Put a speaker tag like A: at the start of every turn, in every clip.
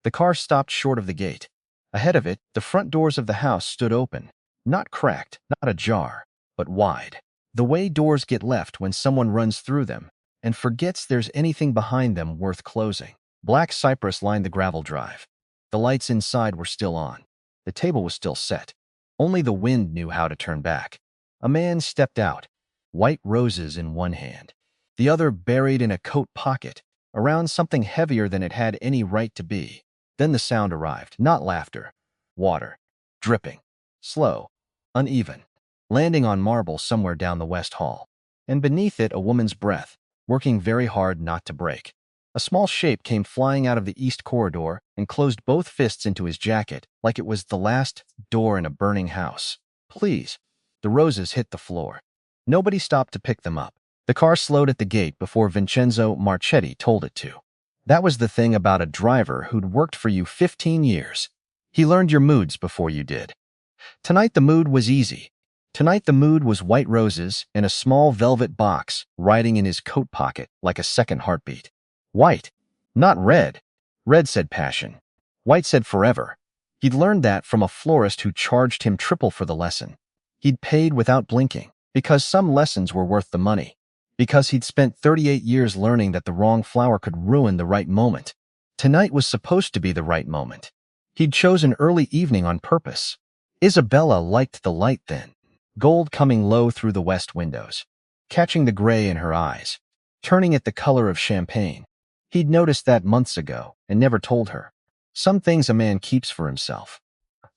A: The car stopped short of the gate. Ahead of it, the front doors of the house stood open. Not cracked, not ajar, but wide. The way doors get left when someone runs through them and forgets there's anything behind them worth closing. Black cypress lined the gravel drive. The lights inside were still on. The table was still set. Only the wind knew how to turn back. A man stepped out, white roses in one hand, the other buried in a coat pocket, around something heavier than it had any right to be. Then the sound arrived, not laughter. Water. Dripping. Slow. Uneven. Landing on marble somewhere down the west hall. And beneath it a woman's breath, working very hard not to break. A small shape came flying out of the east corridor and closed both fists into his jacket like it was the last door in a burning house. Please. The roses hit the floor. Nobody stopped to pick them up. The car slowed at the gate before Vincenzo Marchetti told it to. That was the thing about a driver who'd worked for you 15 years. He learned your moods before you did. Tonight the mood was easy. Tonight the mood was white roses and a small velvet box riding in his coat pocket like a second heartbeat. White, not red. Red said passion. White said forever. He'd learned that from a florist who charged him triple for the lesson. He'd paid without blinking, because some lessons were worth the money. Because he'd spent 38 years learning that the wrong flower could ruin the right moment. Tonight was supposed to be the right moment. He'd chosen early evening on purpose. Isabella liked the light then, gold coming low through the west windows, catching the gray in her eyes, turning it the color of champagne. He'd noticed that months ago and never told her. Some things a man keeps for himself.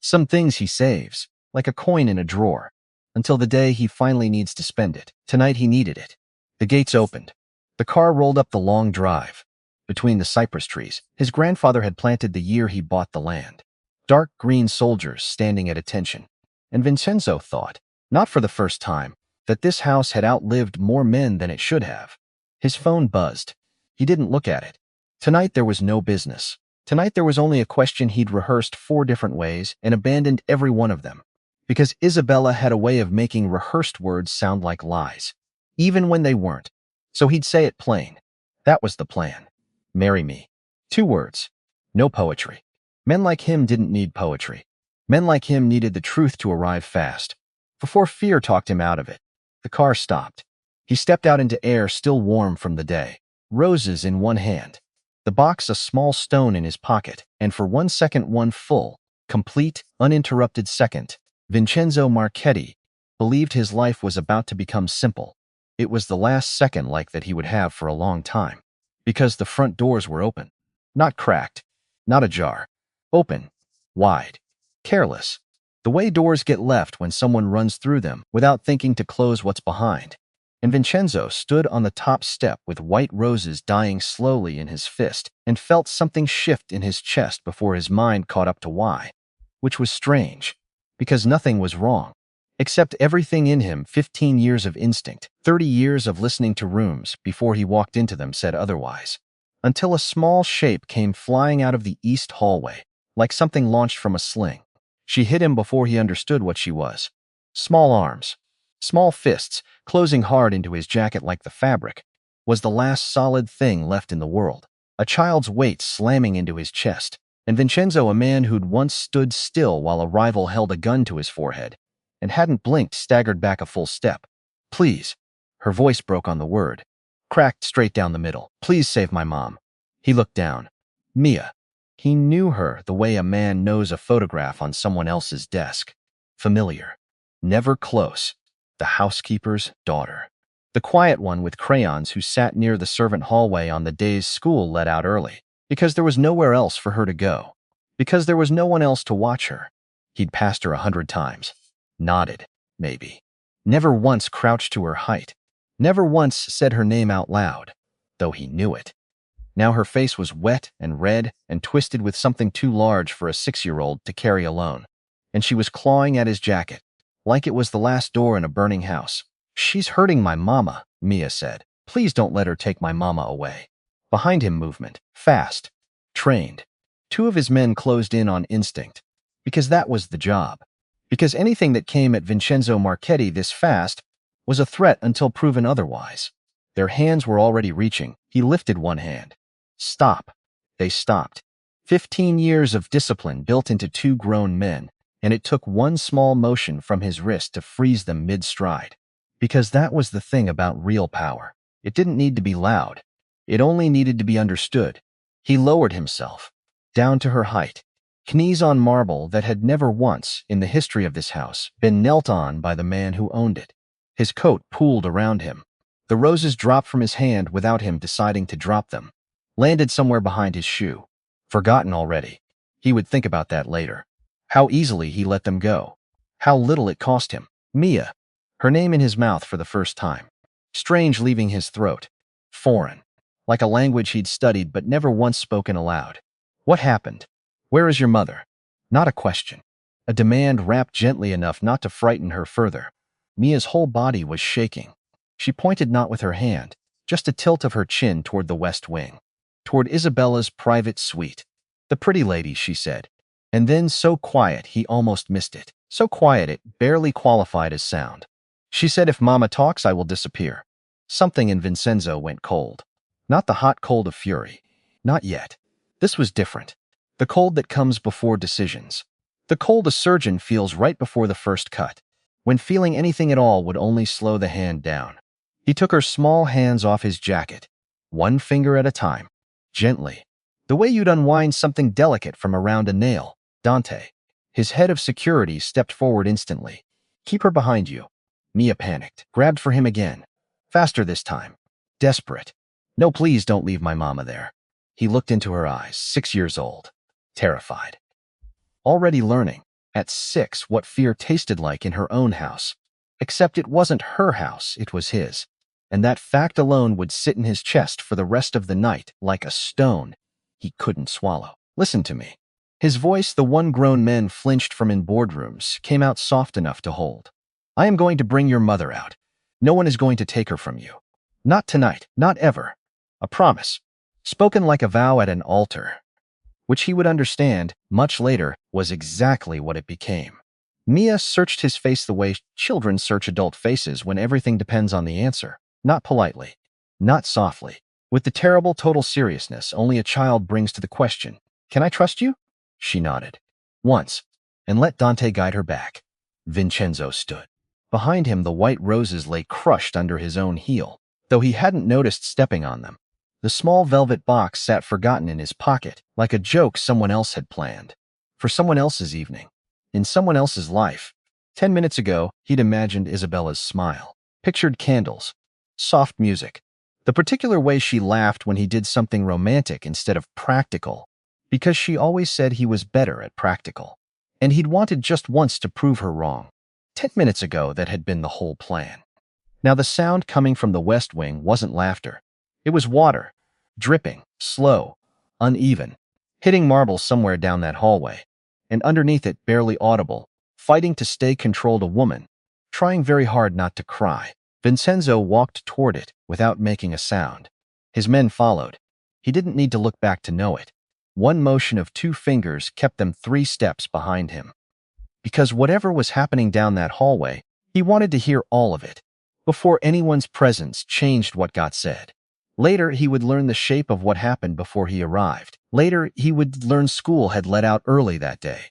A: Some things he saves, like a coin in a drawer, until the day he finally needs to spend it. Tonight he needed it. The gates opened. The car rolled up the long drive. Between the cypress trees, his grandfather had planted the year he bought the land. Dark green soldiers standing at attention. And Vincenzo thought, not for the first time, that this house had outlived more men than it should have. His phone buzzed. He didn't look at it. Tonight there was no business. Tonight there was only a question he'd rehearsed 4 different ways and abandoned every one of them. Because Isabella had a way of making rehearsed words sound like lies, even when they weren't. So he'd say it plain. That was the plan. Marry me. 2 words. No poetry. Men like him didn't need poetry. Men like him needed the truth to arrive fast. Before fear talked him out of it. The car stopped. He stepped out into air still warm from the day. Roses in one hand. The box a small stone in his pocket, and for 1 second one full, complete, uninterrupted second, Vincenzo Marchetti believed his life was about to become simple. It was the last second like that he would have for a long time. Because the front doors were open. Not cracked. Not ajar. Open. Wide. Careless. The way doors get left when someone runs through them without thinking to close what's behind. And Vincenzo stood on the top step with white roses dying slowly in his fist and felt something shift in his chest before his mind caught up to why. Which was strange. Because nothing was wrong. Except everything in him, 15 years of instinct, 30 years of listening to rooms before he walked into them said otherwise. Until a small shape came flying out of the east hallway, like something launched from a sling. She hit him before he understood what she was. Small arms, small fists, closing hard into his jacket like the fabric, was the last solid thing left in the world. A child's weight slamming into his chest, and Vincenzo, a man who'd once stood still while a rival held a gun to his forehead, and hadn't blinked, staggered back a full step. Please. Her voice broke on the word. Cracked straight down the middle. Please save my mom. He looked down. Mia. He knew her the way a man knows a photograph on someone else's desk. Familiar. Never close. The housekeeper's daughter. The quiet one with crayons who sat near the servant hallway on the days school let out early. Because there was nowhere else for her to go. Because there was no one else to watch her. He'd passed her 100 times. Nodded, maybe. Never once crouched to her height. Never once said her name out loud, though he knew it. Now her face was wet and red and twisted with something too large for a 6-year-old to carry alone. And she was clawing at his jacket, like it was the last door in a burning house. She's hurting my mama, Mia said. Please don't let her take my mama away. Behind him movement, fast, trained. 2 of his men closed in on instinct, because that was the job. Because anything that came at Vincenzo Marchetti this fast was a threat until proven otherwise. Their hands were already reaching. He lifted one hand. Stop. They stopped. 15 years of discipline built into two grown men, and it took one small motion from his wrist to freeze them mid-stride. Because that was the thing about real power. It didn't need to be loud. It only needed to be understood. He lowered himself, down to her height, knees on marble that had never once, in the history of this house, been knelt on by the man who owned it. His coat pooled around him. The roses dropped from his hand without him deciding to drop them, landed somewhere behind his shoe. Forgotten already. He would think about that later. How easily he let them go. How little it cost him. Mia. Her name in his mouth for the first time. Strange leaving his throat. Foreign. Like a language he'd studied but never once spoken aloud. What happened? Where is your mother? Not a question. A demand wrapped gently enough not to frighten her further. Mia's whole body was shaking. She pointed not with her hand, just a tilt of her chin toward the west wing. Toward Isabella's private suite. The pretty lady, she said. And then so quiet he almost missed it. So quiet it barely qualified as sound. She said, if Mama talks, I will disappear. Something in Vincenzo went cold. Not the hot cold of fury. Not yet. This was different. The cold that comes before decisions. The cold a surgeon feels right before the first cut. When feeling anything at all would only slow the hand down. He took her small hands off his jacket, one finger at a time. Gently. The way you'd unwind something delicate from around a nail. Dante. His head of security stepped forward instantly. Keep her behind you. Mia panicked, grabbed for him again. Faster this time. Desperate. No, please don't leave my mama there. He looked into her eyes, 6 years old. Terrified. Already learning, at 6, what fear tasted like in her own house. Except it wasn't her house, it was his. And that fact alone would sit in his chest for the rest of the night like a stone he couldn't swallow. Listen to me. His voice, the one grown men flinched from in boardrooms, came out soft enough to hold. I am going to bring your mother out. No one is going to take her from you. Not tonight, not ever. A promise. Spoken like a vow at an altar. Which he would understand, much later, was exactly what it became. Mia searched his face the way children search adult faces when everything depends on the answer. Not politely. Not softly. With the terrible total seriousness only a child brings to the question, can I trust you? She nodded. Once. And let Dante guide her back. Vincenzo stood. Behind him the white roses lay crushed under his own heel, though he hadn't noticed stepping on them. The small velvet box sat forgotten in his pocket, like a joke someone else had planned. For someone else's evening. In someone else's life. 10 minutes ago, he'd imagined Isabella's smile. Pictured candles. Soft music. The particular way she laughed when he did something romantic instead of practical. Because she always said he was better at practical. And he'd wanted just once to prove her wrong. 10 minutes ago, that had been the whole plan. Now the sound coming from the west wing wasn't laughter. It was water. Dripping, slow, uneven, hitting marble somewhere down that hallway. And underneath it, barely audible, fighting to stay controlled, a woman, trying very hard not to cry. Vincenzo walked toward it without making a sound. His men followed. He didn't need to look back to know it. One motion of 2 fingers kept them 3 steps behind him. Because whatever was happening down that hallway, he wanted to hear all of it, before anyone's presence changed what got said. Later, he would learn the shape of what happened before he arrived. Later, he would learn school had let out early that day.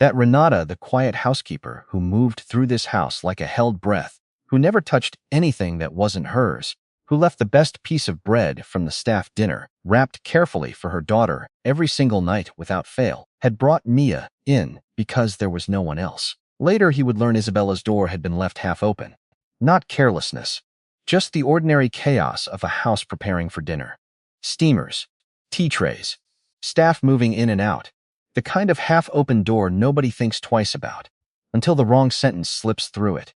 A: That Renata, the quiet housekeeper who moved through this house like a held breath, who never touched anything that wasn't hers, who left the best piece of bread from the staff dinner, wrapped carefully for her daughter every single night without fail, had brought Mia in because there was no one else. Later, he would learn Isabella's door had been left half open. Not carelessness. Just the ordinary chaos of a house preparing for dinner. Steamers, tea trays, staff moving in and out. The kind of half-open door nobody thinks twice about, until the wrong sentence slips through it.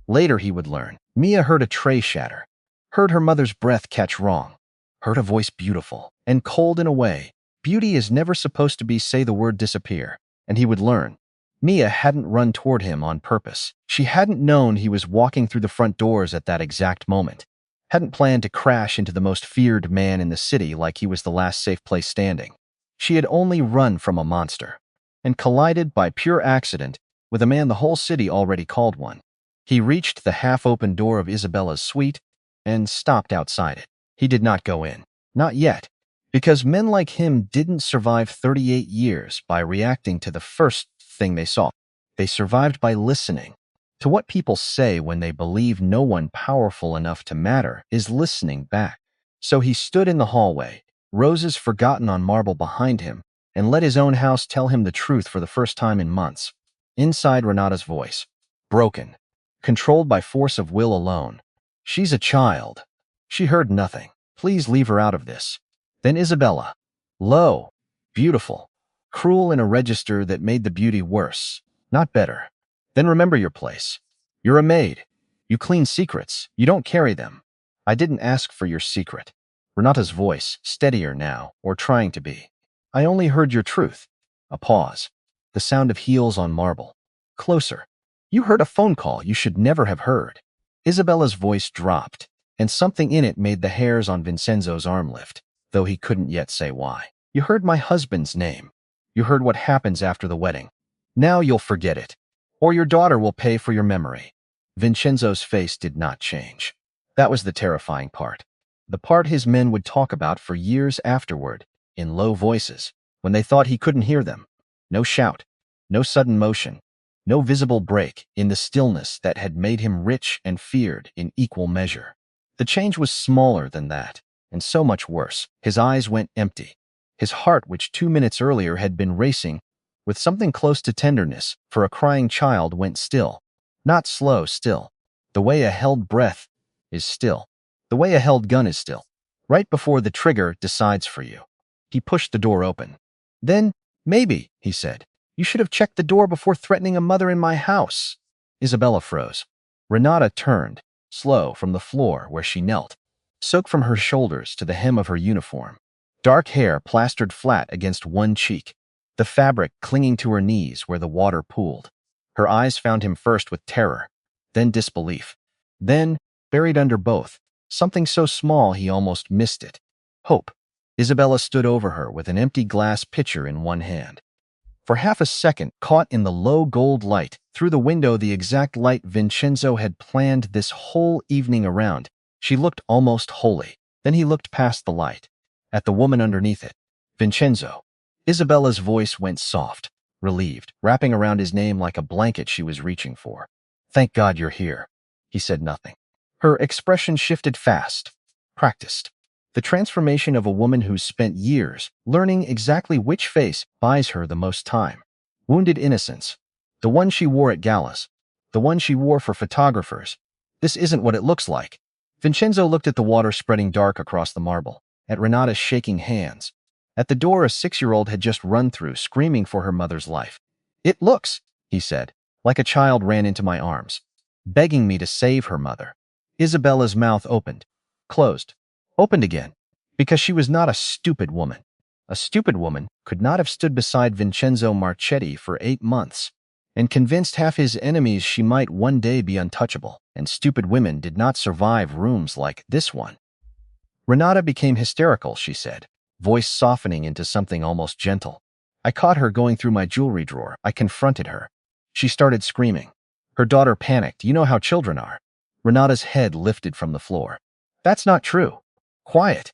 A: Later he would learn. Mia heard a tray shatter, heard her mother's breath catch wrong, heard a voice beautiful and cold in a way. Beauty is never supposed to be say the word disappear. And he would learn. Mia hadn't run toward him on purpose. She hadn't known he was walking through the front doors at that exact moment. Hadn't planned to crash into the most feared man in the city like he was the last safe place standing. She had only run from a monster, and collided by pure accident with a man the whole city already called one. He reached the half-open door of Isabella's suite and stopped outside it. He did not go in. Not yet. Because men like him didn't survive 38 years by reacting to the first thing they saw. They survived by listening to what people say when they believe no one powerful enough to matter is listening back. So he stood in the hallway, roses forgotten on marble behind him, and let his own house tell him the truth for the first time in months. Inside Renata's voice, broken, controlled by force of will alone. She's a child. She heard nothing. Please leave her out of this. Then Isabella, low, beautiful, cruel in a register that made the beauty worse, not better. Then remember your place. You're a maid. You clean secrets. You don't carry them. I didn't ask for your secret. Renata's voice, steadier now, or trying to be. I only heard your truth. A pause. The sound of heels on marble. Closer. You heard a phone call you should never have heard. Isabella's voice dropped, and something in it made the hairs on Vincenzo's arm lift, though he couldn't yet say why. You heard my husband's name. You heard what happens after the wedding. Now you'll forget it, or your daughter will pay for your memory. Vincenzo's face did not change. That was the terrifying part. The part his men would talk about for years afterward, in low voices, when they thought he couldn't hear them. No shout, no sudden motion, no visible break in the stillness that had made him rich and feared in equal measure. The change was smaller than that, and so much worse. His eyes went empty. His heart, which 2 minutes earlier had been racing with something close to tenderness for a crying child, went still. Not slow, still. The way a held breath is still. The way a held gun is still. Right before the trigger decides for you. He pushed the door open. Then, maybe, he said, you should have checked the door before threatening a mother in my house. Isabella froze. Renata turned, slow, from the floor where she knelt, soaked from her shoulders to the hem of her uniform. Dark hair plastered flat against one cheek, the fabric clinging to her knees where the water pooled. Her eyes found him first with terror, then disbelief. Then, buried under both, something so small he almost missed it. Hope. Isabella stood over her with an empty glass pitcher in one hand. For half a second, caught in the low gold light, through the window the exact light Vincenzo had planned this whole evening around, she looked almost holy. Then he looked past the light, at the woman underneath it. Vincenzo. Isabella's voice went soft, relieved, wrapping around his name like a blanket she was reaching for. Thank God you're here. He said nothing. Her expression shifted fast, practiced. The transformation of a woman who's spent years learning exactly which face buys her the most time. Wounded innocence. The one she wore at galas. The one she wore for photographers. This isn't what it looks like. Vincenzo looked at the water spreading dark across the marble, at Renata's shaking hands, at the door a 6-year-old had just run through, screaming for her mother's life. It looks, he said, like a child ran into my arms, begging me to save her mother. Isabella's mouth opened, closed, opened again, because she was not a stupid woman. A stupid woman could not have stood beside Vincenzo Marchetti for 8 months and convinced half his enemies she might one day be untouchable, and stupid women did not survive rooms like this one. Renata became hysterical, she said, voice softening into something almost gentle. I caught her going through my jewelry drawer. I confronted her. She started screaming. Her daughter panicked. You know how children are. Renata's head lifted from the floor. That's not true. Quiet.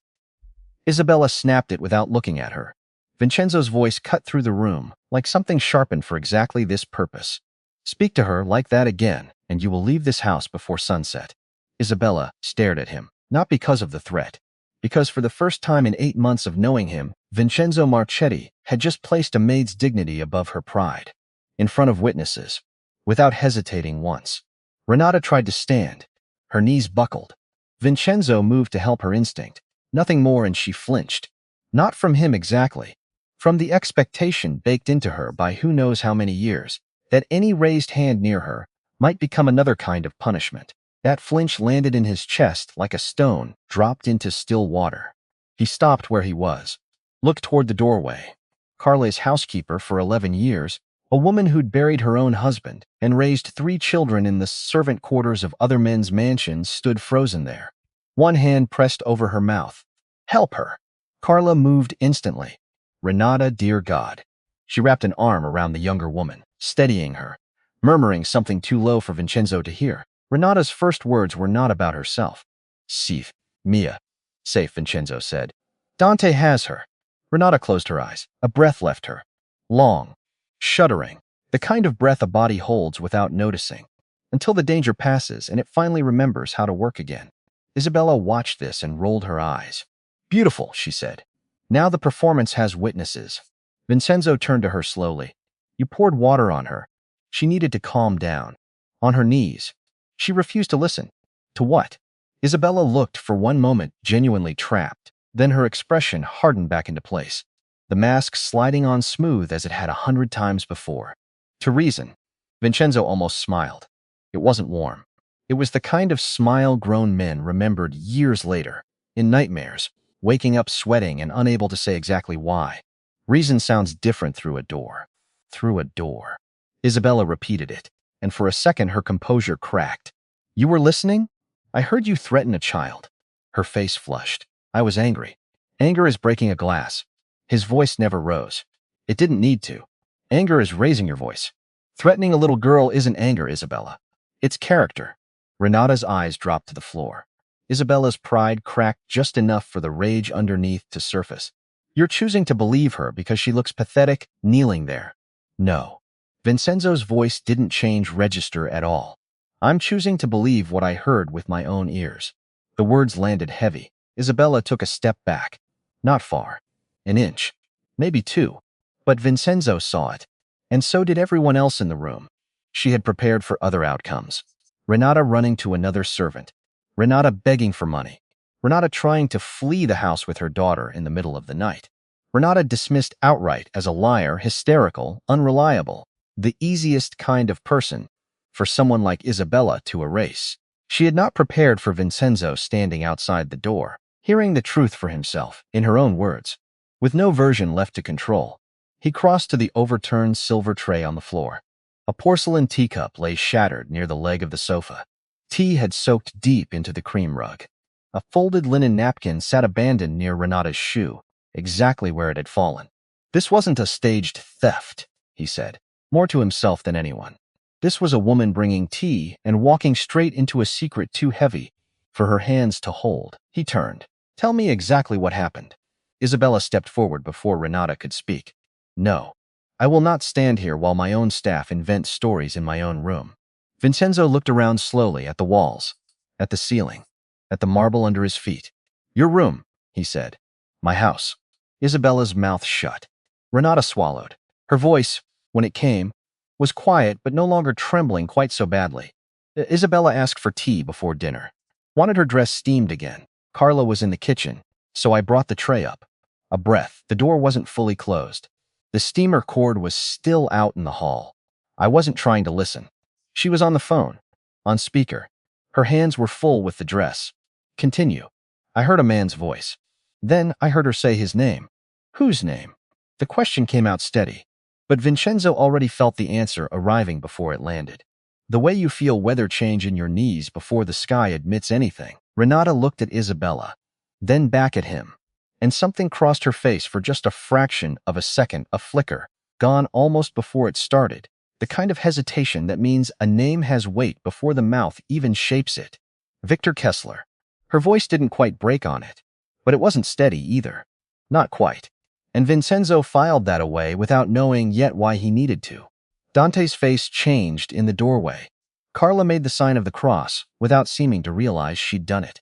A: Isabella snapped it without looking at her. Vincenzo's voice cut through the room, like something sharpened for exactly this purpose. Speak to her like that again, and you will leave this house before sunset. Isabella stared at him, not because of the threat, because for the first time in 8 months of knowing him, Vincenzo Marchetti had just placed a maid's dignity above her pride. In front of witnesses, without hesitating once. Renata tried to stand. Her knees buckled. Vincenzo moved to help her instinct. Nothing more, and she flinched. Not from him exactly. From the expectation baked into her by who knows how many years, that any raised hand near her might become another kind of punishment. That flinch landed in his chest like a stone dropped into still water. He stopped where he was, looked toward the doorway. Carle's housekeeper for 11 years, a woman who'd buried her own husband and raised 3 children in the servant quarters of other men's mansions, stood frozen there, one hand pressed over her mouth. Help her. Carla moved instantly. Renata, dear God. She wrapped an arm around the younger woman, steadying her, murmuring something too low for Vincenzo to hear. Renata's first words were not about herself. Safe, Mia. Safe, Vincenzo said. Dante has her. Renata closed her eyes. A breath left her. Long, shuddering, the kind of breath a body holds without noticing, until the danger passes and it finally remembers how to work again. Isabella watched this and rolled her eyes. Beautiful, she said. Now the performance has witnesses. Vincenzo turned to her slowly. You poured water on her. She needed to calm down. On her knees. She refused to listen. To what? Isabella looked for one moment genuinely trapped. Then her expression hardened back into place, the mask sliding on smooth as it had 100 times before. To reason. Vincenzo almost smiled. It wasn't warm. It was the kind of smile grown men remembered years later, in nightmares, waking up sweating and unable to say exactly why. Reason sounds different through a door. Through a door. Isabella repeated it, and for a second her composure cracked. You were listening? I heard you threaten a child. Her face flushed. I was angry. Anger is breaking a glass. His voice never rose. It didn't need to. Anger is raising your voice. Threatening a little girl isn't anger, Isabella. It's character. Renata's eyes dropped to the floor. Isabella's pride cracked just enough for the rage underneath to surface. You're choosing to believe her because she looks pathetic, kneeling there. No. Vincenzo's voice didn't change register at all. I'm choosing to believe what I heard with my own ears. The words landed heavy. Isabella took a step back. Not far. An inch. Maybe two. But Vincenzo saw it. And so did everyone else in the room. She had prepared for other outcomes. Renata running to another servant. Renata begging for money. Renata trying to flee the house with her daughter in the middle of the night. Renata dismissed outright as a liar, hysterical, unreliable, the easiest kind of person for someone like Isabella to erase. She had not prepared for Vincenzo standing outside the door, hearing the truth for himself, in her own words. With no version left to control, he crossed to the overturned silver tray on the floor. A porcelain teacup lay shattered near the leg of the sofa. Tea had soaked deep into the cream rug. A folded linen napkin sat abandoned near Renata's shoe, exactly where it had fallen. This wasn't a staged theft, he said, more to himself than anyone. This was a woman bringing tea and walking straight into a secret too heavy for her hands to hold. He turned. Tell me exactly what happened. Isabella stepped forward before Renata could speak. No. I will not stand here while my own staff invent stories in my own room. Vincenzo looked around slowly at the walls, at the ceiling, at the marble under his feet. Your room, he said. My house. Isabella's mouth shut. Renata swallowed. Her voice, when it came, was quiet but no longer trembling quite so badly. Isabella asked for tea before dinner. Wanted her dress steamed again. Carla was in the kitchen, so I brought the tray up. A breath. The door wasn't fully closed. The steamer cord was still out in the hall. I wasn't trying to listen. She was on the phone, on speaker. Her hands were full with the dress. Continue. I heard a man's voice. Then I heard her say his name. Whose name? The question came out steady, but Vincenzo already felt the answer arriving before it landed. The way you feel weather change in your knees before the sky admits anything. Renata looked at Isabella, then back at him, and something crossed her face for just a fraction of a second, a flicker, gone almost before it started, the kind of hesitation that means a name has weight before the mouth even shapes it. Victor Kessler. Her voice didn't quite break on it, but it wasn't steady either. Not quite. And Vincenzo filed that away without knowing yet why he needed to. Dante's face changed in the doorway. Carla made the sign of the cross without seeming to realize she'd done it.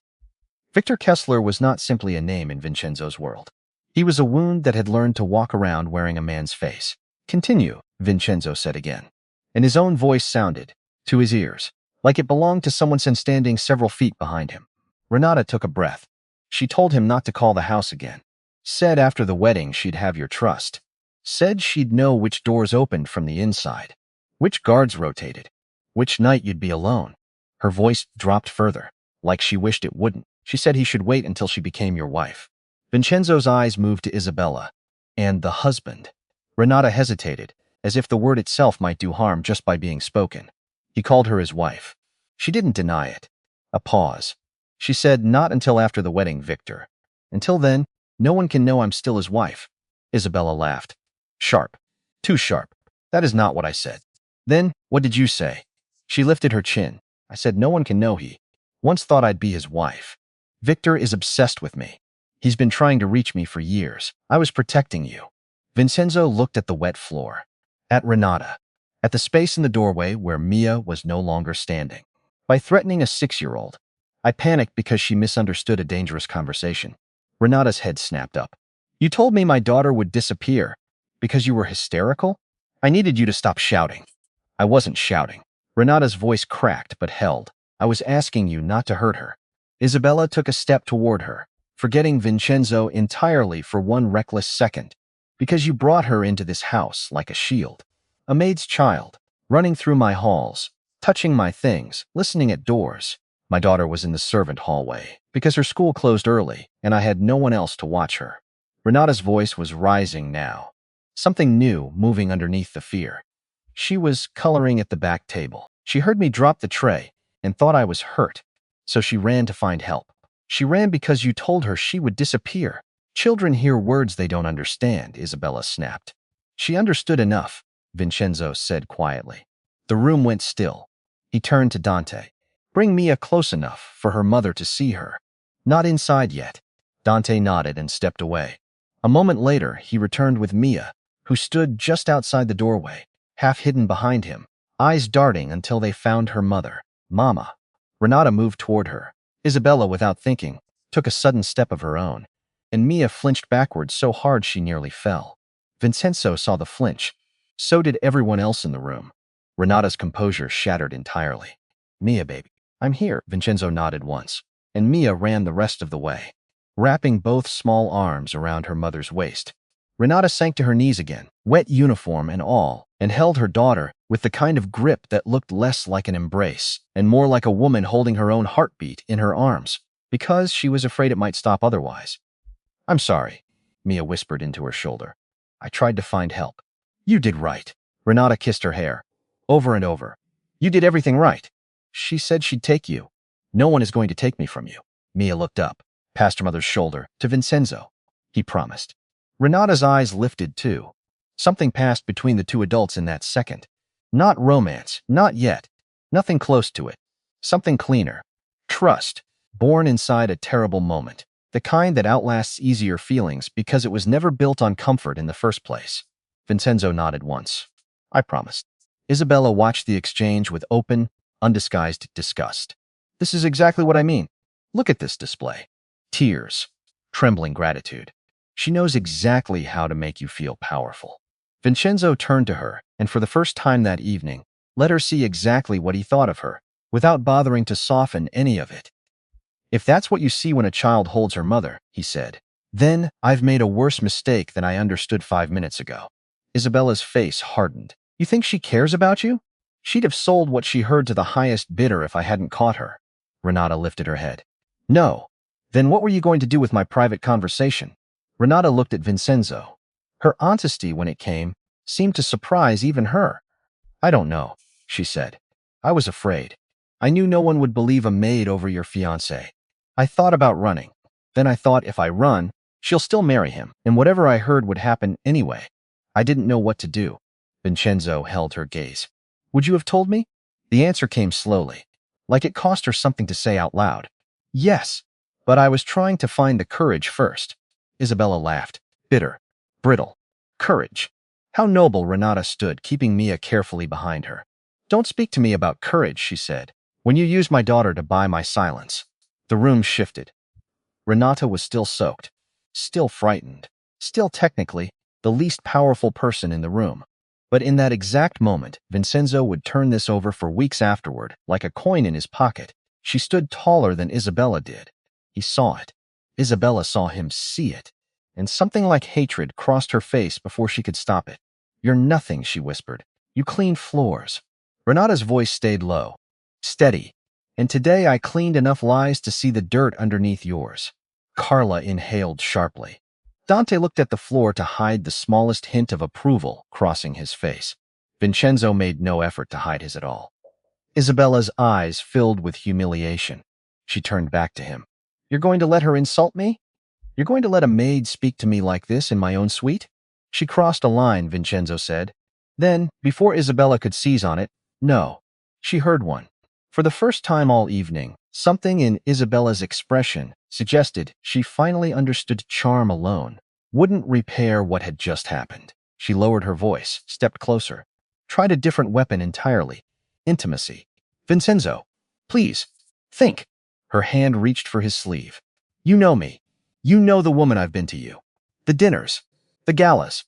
A: Victor Kessler was not simply a name in Vincenzo's world. He was a wound that had learned to walk around wearing a man's face. Continue, Vincenzo said again. And his own voice sounded, to his ears, like it belonged to someone standing several feet behind him. Renata took a breath. She told him not to call the house again. Said after the wedding she'd have your trust. Said she'd know which doors opened from the inside, which guards rotated, which night you'd be alone. Her voice dropped further, like she wished it wouldn't. She said he should wait until she became your wife. Vincenzo's eyes moved to Isabella. And the husband. Renata hesitated, as if the word itself might do harm just by being spoken. He called her his wife. She didn't deny it. A pause. She said, not until after the wedding, Victor. Until then, no one can know I'm still his wife. Isabella laughed. Sharp. Too sharp. That is not what I said. Then, what did you say? She lifted her chin. I said no one can know he once thought I'd be his wife. Victor is obsessed with me. He's been trying to reach me for years. I was protecting you. Vincenzo looked at the wet floor, at Renata, at the space in the doorway where Mia was no longer standing. By threatening a 6-year-old, I panicked because she misunderstood a dangerous conversation. Renata's head snapped up. You told me my daughter would disappear because you were hysterical? I needed you to stop shouting. I wasn't shouting. Renata's voice cracked but held. I was asking you not to hurt her. Isabella took a step toward her, forgetting Vincenzo entirely for one reckless second, because you brought her into this house like a shield. A maid's child, running through my halls, touching my things, listening at doors. My daughter was in the servant hallway, because her school closed early, and I had no one else to watch her. Renata's voice was rising now, something new moving underneath the fear. She was coloring at the back table. She heard me drop the tray and thought I was hurt, so she ran to find help. She ran because you told her she would disappear. Children hear words they don't understand, Isabella snapped. She understood enough, Vincenzo said quietly. The room went still. He turned to Dante. Bring Mia close enough for her mother to see her. Not inside yet. Dante nodded and stepped away. A moment later, he returned with Mia, who stood just outside the doorway, half hidden behind him, eyes darting until they found her mother. Mama. Renata moved toward her. Isabella, without thinking, took a sudden step of her own, and Mia flinched backwards so hard she nearly fell. Vincenzo saw the flinch. So did everyone else in the room. Renata's composure shattered entirely. Mia, baby. I'm here, Vincenzo nodded once, and Mia ran the rest of the way, wrapping both small arms around her mother's waist. Renata sank to her knees again, wet uniform and all, and held her daughter with the kind of grip that looked less like an embrace and more like a woman holding her own heartbeat in her arms, because she was afraid it might stop otherwise. I'm sorry, Mia whispered into her shoulder. I tried to find help. You did right. Renata kissed her hair, over and over. You did everything right. She said she'd take you. No one is going to take me from you. Mia looked up, past her mother's shoulder, to Vincenzo. He promised. Renata's eyes lifted too. Something passed between the two adults in that second. Not romance, not yet. Nothing close to it. Something cleaner. Trust, born inside a terrible moment. The kind that outlasts easier feelings because it was never built on comfort in the first place. Vincenzo nodded once. I promised. Isabella watched the exchange with open, undisguised disgust. This is exactly what I mean. Look at this display. Tears, trembling gratitude. She knows exactly how to make you feel powerful. Vincenzo turned to her, and for the first time that evening, let her see exactly what he thought of her, without bothering to soften any of it. If that's what you see when a child holds her mother, he said, then I've made a worse mistake than I understood 5 minutes ago. Isabella's face hardened. You think she cares about you? She'd have sold what she heard to the highest bidder if I hadn't caught her. Renata lifted her head. No. Then what were you going to do with my private conversation? Renata looked at Vincenzo. Her honesty, when it came, seemed to surprise even her. I don't know, she said. I was afraid. I knew no one would believe a maid over your fiancé. I thought about running. Then I thought if I run, she'll still marry him, and whatever I heard would happen anyway. I didn't know what to do. Vincenzo held her gaze. Would you have told me? The answer came slowly, like it cost her something to say out loud. Yes, but I was trying to find the courage first. Isabella laughed. Bitter. Brittle. Courage. How noble Renata stood, keeping Mia carefully behind her. Don't speak to me about courage, she said, when you used my daughter to buy my silence. The room shifted. Renata was still soaked, still frightened, still technically the least powerful person in the room. But in that exact moment, Vincenzo would turn this over for weeks afterward, like a coin in his pocket. She stood taller than Isabella did. He saw it. Isabella saw him see it. And something like hatred crossed her face before she could stop it. You're nothing, she whispered. You clean floors. Renata's voice stayed low, steady. And today I cleaned enough lies to see the dirt underneath yours. Carla inhaled sharply. Dante looked at the floor to hide the smallest hint of approval crossing his face. Vincenzo made no effort to hide his at all. Isabella's eyes filled with humiliation. She turned back to him. You're going to let her insult me? You're going to let a maid speak to me like this in my own suite? She crossed a line, Vincenzo said. Then, before Isabella could seize on it, no. She heard one. For the first time all evening, something in Isabella's expression suggested she finally understood charm alone wouldn't repair what had just happened. She lowered her voice, stepped closer, tried a different weapon entirely. Intimacy. Vincenzo, please, think. Her hand reached for his sleeve. You know me. You know the woman I've been to you. The dinners. The galas.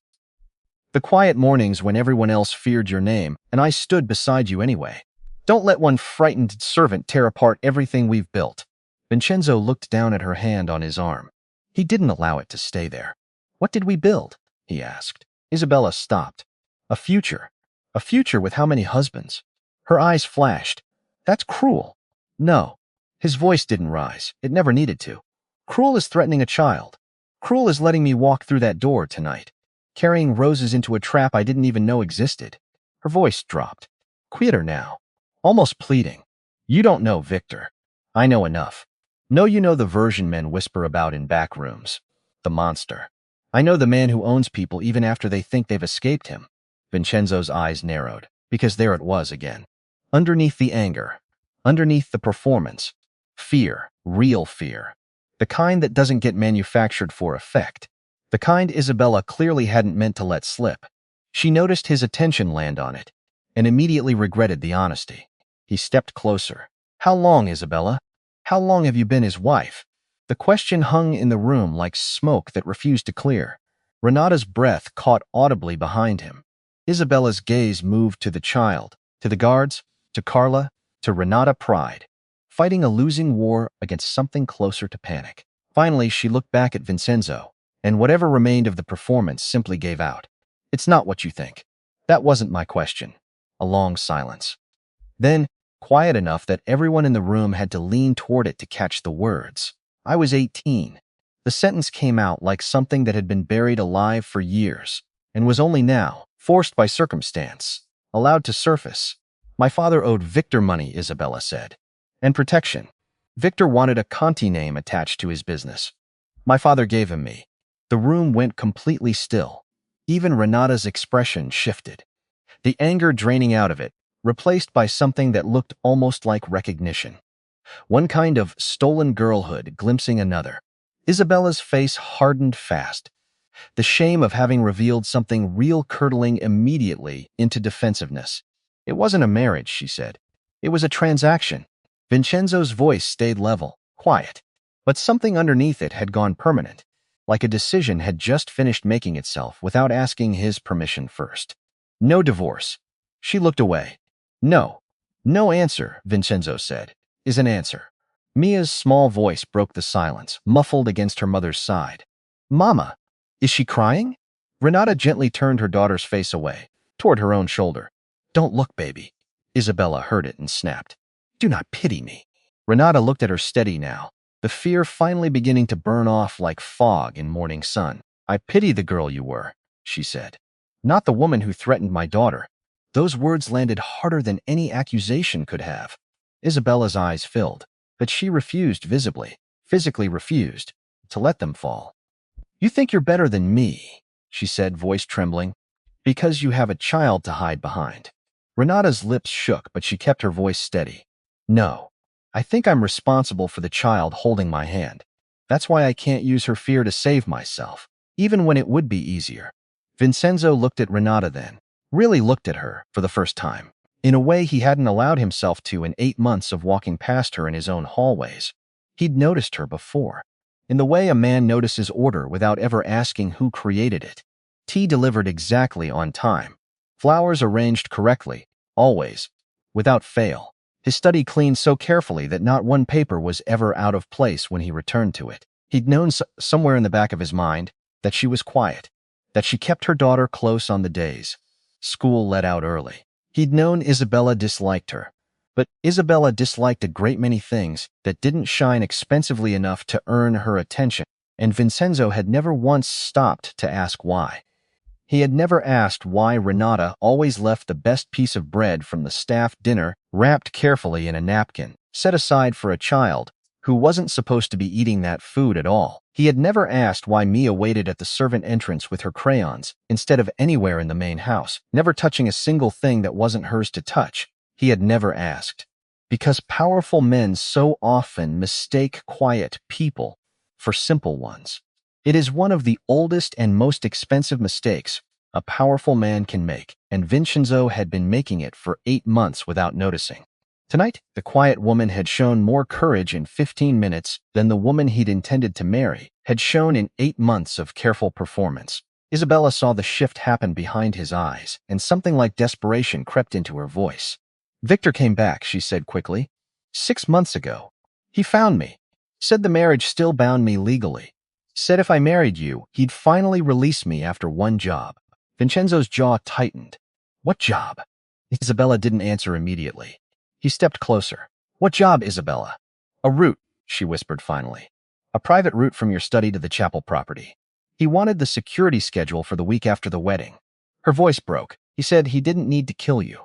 A: The quiet mornings when everyone else feared your name, and I stood beside you anyway. Don't let one frightened servant tear apart everything we've built. Vincenzo looked down at her hand on his arm. He didn't allow it to stay there. What did we build? He asked. Isabella stopped. A future. A future with how many husbands? Her eyes flashed. That's cruel. No. His voice didn't rise. It never needed to. Cruel is threatening a child. Cruel is letting me walk through that door tonight, carrying roses into a trap I didn't even know existed. Her voice dropped. Quieter now. Almost pleading. You don't know Victor. I know enough. No, you know the version men whisper about in back rooms. The monster. I know the man who owns people even after they think they've escaped him. Vincenzo's eyes narrowed, because there it was again. Underneath the anger, underneath the performance, fear, real fear. The kind that doesn't get manufactured for effect. The kind Isabella clearly hadn't meant to let slip. She noticed his attention land on it, and immediately regretted the honesty. He stepped closer. How long, Isabella? How long have you been his wife? The question hung in the room like smoke that refused to clear. Renata's breath caught audibly behind him. Isabella's gaze moved to the child, to the guards, to Carla, to Renata Pride, fighting a losing war against something closer to panic. Finally, she looked back at Vincenzo, and whatever remained of the performance simply gave out. It's not what you think. That wasn't my question. A long silence. Then, quiet enough that everyone in the room had to lean toward it to catch the words. I was 18. The sentence came out like something that had been buried alive for years, and was only now, forced by circumstance, allowed to surface. My father owed Victor money, Isabella said, and protection. Victor wanted a Conti name attached to his business. My father gave him me. The room went completely still. Even Renata's expression shifted. The anger draining out of it, replaced by something that looked almost like recognition. One kind of stolen girlhood glimpsing another. Isabella's face hardened fast. The shame of having revealed something real curdling immediately into defensiveness. It wasn't a marriage, she said. It was a transaction. Vincenzo's voice stayed level, quiet. But something underneath it had gone permanent, like a decision had just finished making itself without asking his permission first. No divorce. She looked away. No. No answer, Vincenzo said, is an answer. Mia's small voice broke the silence, muffled against her mother's side. Mama, is she crying? Renata gently turned her daughter's face away, toward her own shoulder. Don't look, baby. Isabella heard it and snapped. Do not pity me. Renata looked at her steady now, the fear finally beginning to burn off like fog in morning sun. I pity the girl you were, she said. Not the woman who threatened my daughter. Those words landed harder than any accusation could have. Isabella's eyes filled, but she refused visibly, physically refused, to let them fall. You think you're better than me, she said, voice trembling, because you have a child to hide behind. Renata's lips shook, but she kept her voice steady. No, I think I'm responsible for the child holding my hand. That's why I can't use her fear to save myself, even when it would be easier. Vincenzo looked at Renata then, really looked at her for the first time, in a way he hadn't allowed himself to in 8 months of walking past her in his own hallways. He'd noticed her before, in the way a man notices order without ever asking who created it. Tea delivered exactly on time. Flowers arranged correctly, always, without fail. His study cleaned so carefully that not one paper was ever out of place when he returned to it. He'd known somewhere in the back of his mind that she was quiet, that she kept her daughter close on the days school let out early. He'd known Isabella disliked her, but Isabella disliked a great many things that didn't shine expensively enough to earn her attention, and Vincenzo had never once stopped to ask why. He had never asked why Renata always left the best piece of bread from the staff dinner wrapped carefully in a napkin, set aside for a child who wasn't supposed to be eating that food at all. He had never asked why Mia waited at the servant entrance with her crayons instead of anywhere in the main house, never touching a single thing that wasn't hers to touch. He had never asked. Because powerful men so often mistake quiet people for simple ones. It is one of the oldest and most expensive mistakes a powerful man can make, and Vincenzo had been making it for 8 months without noticing. Tonight, the quiet woman had shown more courage in 15 minutes than the woman he'd intended to marry had shown in 8 months of careful performance. Isabella saw the shift happen behind his eyes, and something like desperation crept into her voice. Victor came back, she said quickly. 6 months ago. He found me. Said the marriage still bound me legally. Said if I married you, he'd finally release me after one job. Vincenzo's jaw tightened. What job? Isabella didn't answer immediately. He stepped closer. What job, Isabella? A route, she whispered finally. A private route from your study to the chapel property. He wanted the security schedule for the week after the wedding. Her voice broke. He said he didn't need to kill you.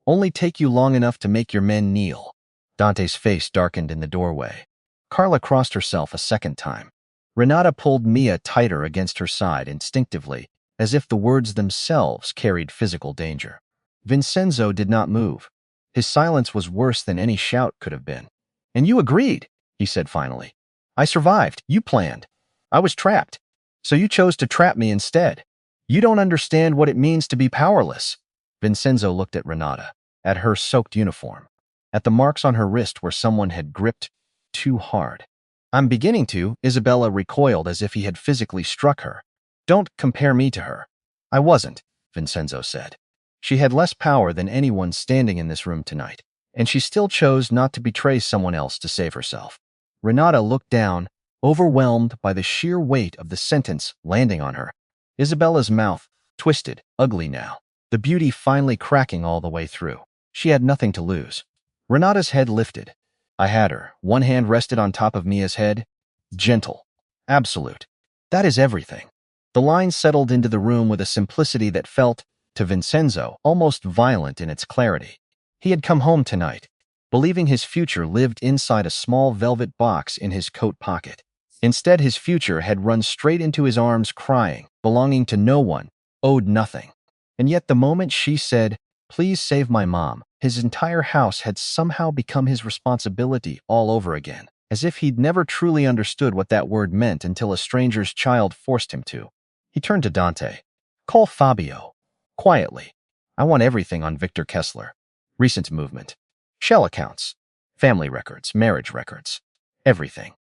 A: Only take you long enough to make your men kneel. Dante's face darkened in the doorway. Carla crossed herself a second time. Renata pulled Mia tighter against her side instinctively, as if the words themselves carried physical danger. Vincenzo did not move. His silence was worse than any shout could have been. And you agreed, he said finally. I survived. You planned. I was trapped. So you chose to trap me instead. You don't understand what it means to be powerless. Vincenzo looked at Renata, at her soaked uniform, at the marks on her wrist where someone had gripped too hard. I'm beginning to, Isabella recoiled as if he had physically struck her. Don't compare me to her. I wasn't, Vincenzo said. She had less power than anyone standing in this room tonight, and she still chose not to betray someone else to save herself. Renata looked down, overwhelmed by the sheer weight of the sentence landing on her. Isabella's mouth twisted, ugly now, the beauty finally cracking all the way through. She had nothing to lose. Renata's head lifted. I had her. One hand rested on top of Mia's head. Gentle. Absolute. That is everything. The line settled into the room with a simplicity that felt, to Vincenzo, almost violent in its clarity. He had come home tonight, believing his future lived inside a small velvet box in his coat pocket. Instead, his future had run straight into his arms crying, belonging to no one, owed nothing. And yet the moment she said, "Please save my mom," his entire house had somehow become his responsibility all over again, as if he'd never truly understood what that word meant until a stranger's child forced him to. He turned to Dante. Call Fabio. Quietly. I want everything on Victor Kessler. Recent movement. Shell accounts. Family records. Marriage records. Everything.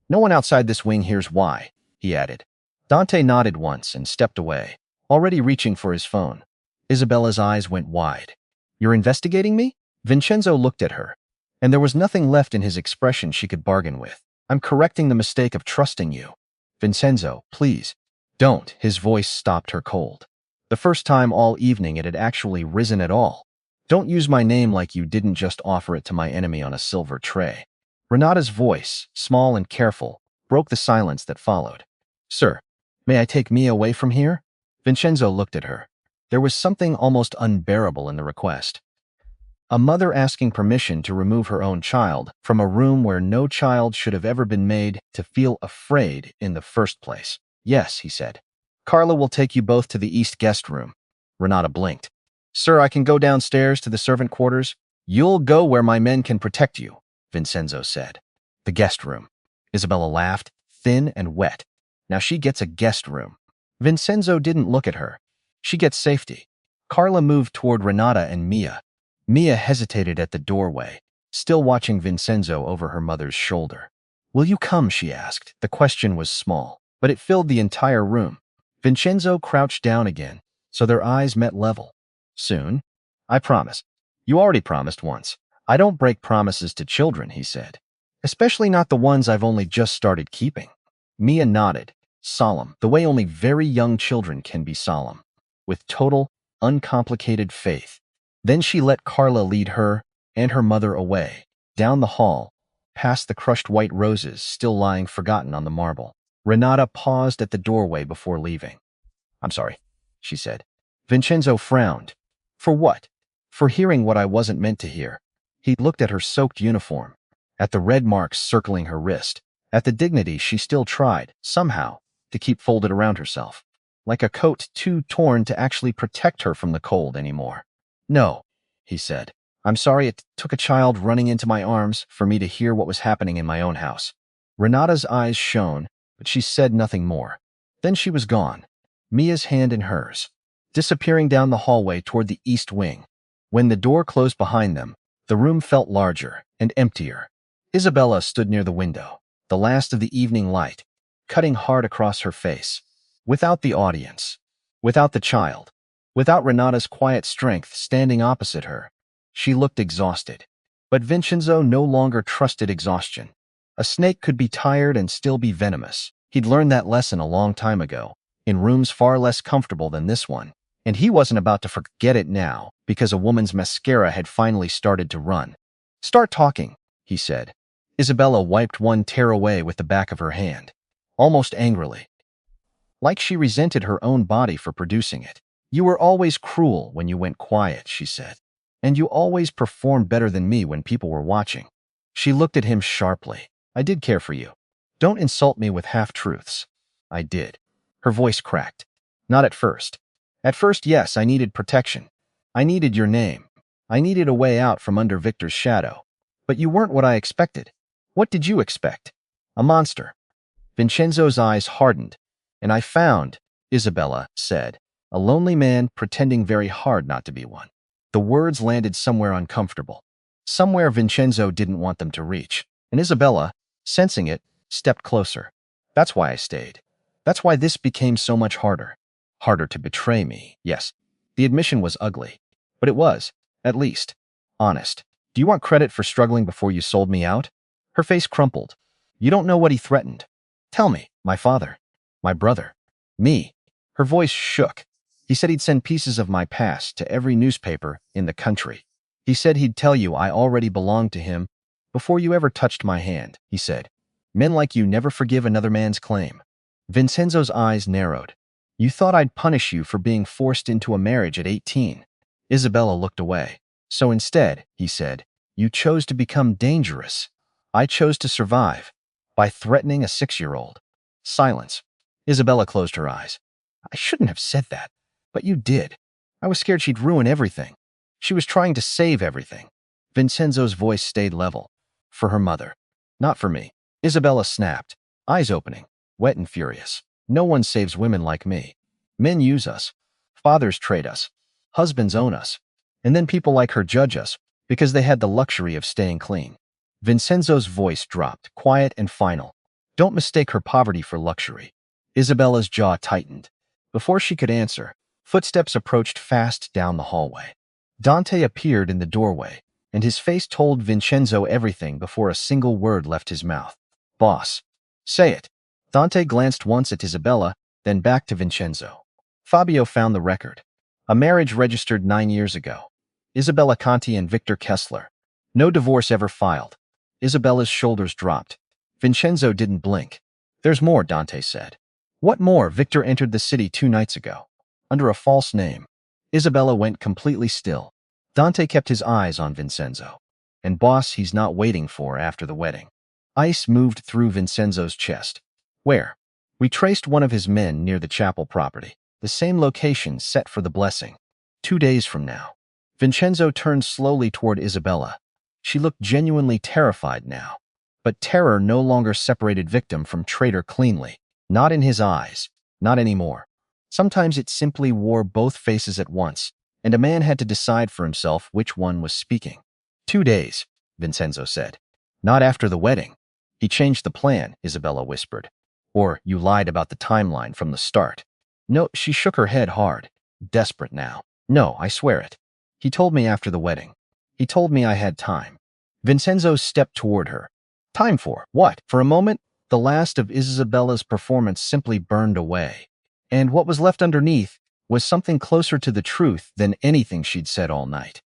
A: No one outside this wing hears why, he added. Dante nodded once and stepped away, already reaching for his phone. Isabella's eyes went wide. You're investigating me? Vincenzo looked at her, and there was nothing left in his expression she could bargain with. I'm correcting the mistake of trusting you. Vincenzo, please. Don't. His voice stopped her cold. The first time all evening it had actually risen at all. Don't use my name like you didn't just offer it to my enemy on a silver tray. Renata's voice, small and careful, broke the silence that followed. Sir, may I take Mia away from here? Vincenzo looked at her. There was something almost unbearable in the request. A mother asking permission to remove her own child from a room where no child should have ever been made to feel afraid in the first place. Yes, he said. Carla will take you both to the east guest room. Renata blinked. Sir, I can go downstairs to the servant quarters. You'll go where my men can protect you, Vincenzo said. The guest room. Isabella laughed, thin and wet. Now she gets a guest room. Vincenzo didn't look at her. She gets safety. Carla moved toward Renata and Mia. Mia hesitated at the doorway, still watching Vincenzo over her mother's shoulder. Will you come, she asked. The question was small, but it filled the entire room. Vincenzo crouched down again, so their eyes met level. Soon. I promise. You already promised once. I don't break promises to children, he said. Especially not the ones I've only just started keeping. Mia nodded, solemn, the way only very young children can be solemn, with total, uncomplicated faith. Then she let Carla lead her and her mother away, down the hall, past the crushed white roses still lying forgotten on the marble. Renata paused at the doorway before leaving. I'm sorry, she said. Vincenzo frowned. For what? For hearing what I wasn't meant to hear. He looked at her soaked uniform, at the red marks circling her wrist, at the dignity she still tried, somehow, to keep folded around herself, like a coat too torn to actually protect her from the cold anymore. No, he said. I'm sorry it took a child running into my arms for me to hear what was happening in my own house. Renata's eyes shone, but she said nothing more. Then she was gone, Mia's hand in hers, disappearing down the hallway toward the east wing. When the door closed behind them, the room felt larger and emptier. Isabella stood near the window, the last of the evening light, cutting hard across her face. Without the audience, without the child, without Renata's quiet strength standing opposite her, she looked exhausted. But Vincenzo no longer trusted exhaustion. A snake could be tired and still be venomous. He'd learned that lesson a long time ago, in rooms far less comfortable than this one, and he wasn't about to forget it now because a woman's mascara had finally started to run. Start talking, he said. Isabella wiped one tear away with the back of her hand, almost angrily, like she resented her own body for producing it. You were always cruel when you went quiet, she said, and you always performed better than me when people were watching. She looked at him sharply. I did care for you. Don't insult me with half-truths. I did. Her voice cracked. Not at first. At first, yes, I needed protection. I needed your name. I needed a way out from under Victor's shadow. But you weren't what I expected. What did you expect? A monster. Vincenzo's eyes hardened. And I found, Isabella said, a lonely man pretending very hard not to be one. The words landed somewhere uncomfortable, somewhere Vincenzo didn't want them to reach, and Isabella, sensing it, stepped closer. That's why I stayed. That's why this became so much harder. Harder to betray me, yes. The admission was ugly, but it was, at least, honest. Do you want credit for struggling before you sold me out? Her face crumpled. You don't know what he threatened. Tell me, my father, my brother, me. Her voice shook. He said he'd send pieces of my past to every newspaper in the country. He said he'd tell you I already belonged to him before you ever touched my hand, he said. Men like you never forgive another man's claim. Vincenzo's eyes narrowed. You thought I'd punish you for being forced into a marriage at 18. Isabella looked away. So instead, he said, you chose to become dangerous. I chose to survive by threatening a 6-year-old. Silence. Isabella closed her eyes. I shouldn't have said that, but you did. I was scared she'd ruin everything. She was trying to save everything. Vincenzo's voice stayed level. For her mother, not for me. Isabella snapped, eyes opening, wet and furious. No one saves women like me. Men use us. Fathers trade us. Husbands own us. And then people like her judge us because they had the luxury of staying clean. Vincenzo's voice dropped, quiet and final. Don't mistake her poverty for luxury. Isabella's jaw tightened. Before she could answer, footsteps approached fast down the hallway. Dante appeared in the doorway, and his face told Vincenzo everything before a single word left his mouth. Boss. Say it. Dante glanced once at Isabella, then back to Vincenzo. Fabio found the record. A marriage registered 9 years ago. Isabella Conti and Victor Kessler. No divorce ever filed. Isabella's shoulders dropped. Vincenzo didn't blink. There's more, Dante said. What more? Victor entered the city 2 nights ago, under a false name. Isabella went completely still. Dante kept his eyes on Vincenzo. And boss, he's not waiting for after the wedding. Ice moved through Vincenzo's chest. Where? We traced one of his men near the chapel property, the same location set for the blessing. 2 days from now. Vincenzo turned slowly toward Isabella. She looked genuinely terrified now. But terror no longer separated victim from traitor cleanly. Not in his eyes. Not anymore. Sometimes it simply wore both faces at once, and a man had to decide for himself which one was speaking. 2 days, Vincenzo said. Not after the wedding. He changed the plan, Isabella whispered. Or you lied about the timeline from the start. No, she shook her head hard, desperate now. No, I swear it. He told me after the wedding. He told me I had time. Vincenzo stepped toward her. Time for what? For a moment, the last of Isabella's performance simply burned away. And what was left underneath was something closer to the truth than anything she'd said all night.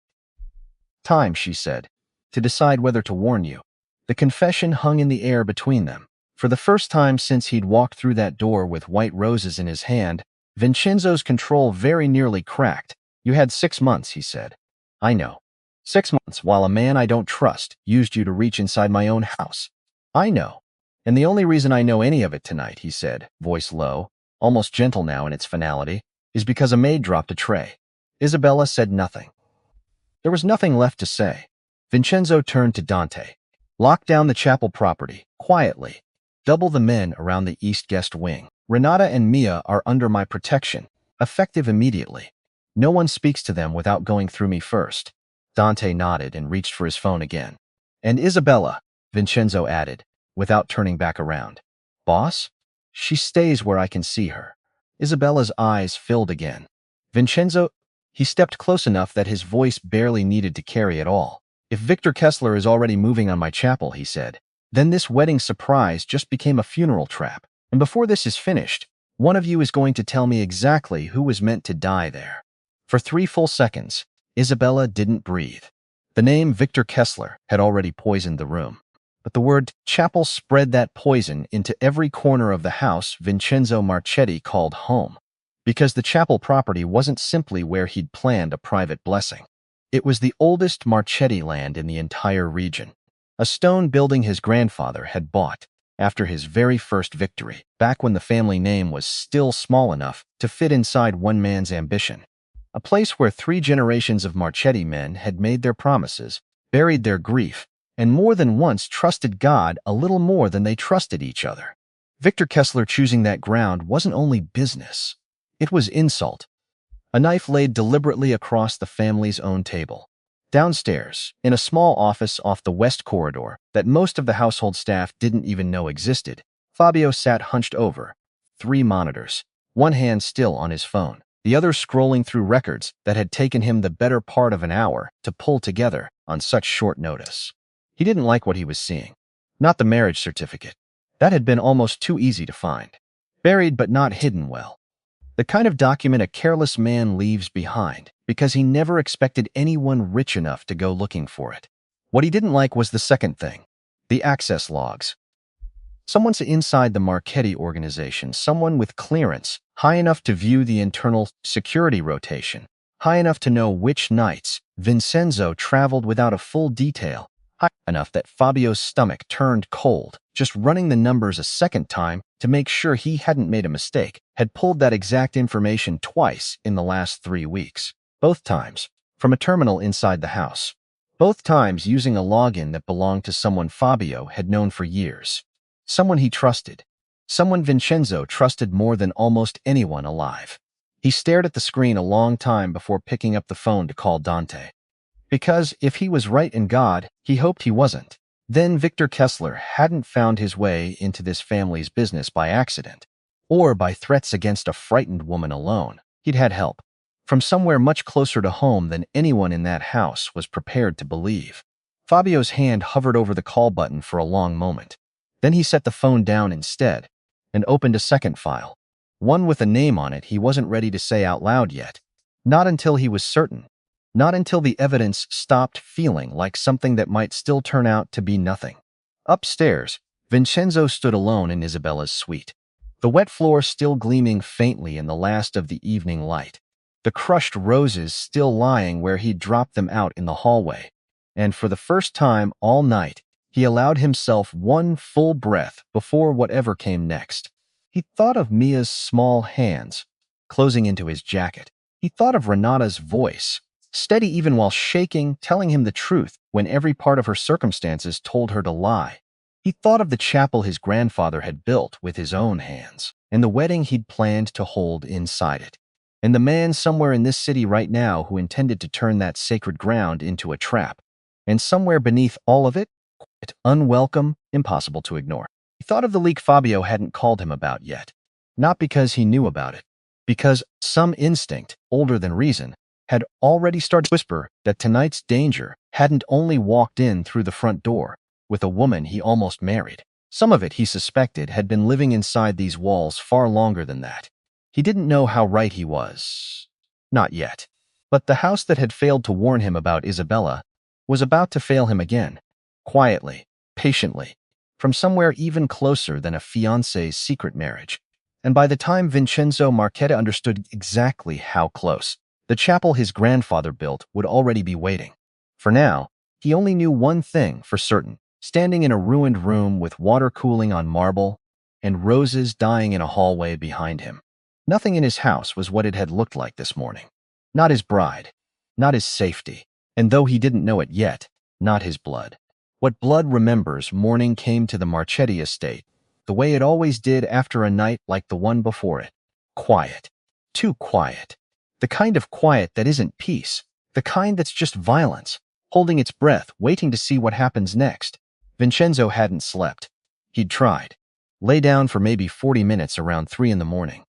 A: Time, she said, to decide whether to warn you. The confession hung in the air between them. For the first time since he'd walked through that door with white roses in his hand, Vincenzo's control very nearly cracked. You had 6 months, he said. I know. 6 months while a man I don't trust used you to reach inside my own house. I know. And the only reason I know any of it tonight, he said, voice low, almost gentle now in its finality, is because a maid dropped a tray. Isabella said nothing. There was nothing left to say. Vincenzo turned to Dante. Lock down the chapel property, quietly. Double the men around the east guest wing. Renata and Mia are under my protection, effective immediately. No one speaks to them without going through me first. Dante nodded and reached for his phone again. And Isabella, Vincenzo added, without turning back around. Boss? She stays where I can see her. Isabella's eyes filled again. Vincenzo, he stepped close enough that his voice barely needed to carry at all. If Victor Kessler is already moving on my chapel, he said, then this wedding surprise just became a funeral trap. And before this is finished, one of you is going to tell me exactly who was meant to die there. For 3 full seconds, Isabella didn't breathe. The name Victor Kessler had already poisoned the room. But the word chapel spread that poison into every corner of the house Vincenzo Marchetti called home. Because the chapel property wasn't simply where he'd planned a private blessing. It was the oldest Marchetti land in the entire region. A stone building his grandfather had bought after his very first victory, back when the family name was still small enough to fit inside one man's ambition. A place where 3 generations of Marchetti men had made their promises, buried their grief, and more than once trusted God a little more than they trusted each other. Victor Kessler choosing that ground wasn't only business. It was insult. A knife laid deliberately across the family's own table. Downstairs, in a small office off the west corridor that most of the household staff didn't even know existed, Fabio sat hunched over 3 monitors, one hand still on his phone, the other scrolling through records that had taken him the better part of an hour to pull together on such short notice. He didn't like what he was seeing. Not the marriage certificate. That had been almost too easy to find. Buried but not hidden well. The kind of document a careless man leaves behind because he never expected anyone rich enough to go looking for it. What he didn't like was the second thing, the access logs. Someone's inside the Marchetti organization, someone with clearance, high enough to view the internal security rotation, high enough to know which nights Vincenzo traveled without a full detail, high enough that Fabio's stomach turned cold, just running the numbers a second time to make sure he hadn't made a mistake, had pulled that exact information twice in the last 3 weeks. Both times, from a terminal inside the house. Both times using a login that belonged to someone Fabio had known for years. Someone he trusted. Someone Vincenzo trusted more than almost anyone alive. He stared at the screen a long time before picking up the phone to call Dante. Because if he was right in God, he hoped he wasn't. Then Victor Kessler hadn't found his way into this family's business by accident, or by threats against a frightened woman alone. He'd had help from somewhere much closer to home than anyone in that house was prepared to believe. Fabio's hand hovered over the call button for a long moment. Then he set the phone down instead and opened a second file, one with a name on it he wasn't ready to say out loud yet. Not until he was certain. Not until the evidence stopped feeling like something that might still turn out to be nothing. Upstairs, Vincenzo stood alone in Isabella's suite, the wet floor still gleaming faintly in the last of the evening light, the crushed roses still lying where he'd dropped them out in the hallway. And for the first time all night, he allowed himself one full breath before whatever came next. He thought of Mia's small hands, closing into his jacket. He thought of Renata's voice, steady even while shaking, telling him the truth when every part of her circumstances told her to lie. He thought of the chapel his grandfather had built with his own hands, and the wedding he'd planned to hold inside it, and the man somewhere in this city right now who intended to turn that sacred ground into a trap. And somewhere beneath all of it, quiet, unwelcome, impossible to ignore. He thought of the leak Fabio hadn't called him about yet. Not because he knew about it, because some instinct, older than reason, had already started to whisper that tonight's danger hadn't only walked in through the front door with a woman he almost married. Some of it, he suspected, had been living inside these walls far longer than that. He didn't know how right he was. Not yet. But the house that had failed to warn him about Isabella was about to fail him again, quietly, patiently, from somewhere even closer than a fiancé's secret marriage. And by the time Vincenzo Marchetti understood exactly how close, the chapel his grandfather built would already be waiting. For now, he only knew one thing for certain. Standing in a ruined room with water cooling on marble and roses dying in a hallway behind him. Nothing in his house was what it had looked like this morning. Not his bride, not his safety, And though he didn't know it yet, not his blood. What blood remembers, morning came to the Marchetti estate, the way it always did after a night like the one before it. Quiet. Too quiet. The kind of quiet that isn't peace. The kind that's just violence, holding its breath, waiting to see what happens next. Vincenzo hadn't slept. He'd tried. Lay down for maybe 40 minutes around 3 in the morning.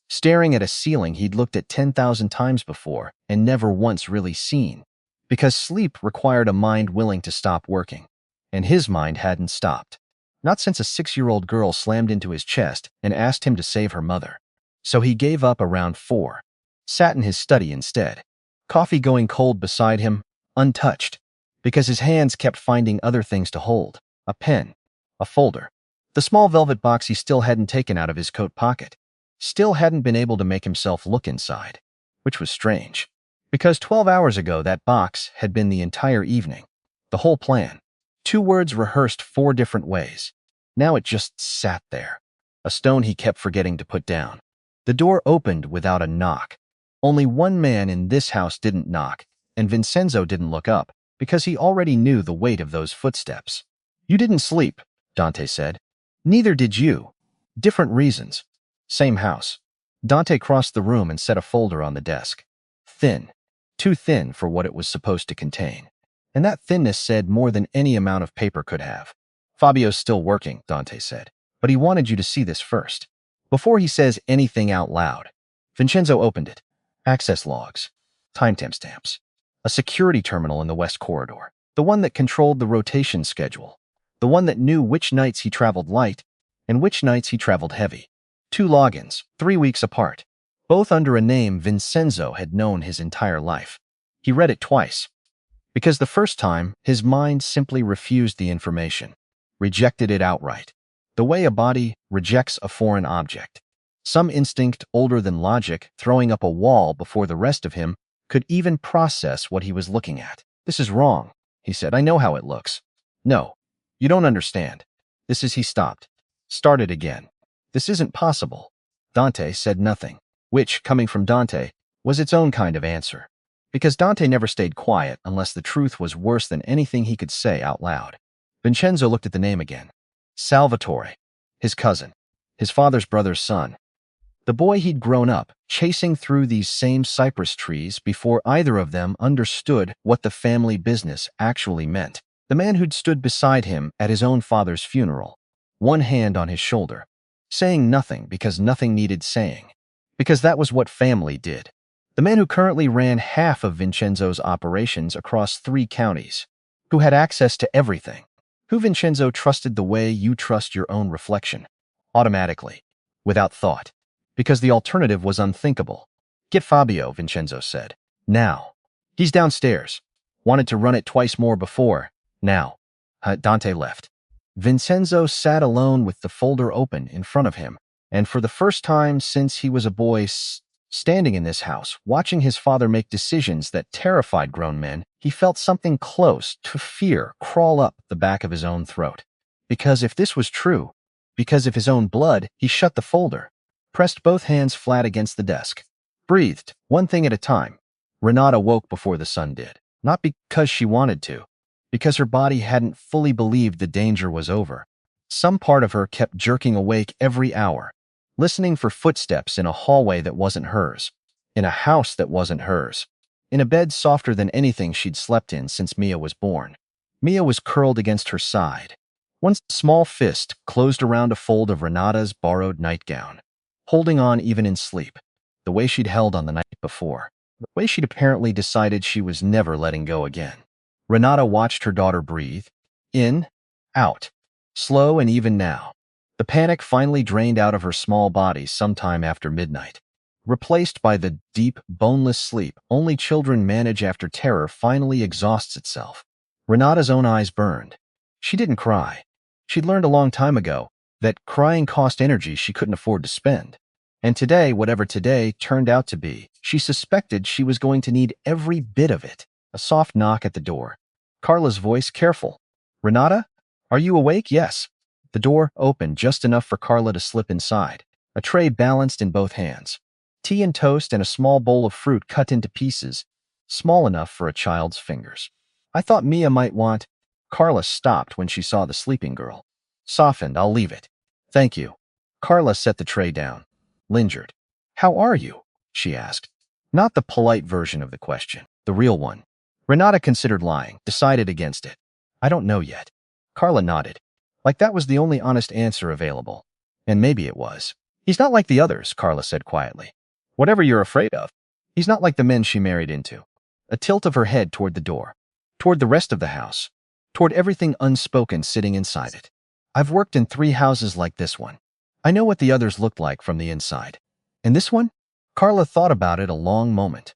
A: Staring at a ceiling he'd looked at 10,000 times before and never once really seen. Because sleep required a mind willing to stop working. And his mind hadn't stopped. Not since a 6-year-old girl slammed into his chest and asked him to save her mother. So he gave up around 4. Sat in his study instead. Coffee going cold beside him, untouched. Because his hands kept finding other things to hold. A pen. A folder. The small velvet box he still hadn't taken out of his coat pocket. Still hadn't been able to make himself look inside. Which was strange. Because 12 hours ago that box had been the entire evening. The whole plan. 2 words rehearsed 4 different ways. Now it just sat there. A stone he kept forgetting to put down. The door opened without a knock. Only one man in this house didn't knock, and Vincenzo didn't look up, because he already knew the weight of those footsteps. You didn't sleep, Dante said. Neither did you. Different reasons. Same house. Dante crossed the room and set a folder on the desk. Thin. Too thin for what it was supposed to contain. And that thinness said more than any amount of paper could have. Fabio's still working, Dante said, but he wanted you to see this first. Before he says anything out loud. Vincenzo opened it. Access logs. Timestamp stamps. A security terminal in the West Corridor. The one that controlled the rotation schedule. The one that knew which nights he traveled light and which nights he traveled heavy. 2 logins, 3 weeks apart. Both under a name Vincenzo had known his entire life. He read it twice. Because the first time, his mind simply refused the information. Rejected it outright. The way a body rejects a foreign object. Some instinct older than logic throwing up a wall before the rest of him could even process what he was looking at. This is wrong, he said. I know how it looks. No, you don't understand. He stopped. Started again. This isn't possible. Dante said nothing, which, coming from Dante, was its own kind of answer. Because Dante never stayed quiet unless the truth was worse than anything he could say out loud. Vincenzo looked at the name again. Salvatore. His cousin. His father's brother's son. The boy he'd grown up, chasing through these same cypress trees before either of them understood what the family business actually meant. The man who'd stood beside him at his own father's funeral, one hand on his shoulder, saying nothing because nothing needed saying. Because that was what family did. The man who currently ran half of Vincenzo's operations across 3 counties, who had access to everything, who Vincenzo trusted the way you trust your own reflection, automatically, without thought. Because the alternative was unthinkable. Get Fabio, Vincenzo said. Now. He's downstairs. Wanted to run it twice more before. Now. Dante left. Vincenzo sat alone with the folder open in front of him, and for the first time since he was a boy standing in this house, watching his father make decisions that terrified grown men, he felt something close to fear crawl up the back of his own throat. Because if this was true, because of his own blood, he shut the folder. Pressed both hands flat against the desk. Breathed, one thing at a time. Renata woke before the sun did. Not because she wanted to. Because her body hadn't fully believed the danger was over. Some part of her kept jerking awake every hour. Listening for footsteps in a hallway that wasn't hers. In a house that wasn't hers. In a bed softer than anything she'd slept in since Mia was born. Mia was curled against her side. One small fist closed around a fold of Renata's borrowed nightgown. Holding on even in sleep, the way she'd held on the night before, the way she'd apparently decided she was never letting go again. Renata watched her daughter breathe, in, out, slow and even now. The panic finally drained out of her small body sometime after midnight, replaced by the deep, boneless sleep only children manage after terror finally exhausts itself. Renata's own eyes burned. She didn't cry. She'd learned a long time ago that crying cost energy she couldn't afford to spend. And today, whatever today turned out to be, she suspected she was going to need every bit of it. A soft knock at the door. Carla's voice, careful. Renata? Are you awake? Yes. The door opened just enough for Carla to slip inside. A tray balanced in both hands. Tea and toast and a small bowl of fruit cut into pieces small enough for a child's fingers. I thought Mia might want. Carla stopped when she saw the sleeping girl. Softened, I'll leave it. Thank you. Carla set the tray down. Lingered. How are you? She asked. Not the polite version of the question, the real one. Renata considered lying, decided against it. I don't know yet. Carla nodded. Like that was the only honest answer available. And maybe it was. He's not like the others, Carla said quietly. Whatever you're afraid of. He's not like the men she married into. A tilt of her head toward the door, toward the rest of the house, toward everything unspoken sitting inside it. I've worked in 3 houses like this one. I know what the others looked like from the inside. And this one? Carla thought about it a long moment.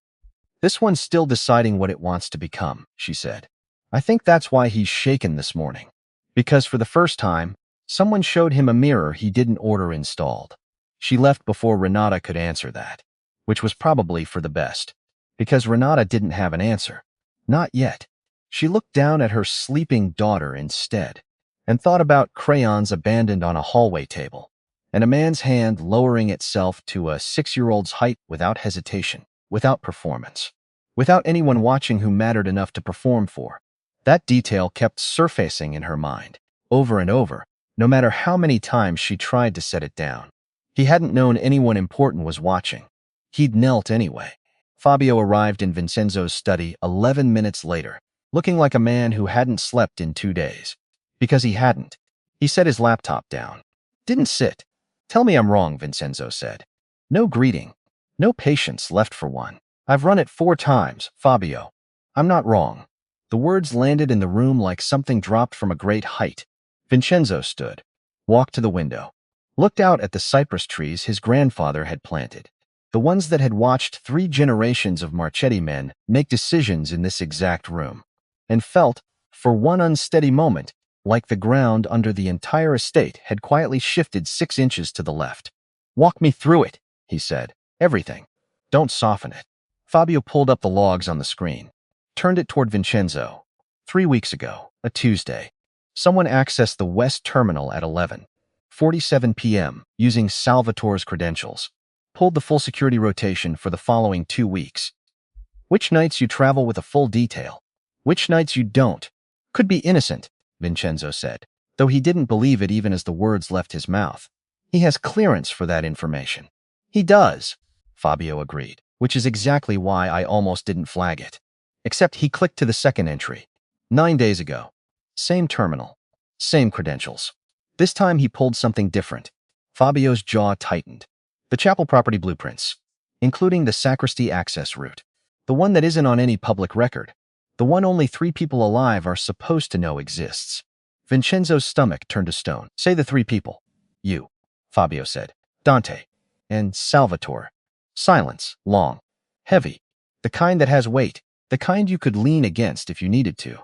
A: This one's still deciding what it wants to become, she said. I think that's why he's shaken this morning. Because for the first time, someone showed him a mirror he didn't order installed. She left before Renata could answer that, which was probably for the best, because Renata didn't have an answer. Not yet. She looked down at her sleeping daughter instead, and thought about crayons abandoned on a hallway table, and a man's hand lowering itself to a 6-year-old's height without hesitation, without performance, without anyone watching who mattered enough to perform for. That detail kept surfacing in her mind, over and over, no matter how many times she tried to set it down. He hadn't known anyone important was watching. He'd knelt anyway. Fabio arrived in Vincenzo's study 11 minutes later, looking like a man who hadn't slept in 2 days. Because he hadn't. He set his laptop down. Didn't sit. Tell me I'm wrong, Vincenzo said. No greeting. No patience left for one. I've run it 4 times, Fabio. I'm not wrong. The words landed in the room like something dropped from a great height. Vincenzo stood, walked to the window, looked out at the cypress trees his grandfather had planted, the ones that had watched 3 generations of Marchetti men make decisions in this exact room, and felt, for one unsteady moment, like the ground under the entire estate had quietly shifted 6 inches to the left. Walk me through it, he said. Everything. Don't soften it. Fabio pulled up the logs on the screen, turned it toward Vincenzo. 3 weeks ago, a Tuesday, someone accessed the West Terminal at 11:47 p.m. using Salvatore's credentials, pulled the full security rotation for the following 2 weeks. Which nights you travel with a full detail, which nights you don't. Could be innocent, Vincenzo said, though he didn't believe it even as the words left his mouth. He has clearance for that information. He does, Fabio agreed, which is exactly why I almost didn't flag it. Except he clicked to the second entry. 9 days ago. Same terminal. Same credentials. This time he pulled something different. Fabio's jaw tightened. The chapel property blueprints, including the sacristy access route. The one that isn't on any public record. The one only 3 people alive are supposed to know exists. Vincenzo's stomach turned to stone. Say the 3 people. You, Fabio said. Dante. And Salvatore. Silence. Long. Heavy. The kind that has weight. The kind you could lean against if you needed to.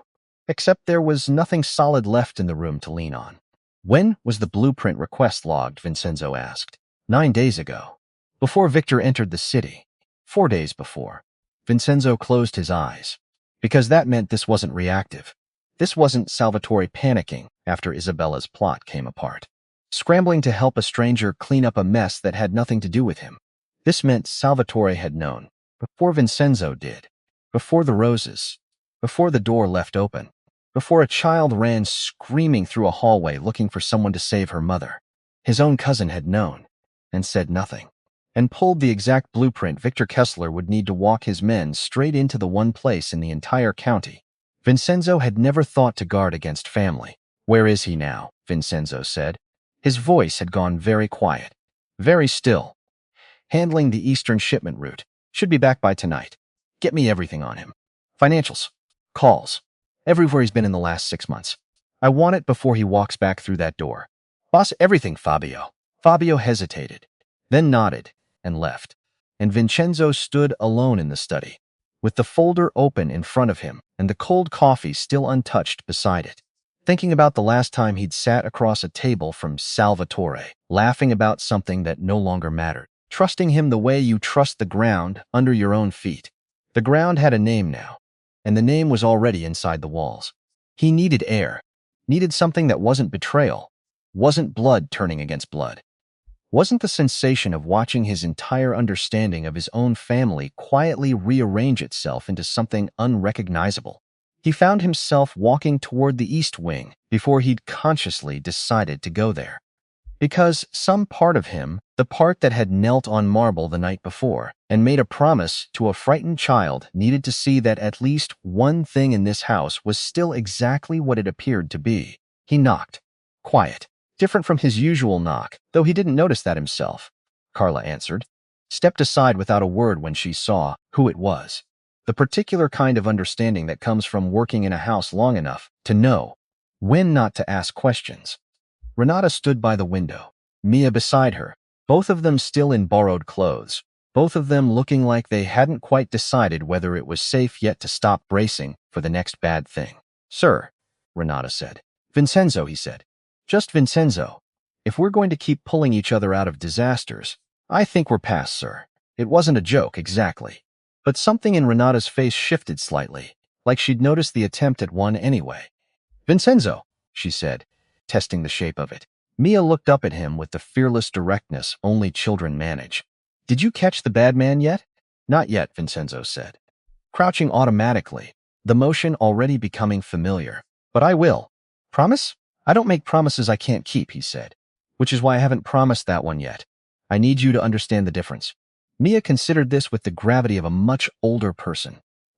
A: Except there was nothing solid left in the room to lean on. When was the blueprint request logged, Vincenzo asked. 9 days ago. Before Victor entered the city. 4 days before. Vincenzo closed his eyes. Because that meant this wasn't reactive. This wasn't Salvatore panicking after Isabella's plot came apart, scrambling to help a stranger clean up a mess that had nothing to do with him. This meant Salvatore had known, before Vincenzo did, before the roses, before the door left open, before a child ran screaming through a hallway looking for someone to save her mother. His own cousin had known, and said nothing, and pulled the exact blueprint Victor Kessler would need to walk his men straight into the one place in the entire county. Vincenzo had never thought to guard against family. Where is he now? Vincenzo said. His voice had gone very quiet, very still. Handling the eastern shipment route. Should be back by tonight. Get me everything on him. Financials. Calls. Everywhere he's been in the last 6 months. I want it before he walks back through that door. Boss, everything, Fabio. Fabio hesitated, then nodded and left. And Vincenzo stood alone in the study, with the folder open in front of him and the cold coffee still untouched beside it, thinking about the last time he'd sat across a table from Salvatore, laughing about something that no longer mattered, trusting him the way you trust the ground under your own feet. The ground had a name now, and the name was already inside the walls. He needed air, needed something that wasn't betrayal, wasn't blood turning against blood, wasn't the sensation of watching his entire understanding of his own family quietly rearrange itself into something unrecognizable. He found himself walking toward the East Wing before he'd consciously decided to go there. Because some part of him, the part that had knelt on marble the night before and made a promise to a frightened child, needed to see that at least one thing in this house was still exactly what it appeared to be. He knocked. Quiet. Different from his usual knock, though he didn't notice that himself. Carla answered, stepped aside without a word when she saw who it was. The particular kind of understanding that comes from working in a house long enough to know when not to ask questions. Renata stood by the window, Mia beside her, both of them still in borrowed clothes, both of them looking like they hadn't quite decided whether it was safe yet to stop bracing for the next bad thing. Sir, Renata said. Vincenzo, he said. Just Vincenzo. If we're going to keep pulling each other out of disasters, I think we're past, sir. It wasn't a joke, exactly. But something in Renata's face shifted slightly, like she'd noticed the attempt at one anyway. Vincenzo, she said, testing the shape of it. Mia looked up at him with the fearless directness only children manage. Did you catch the bad man yet? Not yet, Vincenzo said, crouching automatically, the motion already becoming familiar. But I will. Promise? I don't make promises I can't keep, he said, which is why I haven't promised that one yet. I need you to understand the difference. Mia considered this with the gravity of a much older person.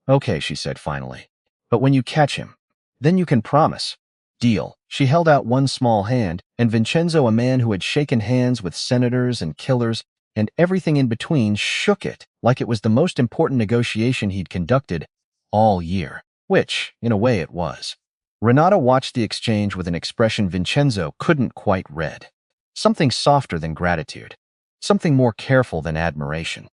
A: Okay, she said finally. But when you catch him, then you can promise. Deal. She held out one small hand, and Vincenzo, a man who had shaken hands with senators and killers and everything in between, shook it like it was the most important negotiation he'd conducted all year, which, in a way, it was. Renata watched the exchange with an expression Vincenzo couldn't quite read. Something softer than gratitude. Something more careful than admiration.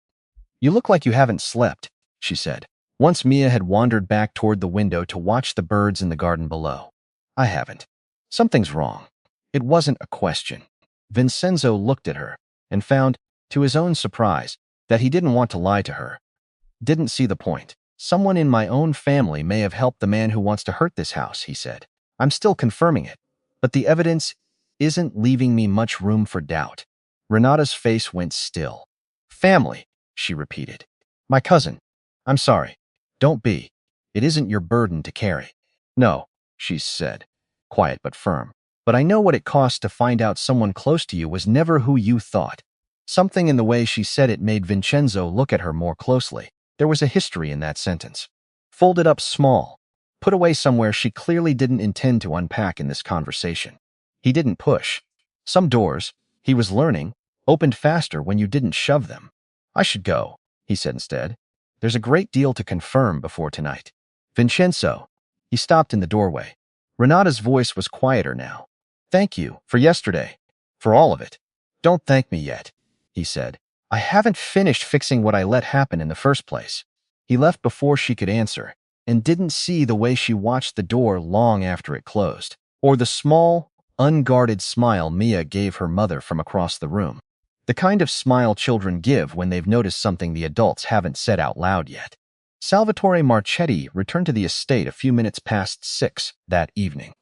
A: You look like you haven't slept, she said, once Mia had wandered back toward the window to watch the birds in the garden below. I haven't. Something's wrong. It wasn't a question. Vincenzo looked at her and found, to his own surprise, that he didn't want to lie to her. Didn't see the point. Someone in my own family may have helped the man who wants to hurt this house, he said. I'm still confirming it, but the evidence isn't leaving me much room for doubt. Renata's face went still. Family, she repeated. My cousin. I'm sorry. Don't be. It isn't your burden to carry. No, she said, quiet but firm. But I know what it costs to find out someone close to you was never who you thought. Something in the way she said it made Vincenzo look at her more closely. There was a history in that sentence. Folded up small, put away somewhere she clearly didn't intend to unpack in this conversation. He didn't push. Some doors, he was learning, opened faster when you didn't shove them. I should go, he said instead. There's a great deal to confirm before tonight. Vincenzo. He stopped in the doorway. Renata's voice was quieter now. Thank you for yesterday. For all of it. Don't thank me yet, he said. I haven't finished fixing what I let happen in the first place. He left before she could answer, and didn't see the way she watched the door long after it closed, or the small, unguarded smile Mia gave her mother from across the room. The kind of smile children give when they've noticed something the adults haven't said out loud yet. Salvatore Marchetti returned to the estate a few minutes past 6 that evening,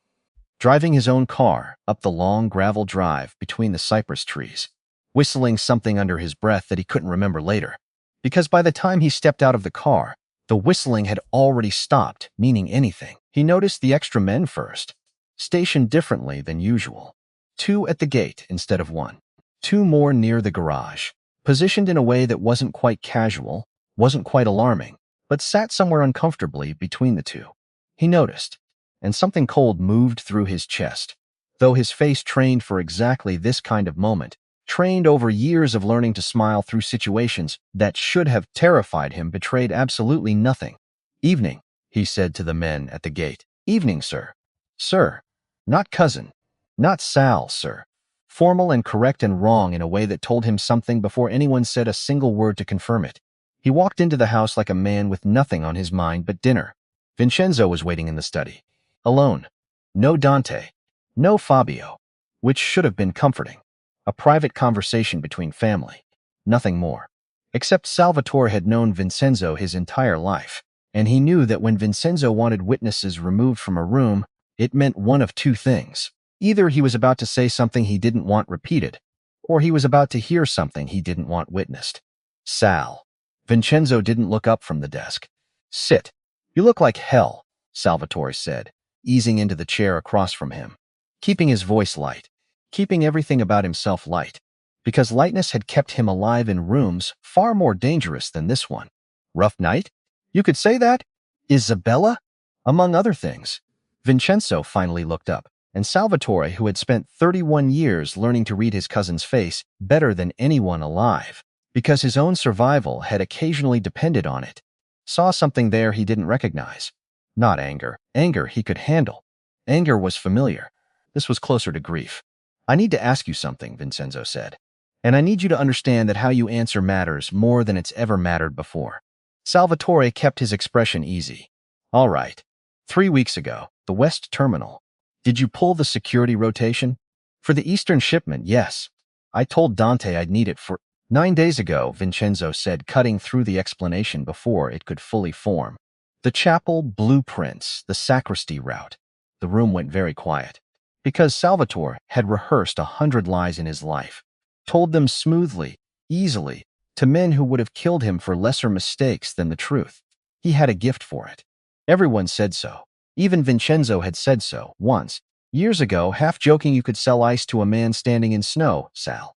A: driving his own car up the long gravel drive between the cypress trees, whistling something under his breath that he couldn't remember later, because by the time he stepped out of the car, the whistling had already stopped meaning anything. He noticed the extra men first, stationed differently than usual. 2 at the gate instead of 1. 2 more near the garage, positioned in a way that wasn't quite casual, wasn't quite alarming, but sat somewhere uncomfortably between the 2. He noticed, and something cold moved through his chest. Though his face trained for exactly this kind of moment, trained over years of learning to smile through situations that should have terrified him, betrayed absolutely nothing. Evening, he said to the men at the gate. Evening, sir. Sir. Not cousin. Not Sal, sir. Formal and correct and wrong in a way that told him something before anyone said a single word to confirm it. He walked into the house like a man with nothing on his mind but dinner. Vincenzo was waiting in the study. Alone. No Dante. No Fabio. Which should have been comforting. A private conversation between family. Nothing more. Except Salvatore had known Vincenzo his entire life, and he knew that when Vincenzo wanted witnesses removed from a room, it meant one of 2 things. Either he was about to say something he didn't want repeated, or he was about to hear something he didn't want witnessed. Sal. Vincenzo didn't look up from the desk. Sit. You look like hell, Salvatore said, easing into the chair across from him, keeping his voice light, keeping everything about himself light, because lightness had kept him alive in rooms far more dangerous than this one. Rough night? You could say that? Isabella? Among other things. Vincenzo finally looked up, and Salvatore, who had spent 31 years learning to read his cousin's face better than anyone alive, because his own survival had occasionally depended on it, saw something there he didn't recognize. Not anger. Anger he could handle. Anger was familiar. This was closer to grief. I need to ask you something, Vincenzo said. And I need you to understand that how you answer matters more than it's ever mattered before. Salvatore kept his expression easy. All right. 3 weeks ago, the West Terminal. Did you pull the security rotation? For the Eastern shipment, yes. I told Dante I'd need it for 9 days ago, Vincenzo said, cutting through the explanation before it could fully form. The chapel, blueprints, the sacristy route. The room went very quiet. Because Salvatore had rehearsed 100 lies in his life, told them smoothly, easily, to men who would have killed him for lesser mistakes than the truth. He had a gift for it. Everyone said so. Even Vincenzo had said so, once, years ago, half joking you could sell ice to a man standing in snow, Sal.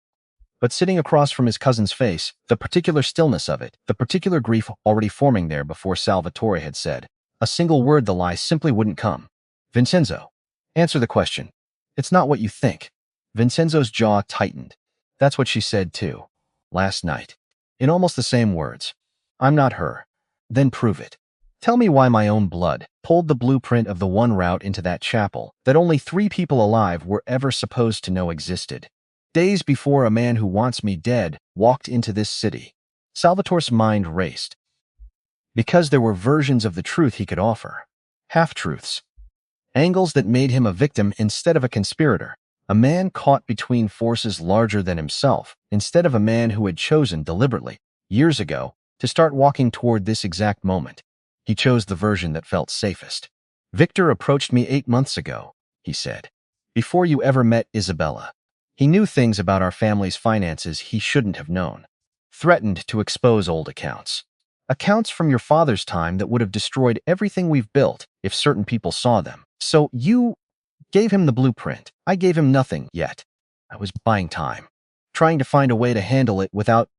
A: But sitting across from his cousin's face, the particular stillness of it, the particular grief already forming there before Salvatore had said a single word, the lie simply wouldn't come. Vincenzo, answer the question. It's not what you think. Vincenzo's jaw tightened. That's what she said too. Last night. In almost the same words. I'm not her. Then prove it. Tell me why my own blood pulled the blueprint of the one route into that chapel that only 3 people alive were ever supposed to know existed. Days before a man who wants me dead walked into this city. Salvatore's mind raced. Because there were versions of the truth he could offer. Half-truths. Angles that made him a victim instead of a conspirator. A man caught between forces larger than himself, instead of a man who had chosen deliberately, years ago, to start walking toward this exact moment. He chose the version that felt safest. Victor approached me 8 months ago, he said. Before you ever met Isabella. He knew things about our family's finances he shouldn't have known. Threatened to expose old accounts. Accounts from your father's time that would have destroyed everything we've built if certain people saw them. So you gave him the blueprint. I gave him nothing yet. I was buying time. Trying to find a way to handle it without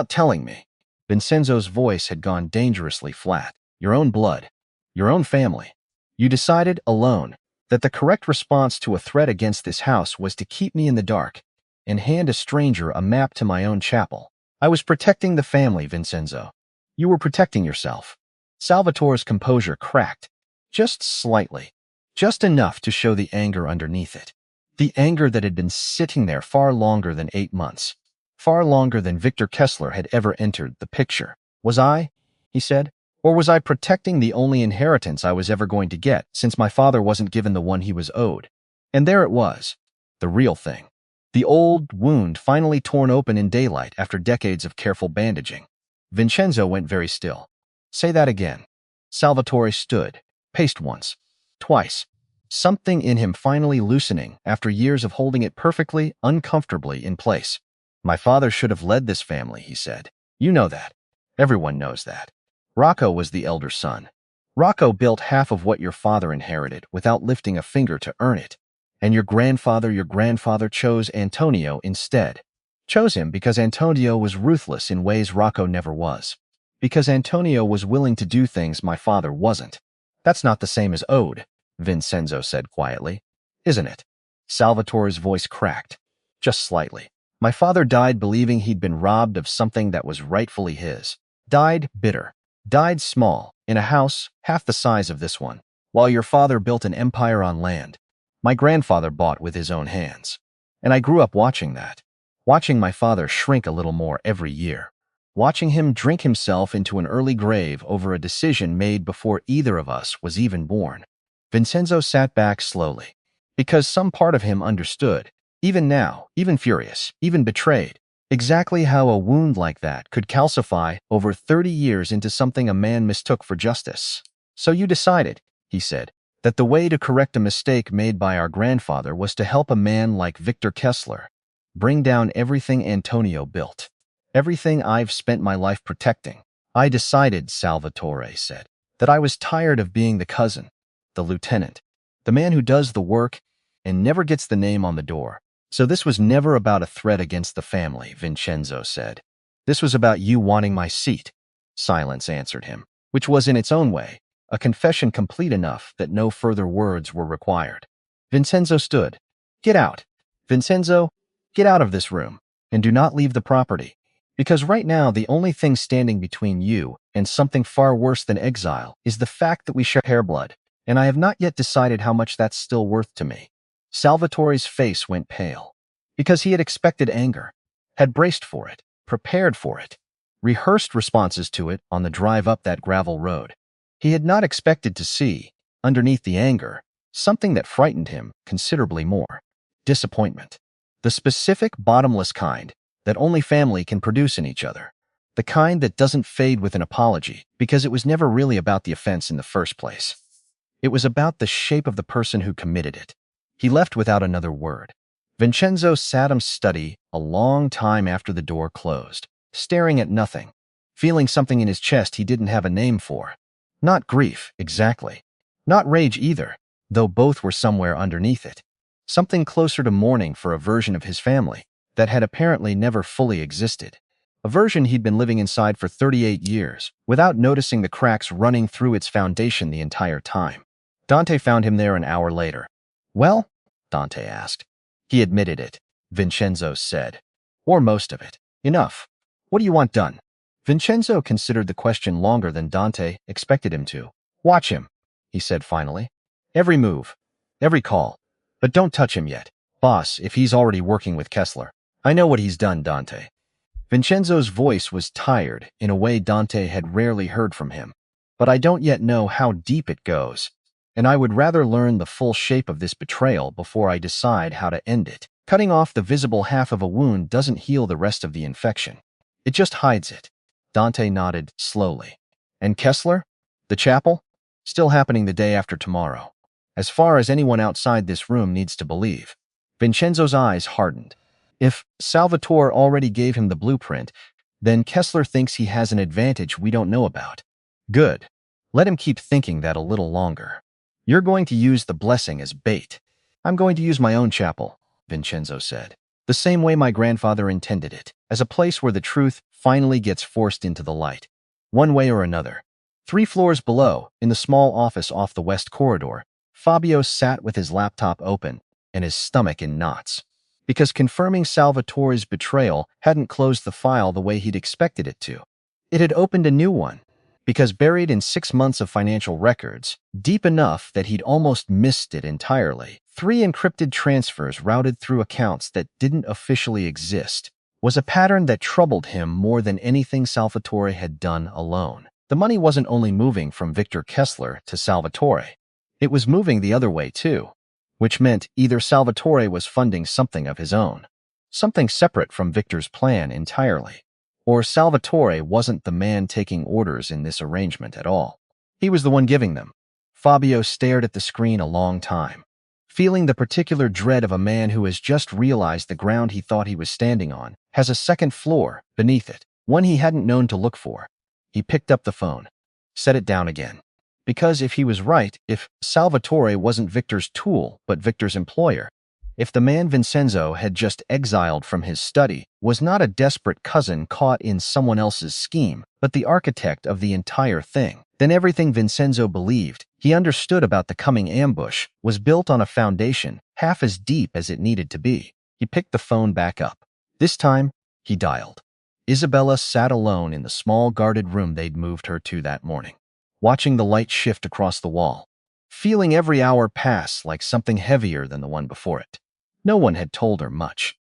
A: telling me. Vincenzo's voice had gone dangerously flat. Your own blood. Your own family. You decided, alone, that the correct response to a threat against this house was to keep me in the dark and hand a stranger a map to my own chapel. I was protecting the family, Vincenzo. You were protecting yourself. Salvatore's composure cracked. Just slightly. Just enough to show the anger underneath it. The anger that had been sitting there far longer than 8 months. Far longer than Victor Kessler had ever entered the picture. Was I? He said. Or was I protecting the only inheritance I was ever going to get, since my father wasn't given the one he was owed? And there it was. The real thing. The old wound finally torn open in daylight after decades of careful bandaging. Vincenzo went very still. Say that again. Salvatore stood, paced once, twice. Something in him finally loosening after years of holding it perfectly, uncomfortably in place. My father should have led this family, he said. You know that. Everyone knows that. Rocco was the elder son. Rocco built half of what your father inherited without lifting a finger to earn it. And your grandfather chose Antonio instead. Chose him because Antonio was ruthless in ways Rocco never was. Because Antonio was willing to do things my father wasn't. That's not the same as owed, Vincenzo said quietly. Isn't it? Salvatore's voice cracked. Just slightly. My father died believing he'd been robbed of something that was rightfully his. Died bitter. Died small, in a house half the size of this one, while your father built an empire on land. My grandfather bought with his own hands. And I grew up watching that. Watching my father shrink a little more every year. Watching him drink himself into an early grave over a decision made before either of us was even born. Vincenzo sat back slowly. Because some part of him understood, even now, even furious, even betrayed, exactly how a wound like that could calcify over 30 years into something a man mistook for justice. So you decided, he said, that the way to correct a mistake made by our grandfather was to help a man like Victor Kessler. Bring down everything Antonio built. Everything I've spent my life protecting. I decided, Salvatore said, that I was tired of being the cousin, the lieutenant, the man who does the work and never gets the name on the door. So this was never about a threat against the family, Vincenzo said. This was about you wanting my seat. Silence answered him, which was in its own way a confession complete enough that no further words were required. Vincenzo stood. Get out. Vincenzo, get out of this room, and do not leave the property. Because right now, the only thing standing between you and something far worse than exile is the fact that we share hair blood, and I have not yet decided how much that's still worth to me. Salvatore's face went pale, because he had expected anger, had braced for it, prepared for it, rehearsed responses to it on the drive up that gravel road. He had not expected to see, underneath the anger, something that frightened him considerably more: disappointment. The specific, bottomless kind that only family can produce in each other. The kind that doesn't fade with an apology, because it was never really about the offense in the first place. It was about the shape of the person who committed it. He left without another word. Vincenzo sat in study a long time after the door closed, staring at nothing, feeling something in his chest he didn't have a name for. Not grief, exactly. Not rage either, though both were somewhere underneath it. Something closer to mourning for a version of his family that had apparently never fully existed. A version he'd been living inside for 38 years, without noticing the cracks running through its foundation the entire time. Dante found him there an hour later. Well? Dante asked. He admitted it, Vincenzo said. Or most of it. Enough. What do you want done? Vincenzo considered the question longer than Dante expected him to. Watch him, he said finally. Every move, every call. But don't touch him yet, boss, if he's already working with Kessler. I know what he's done, Dante. Vincenzo's voice was tired in a way Dante had rarely heard from him. But I don't yet know how deep it goes, and I would rather learn the full shape of this betrayal before I decide how to end it. Cutting off the visible half of a wound doesn't heal the rest of the infection. It just hides it. Dante nodded slowly. And Kessler? The chapel? Still happening the day after tomorrow. As far as anyone outside this room needs to believe. Vincenzo's eyes hardened. If Salvatore already gave him the blueprint, then Kessler thinks he has an advantage we don't know about. Good. Let him keep thinking that a little longer. You're going to use the blessing as bait. I'm going to use my own chapel, Vincenzo said. The same way my grandfather intended it, as a place where the truth finally gets forced into the light. One way or another. 3 floors below, in the small office off the west corridor, Fabio sat with his laptop open and his stomach in knots. Because confirming Salvatore's betrayal hadn't closed the file the way he'd expected it to. It had opened a new one. Because buried in 6 months of financial records, deep enough that he'd almost missed it entirely, 3 encrypted transfers routed through accounts that didn't officially exist, was a pattern that troubled him more than anything Salvatore had done alone. The money wasn't only moving from Victor Kessler to Salvatore. It was moving the other way too, which meant either Salvatore was funding something of his own, something separate from Victor's plan entirely, or Salvatore wasn't the man taking orders in this arrangement at all. He was the one giving them. Fabio stared at the screen a long time, feeling the particular dread of a man who has just realized the ground he thought he was standing on has a second floor beneath it, one he hadn't known to look for. He picked up the phone, set it down again. Because if he was right, if Salvatore wasn't Victor's tool, but Victor's employer, if the man Vincenzo had just exiled from his study was not a desperate cousin caught in someone else's scheme, but the architect of the entire thing, then everything Vincenzo believed he understood about the coming ambush was built on a foundation half as deep as it needed to be. He picked the phone back up. This time, he dialed. Isabella sat alone in the small guarded room they'd moved her to that morning, watching the light shift across the wall, feeling every hour pass like something heavier than the one before it. No one had told her much,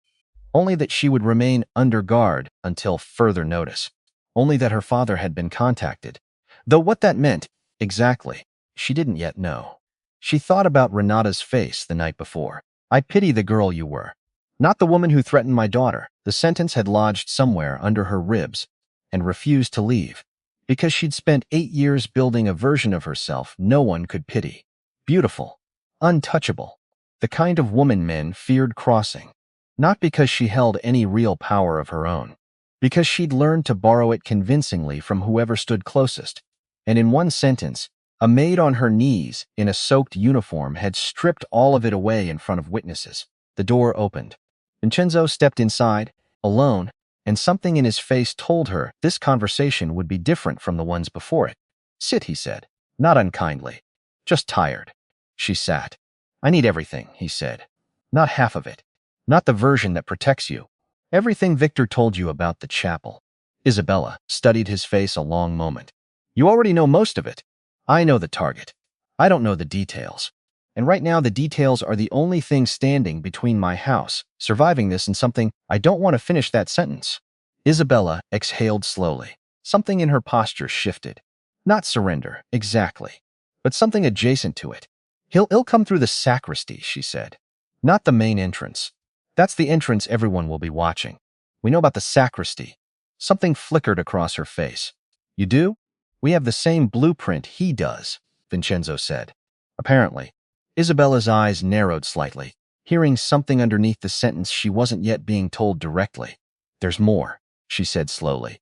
A: only that she would remain under guard until further notice, only that her father had been contacted, though what that meant exactly, she didn't yet know. She thought about Renata's face the night before. I pity the girl you were, not the woman who threatened my daughter. The sentence had lodged somewhere under her ribs and refused to leave, because she'd spent 8 years building a version of herself no one could pity. Beautiful, untouchable, the kind of woman men feared crossing. Not because she held any real power of her own, because she'd learned to borrow it convincingly from whoever stood closest. And in one sentence, a maid on her knees in a soaked uniform had stripped all of it away in front of witnesses. The door opened. Vincenzo stepped inside, alone, and something in his face told her this conversation would be different from the ones before it. "Sit," he said, not unkindly, just tired. She sat. "I need everything," he said. "Not half of it. Not the version that protects you. Everything Victor told you about the chapel." Isabella studied his face a long moment. "You already know most of it. I know the target. I don't know the details. And right now the details are the only thing standing between my house, surviving this, and something I don't want to finish that sentence." Isabella exhaled slowly. Something in her posture shifted. Not surrender, exactly, but something adjacent to it. He'll come through the sacristy," she said. "Not the main entrance. That's the entrance everyone will be watching. We know about the sacristy." Something flickered across her face. "You do? We have the same blueprint he does," Vincenzo said. Apparently. Isabella's eyes narrowed slightly, hearing something underneath the sentence she wasn't yet being told directly. "There's more," she said slowly.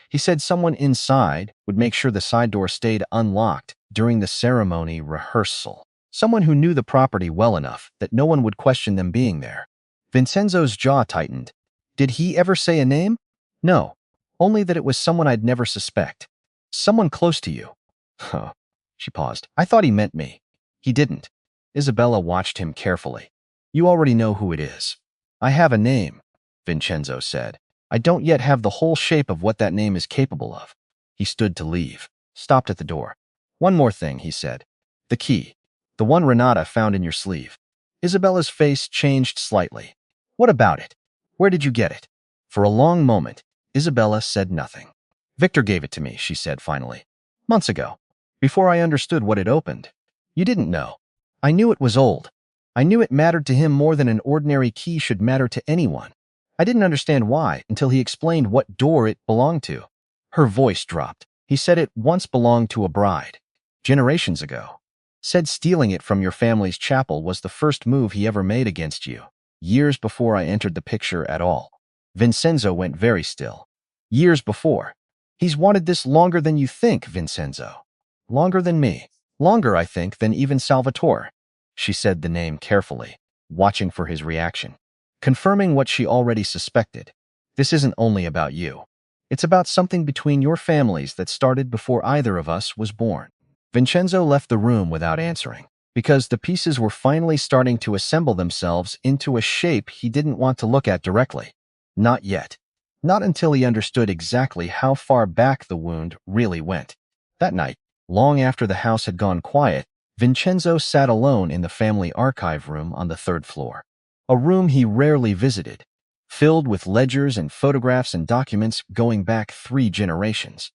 A: "He said someone inside would make sure the side door stayed unlocked during the ceremony rehearsal. Someone who knew the property well enough that no one would question them being there." Vincenzo's jaw tightened. "Did he ever say a name?" "No, only that it was someone I'd never suspect. Someone close to you." "Huh." She paused. "I thought he meant me." "He didn't." Isabella watched him carefully. "You already know who it is." "I have a name," Vincenzo said. "I don't yet have the whole shape of what that name is capable of." He stood to leave, stopped at the door. "One more thing," he said. "The key. The one Renata found in your sleeve." Isabella's face changed slightly. "What about it? Where did you get it?" For a long moment, Isabella said nothing. "Victor gave it to me," she said finally. "Months ago. Before I understood what it opened." "You didn't know." "I knew it was old. I knew it mattered to him more than an ordinary key should matter to anyone. I didn't understand why until he explained what door it belonged to." Her voice dropped. "He said it once belonged to a bride. Generations ago. Said stealing it from your family's chapel was the first move he ever made against you. Years before I entered the picture at all." Vincenzo went very still. "Years before. He's wanted this longer than you think, Vincenzo. Longer than me. Longer, I think, than even Salvatore." She said the name carefully, watching for his reaction, confirming what she already suspected. "This isn't only about you. It's about something between your families that started before either of us was born." Vincenzo left the room without answering, because the pieces were finally starting to assemble themselves into a shape he didn't want to look at directly. Not yet. Not until he understood exactly how far back the wound really went. That night, long after the house had gone quiet, Vincenzo sat alone in the family archive room on the third floor. A room he rarely visited, filled with ledgers and photographs and documents going back 3 generations.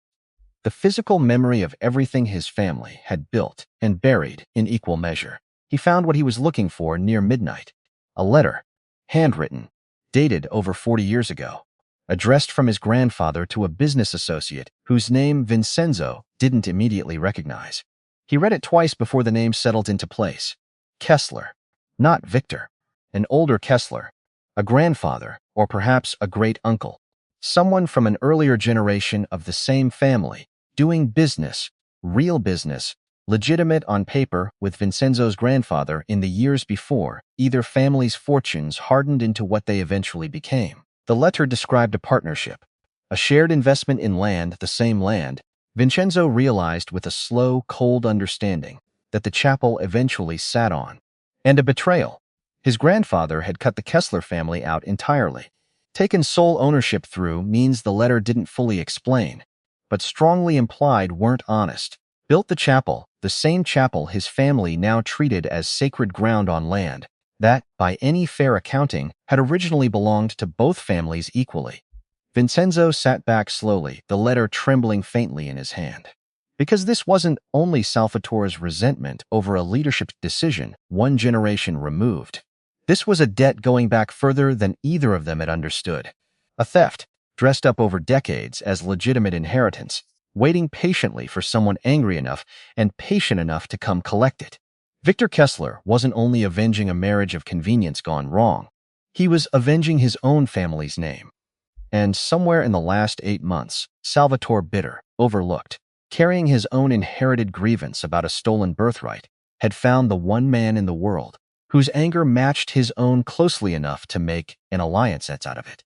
A: The physical memory of everything his family had built and buried in equal measure. He found what he was looking for near midnight. A letter, handwritten, dated over 40 years ago, addressed from his grandfather to a business associate whose name Vincenzo didn't immediately recognize. He read it twice before the name settled into place. Kessler, not Victor. An older Kessler, a grandfather, or perhaps a great-uncle. Someone from an earlier generation of the same family, doing business, real business, legitimate on paper with Vincenzo's grandfather in the years before either family's fortunes hardened into what they eventually became. The letter described a partnership, a shared investment in land, the same land. Vincenzo realized with a slow, cold understanding that the chapel eventually sat on. And a betrayal. His grandfather had cut the Kessler family out entirely. Taken sole ownership through means the letter didn't fully explain, but strongly implied weren't honest. Built the chapel, the same chapel his family now treated as sacred ground on land that, by any fair accounting, had originally belonged to both families equally. Vincenzo sat back slowly, the letter trembling faintly in his hand. Because this wasn't only Salvatore's resentment over a leadership decision 1 generation removed. This was a debt going back further than either of them had understood. A theft, dressed up over decades as legitimate inheritance, waiting patiently for someone angry enough and patient enough to come collect it. Victor Kessler wasn't only avenging a marriage of convenience gone wrong. He was avenging his own family's name. And somewhere in the last 8 months, Salvatore Bitter, overlooked, carrying his own inherited grievance about a stolen birthright, had found the one man in the world whose anger matched his own closely enough to make an alliance out of it.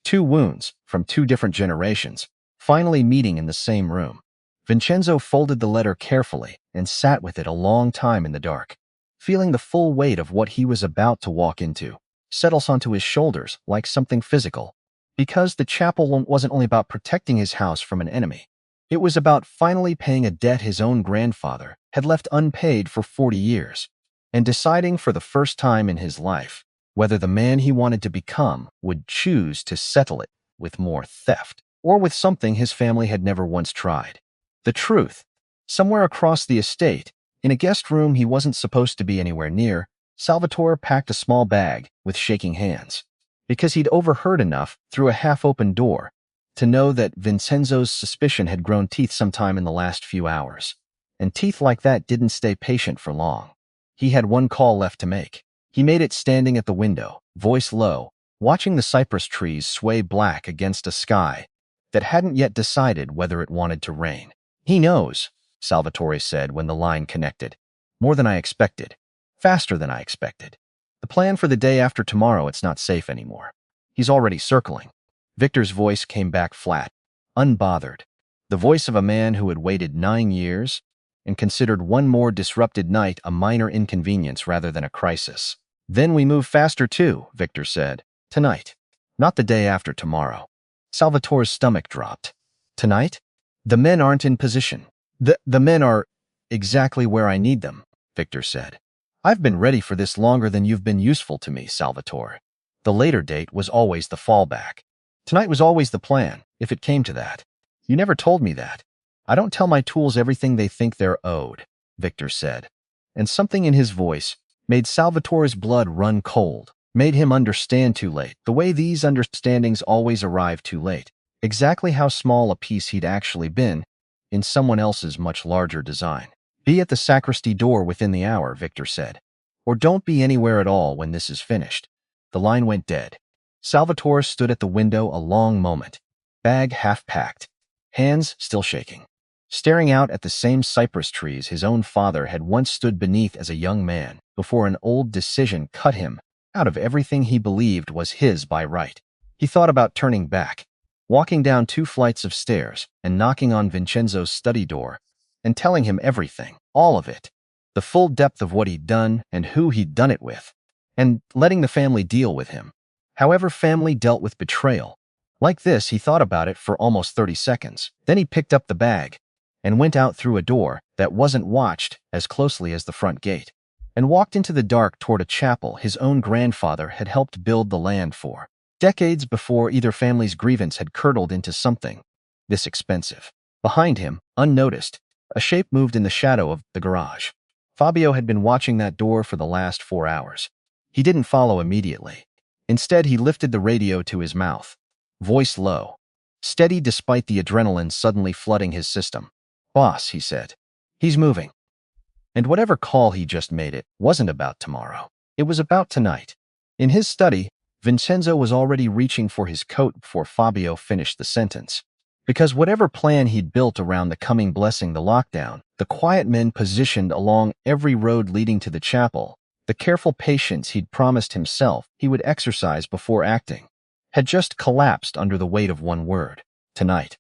A: Two wounds from two different generations, finally meeting in the same room. Vincenzo folded the letter carefully and sat with it a long time in the dark, feeling the full weight of what he was about to walk into settles onto his shoulders like something physical. Because the chapel wasn't only about protecting his house from an enemy. It was about finally paying a debt his own grandfather had left unpaid for 40 years, and deciding for the first time in his life whether the man he wanted to become would choose to settle it with more theft or with something his family had never once tried. The truth, somewhere across the estate, in a guest room he wasn't supposed to be anywhere near, Salvatore packed a small bag with shaking hands, because he'd overheard enough through a half-open door to know that Vincenzo's suspicion had grown teeth sometime in the last few hours. And teeth like that didn't stay patient for long. He had one call left to make. He made it standing at the window, voice low, watching the cypress trees sway black against a sky that hadn't yet decided whether it wanted to rain. "He knows," Salvatore said when the line connected. "More than I expected. Faster than I expected. The plan for the day after tomorrow, it's not safe anymore. He's already circling." Victor's voice came back flat, unbothered. The voice of a man who had waited 9 years and considered one more disrupted night a minor inconvenience rather than a crisis. "Then we move faster too," Victor said. "Tonight. Not the day after tomorrow." Salvatore's stomach dropped. "Tonight? The men aren't in position. The men are exactly where I need them," Victor said. "I've been ready for this longer than you've been useful to me, Salvatore." The later date was always the fallback. Tonight was always the plan, if it came to that. "You never told me that." "I don't tell my tools everything they think they're owed," Victor said. And something in his voice made Salvatore's blood run cold, made him understand too late, the way these understandings always arrive too late, exactly how small a piece he'd actually been in someone else's much larger design. "Be at the sacristy door within the hour," Victor said. "Or don't be anywhere at all when this is finished." The line went dead. Salvatore stood at the window a long moment, bag half packed, hands still shaking, staring out at the same cypress trees his own father had once stood beneath as a young man before an old decision cut him out of everything he believed was his by right. He thought about turning back, walking down 2 flights of stairs and knocking on Vincenzo's study door and telling him everything, all of it, the full depth of what he'd done and who he'd done it with, and letting the family deal with him. However family dealt with betrayal. Like this, he thought about it for almost 30 seconds. Then he picked up the bag and went out through a door that wasn't watched as closely as the front gate, and walked into the dark toward a chapel his own grandfather had helped build the land for, decades before either family's grievance had curdled into something this expensive. Behind him, unnoticed, a shape moved in the shadow of the garage. Fabio had been watching that door for the last 4 hours. He didn't follow immediately. Instead, he lifted the radio to his mouth, voice low, steady despite the adrenaline suddenly flooding his system. "Boss," he said. "He's moving." And whatever call he just made, it wasn't about tomorrow. It was about tonight. In his study, Vincenzo was already reaching for his coat before Fabio finished the sentence. Because whatever plan he'd built around the coming blessing the lockdown, the quiet men positioned along every road leading to the chapel, the careful patience he'd promised himself he would exercise before acting, had just collapsed under the weight of one word: tonight.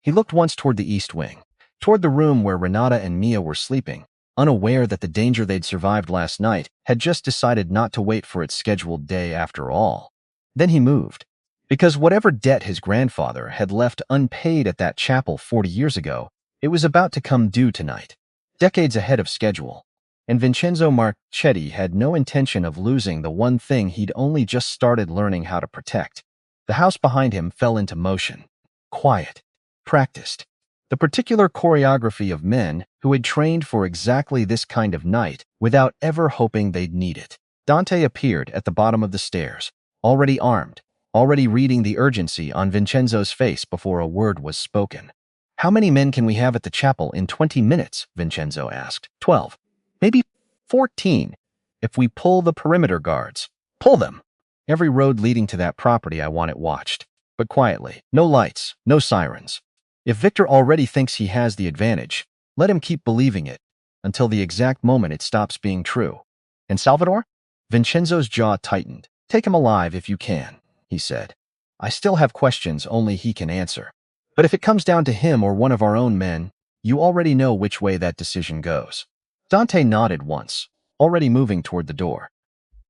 A: He looked once toward the east wing, toward the room where Renata and Mia were sleeping, unaware that the danger they'd survived last night had just decided not to wait for its scheduled day after all. Then he moved. Because whatever debt his grandfather had left unpaid at that chapel 40 years ago, it was about to come due tonight, decades ahead of schedule. And Vincenzo Marchetti had no intention of losing the one thing he'd only just started learning how to protect. The house behind him fell into motion. Quiet. Practiced. The particular choreography of men who had trained for exactly this kind of night without ever hoping they'd need it. Dante appeared at the bottom of the stairs, already armed, already reading the urgency on Vincenzo's face before a word was spoken. "How many men can we have at the chapel in 20 minutes?" Vincenzo asked. 12. Maybe 14, if we pull the perimeter guards. "Pull them," Every road leading to that property I want it watched. But quietly. No lights, no sirens. If Victor already thinks he has the advantage, let him keep believing it until the exact moment it stops being true. And Salvador? Vincenzo's jaw tightened. Take him alive if you can, he said. I still have questions only he can answer. But if it comes down to him or one of our own men, you already know which way that decision goes. Dante nodded once, already moving toward the door.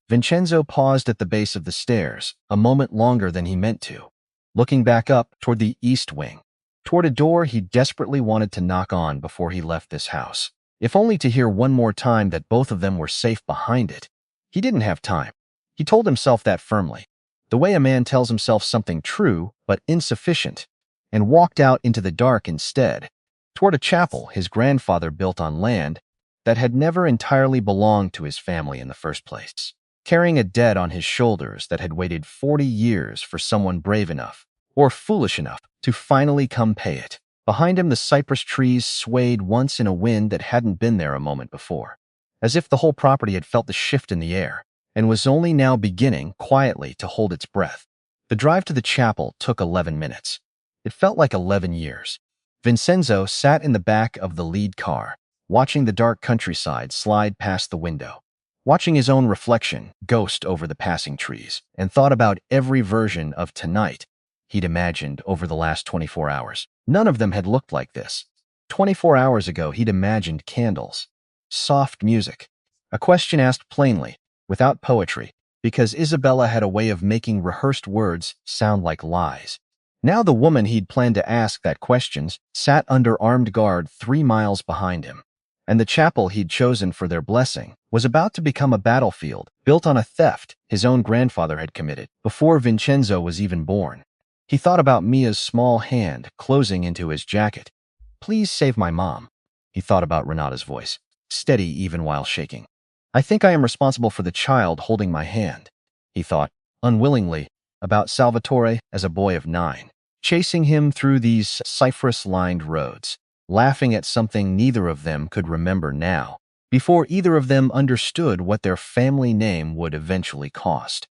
A: Vincenzo paused at the base of the stairs, a moment longer than he meant to, looking back up toward the east wing, toward a door he desperately wanted to knock on before he left this house, if only to hear one more time that both of them were safe behind it. He didn't have time. He told himself that firmly, the way a man tells himself something true but insufficient, and walked out into the dark instead, toward a chapel his grandfather built on land that had never entirely belonged to his family in the first place, carrying a debt on his shoulders that had waited 40 years for someone brave enough, or foolish enough, to finally come pay it. Behind him, the cypress trees swayed once in a wind that hadn't been there a moment before, as if the whole property had felt the shift in the air, and was only now beginning, quietly, to hold its breath. The drive to the chapel took 11 minutes. It felt like 11 years. Vincenzo sat in the back of the lead car, watching the dark countryside slide past the window, watching his own reflection ghost over the passing trees, and thought about every version of tonight he'd imagined over the last 24 hours. None of them had looked like this. 24 hours ago, he'd imagined candles, soft music, a question asked plainly, without poetry, because Isabella had a way of making rehearsed words sound like lies. Now the woman he'd planned to ask that questions sat under armed guard 3 miles behind him, and the chapel he'd chosen for their blessing was about to become a battlefield built on a theft his own grandfather had committed before Vincenzo was even born. He thought about Mia's small hand closing into his jacket. Please save my mom. He thought about Renata's voice, steady even while shaking. I think I am responsible for the child holding my hand. He thought, unwillingly, about Salvatore as a boy of 9, chasing him through these cypress-lined roads, laughing at something neither of them could remember now, before either of them understood what their family name would eventually cost.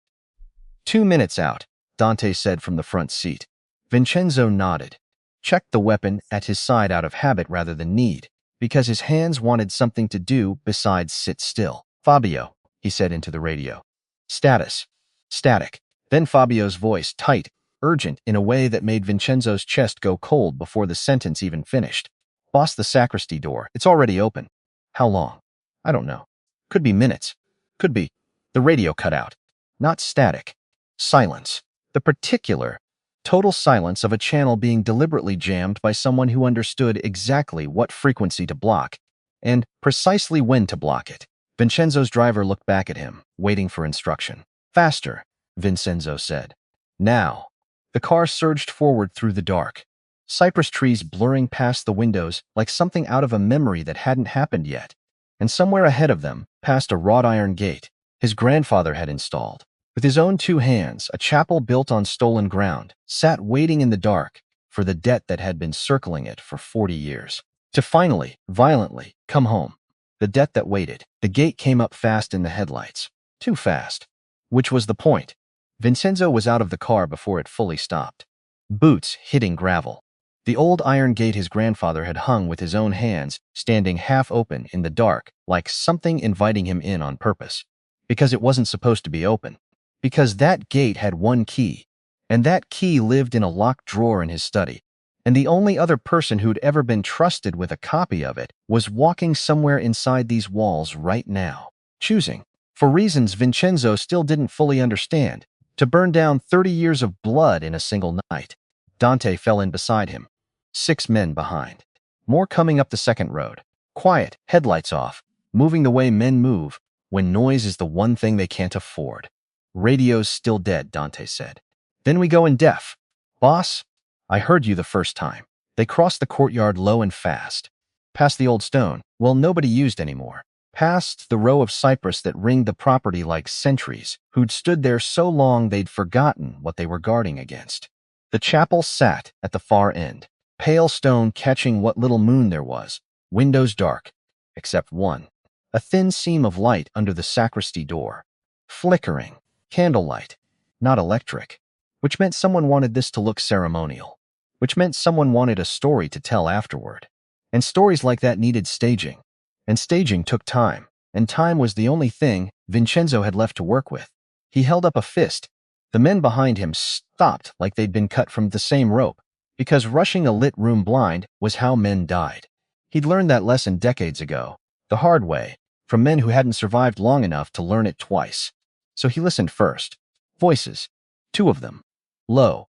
A: 2 minutes out, Dante said from the front seat. Vincenzo nodded, checked the weapon at his side out of habit rather than need, because his hands wanted something to do besides sit still. Fabio, he said into the radio. Status. Static. Then Fabio's voice, tight, urgent in a way that made Vincenzo's chest go cold before the sentence even finished. Boss, the sacristy door. It's already open. How long? I don't know. Could be minutes. Could be. The radio cut out. Not static. Silence. The particular, total silence of a channel being deliberately jammed by someone who understood exactly what frequency to block, and precisely when to block it. Vincenzo's driver looked back at him, waiting for instruction. Faster, Vincenzo said. Now. The car surged forward through the dark, cypress trees blurring past the windows like something out of a memory that hadn't happened yet, and somewhere ahead of them, past a wrought iron gate, his grandfather had installed. With his own 2 hands, a chapel built on stolen ground, sat waiting in the dark for the debt that had been circling it for 40 years. To finally, violently, come home. The debt that waited. The gate came up fast in the headlights. Too fast. Which was the point. Vincenzo was out of the car before it fully stopped. Boots hitting gravel. The old iron gate his grandfather had hung with his own hands, standing half open in the dark, like something inviting him in on purpose. Because it wasn't supposed to be open. Because that gate had one key, and that key lived in a locked drawer in his study, and the only other person who'd ever been trusted with a copy of it was walking somewhere inside these walls right now, choosing, for reasons Vincenzo still didn't fully understand, to burn down 30 years of blood in a single night. Dante fell in beside him. 6 men behind. More coming up the second road. Quiet, headlights off, moving the way men move when noise is the one thing they can't afford. Radio's still dead, Dante said. Then we go in deaf. Boss, I heard you the first time. They crossed the courtyard low and fast. Past the old stone, well, nobody used anymore. Past the row of cypress that ringed the property like sentries, who'd stood there so long they'd forgotten what they were guarding against. The chapel sat at the far end, pale stone catching what little moon there was, windows dark, except one. A thin seam of light under the sacristy door. Flickering. Candlelight. not electric, which meant someone wanted this to look ceremonial, which meant someone wanted a story to tell afterward. And stories like that needed staging, and staging took time, and time was the only thing Vincenzo had left to work with. He held up a fist. The men behind him stopped like they'd been cut from the same rope, because rushing a lit room blind was how men died. He'd learned that lesson decades ago, the hard way, from men who hadn't survived long enough to learn it twice. So he listened first. Voices. Two of them. Low.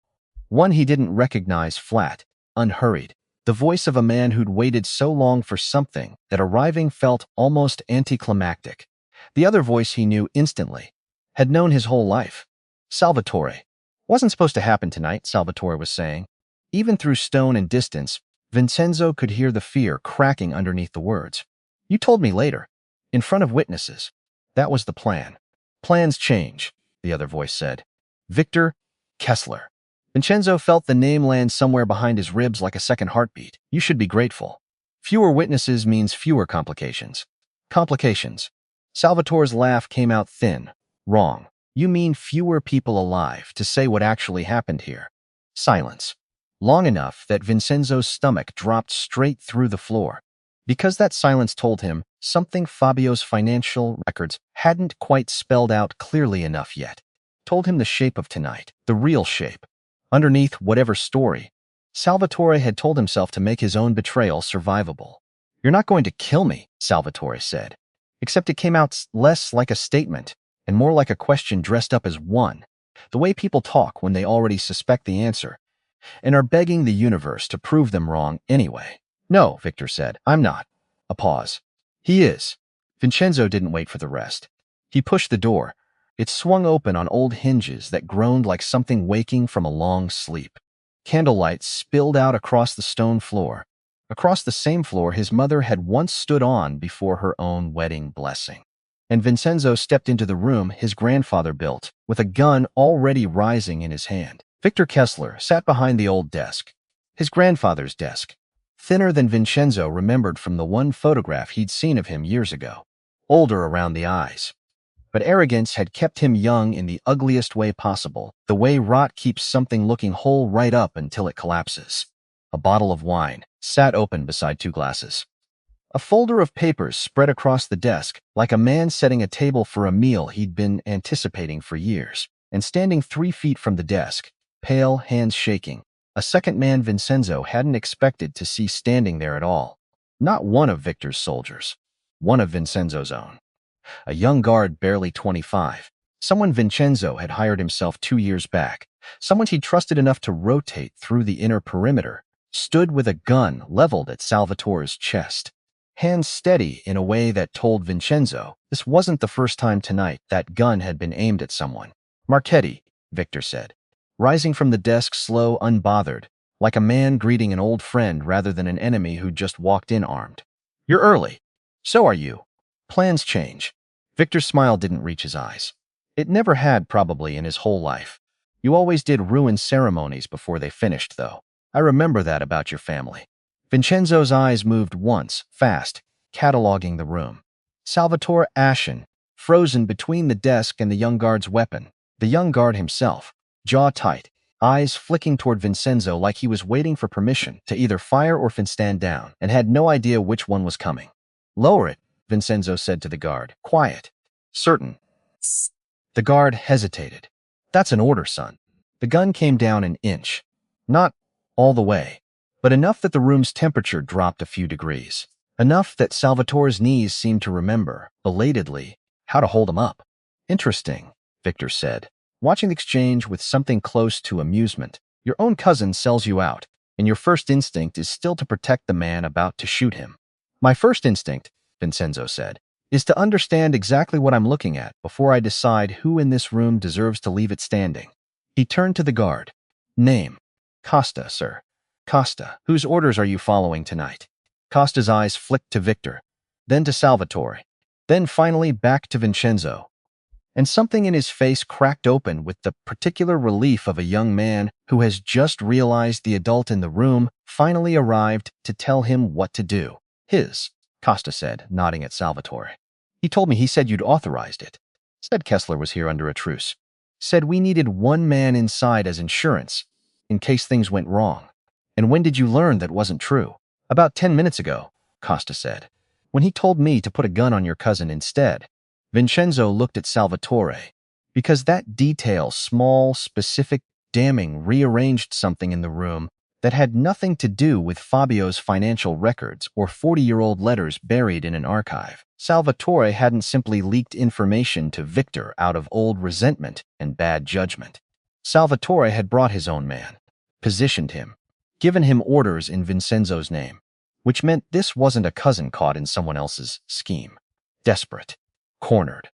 A: One he didn't recognize, flat, unhurried. The voice of a man who'd waited so long for something that arriving felt almost anticlimactic. The other voice he knew instantly, had known his whole life. Salvatore. Wasn't supposed to happen tonight, Salvatore was saying. Even through stone and distance, Vincenzo could hear the fear cracking underneath the words. You told me later, in front of witnesses. That was the plan. Plans change, the other voice said. Victor Kessler. Vincenzo felt the name land somewhere behind his ribs like a second heartbeat. You should be grateful. Fewer witnesses means fewer complications. Complications. Salvatore's laugh came out thin. Wrong. You mean fewer people alive to say what actually happened here. Silence. Long enough that Vincenzo's stomach dropped straight through the floor. Because that silence told him something Fabio's financial records hadn't quite spelled out clearly enough yet. Told him the shape of tonight, the real shape. Underneath whatever story, Salvatore had told himself to make his own betrayal survivable. You're not going to kill me, Salvatore said. Except it came out less like a statement and more like a question dressed up as one. The way people talk when they already suspect the answer and are begging the universe to prove them wrong anyway. No, Victor said, I'm not. A pause. He is. Vincenzo didn't wait for the rest. He pushed the door. It swung open on old hinges that groaned like something waking from a long sleep. Candlelight spilled out across the stone floor, across the same floor his mother had once stood on before her own wedding blessing. And Vincenzo stepped into the room his grandfather built, with a gun already rising in his hand. Victor Kessler sat behind the old desk, his grandfather's desk, thinner than Vincenzo remembered from the one photograph he'd seen of him years ago, older around the eyes. But arrogance had kept him young in the ugliest way possible, the way rot keeps something looking whole right up until it collapses. A bottle of wine sat open beside two glasses. A folder of papers spread across the desk, like a man setting a table for a meal he'd been anticipating for years. And standing 3 feet from the desk, pale, hands shaking, a second man Vincenzo hadn't expected to see standing there at all. Not one of Victor's soldiers, one of Vincenzo's own. A young guard barely 25, someone Vincenzo had hired himself 2 years back, someone he'd trusted enough to rotate through the inner perimeter, stood with a gun leveled at Salvatore's chest. Hands steady in a way that told Vincenzo this wasn't the first time tonight that gun had been aimed at someone. Marchetti, Victor said, rising from the desk slow, unbothered, like a man greeting an old friend rather than an enemy who'd just walked in armed. You're early. So are you. Plans change. Victor's smile didn't reach his eyes. It never had, probably, in his whole life. You always did ruin ceremonies before they finished, though. I remember that about your family. Vincenzo's eyes moved once, fast, cataloging the room. Salvatore ashen, frozen between the desk and the young guard's weapon. The young guard himself, jaw tight, eyes flicking toward Vincenzo like he was waiting for permission to either fire or stand down, and had no idea which one was coming. Lower it, Vincenzo said to the guard. Quiet. Certain. The guard hesitated. That's an order, son. The gun came down an inch. Not all the way, but enough that the room's temperature dropped a few degrees. Enough that Salvatore's knees seemed to remember, belatedly, how to hold him up. Interesting, Victor said, watching the exchange with something close to amusement. Your own cousin sells you out, and your first instinct is still to protect the man about to shoot him. My first instinct, Vincenzo said, is to understand exactly what I'm looking at before I decide who in this room deserves to leave it standing. He turned to the guard. Name. Costa, sir. Costa. Whose orders are you following tonight? Costa's eyes flicked to Victor, then to Salvatore, then finally back to Vincenzo. And something in his face cracked open with the particular relief of a young man who has just realized the adult in the room finally arrived to tell him what to do. Costa said, nodding at Salvatore. He told me he said you'd authorized it. Said Kessler was here under a truce. Said we needed one man inside as insurance, in case things went wrong. And when did you learn that wasn't true? About 10 minutes ago, Costa said. When he told me to put a gun on your cousin instead. Vincenzo looked at Salvatore. Because that detail, small, specific, damning, rearranged something in the room that had nothing to do with Fabio's financial records or 40-year-old letters buried in an archive. Salvatore hadn't simply leaked information to Victor out of old resentment and bad judgment. Salvatore had brought his own man, positioned him, given him orders in Vincenzo's name, which meant this wasn't a cousin caught in someone else's scheme. Desperate, cornered,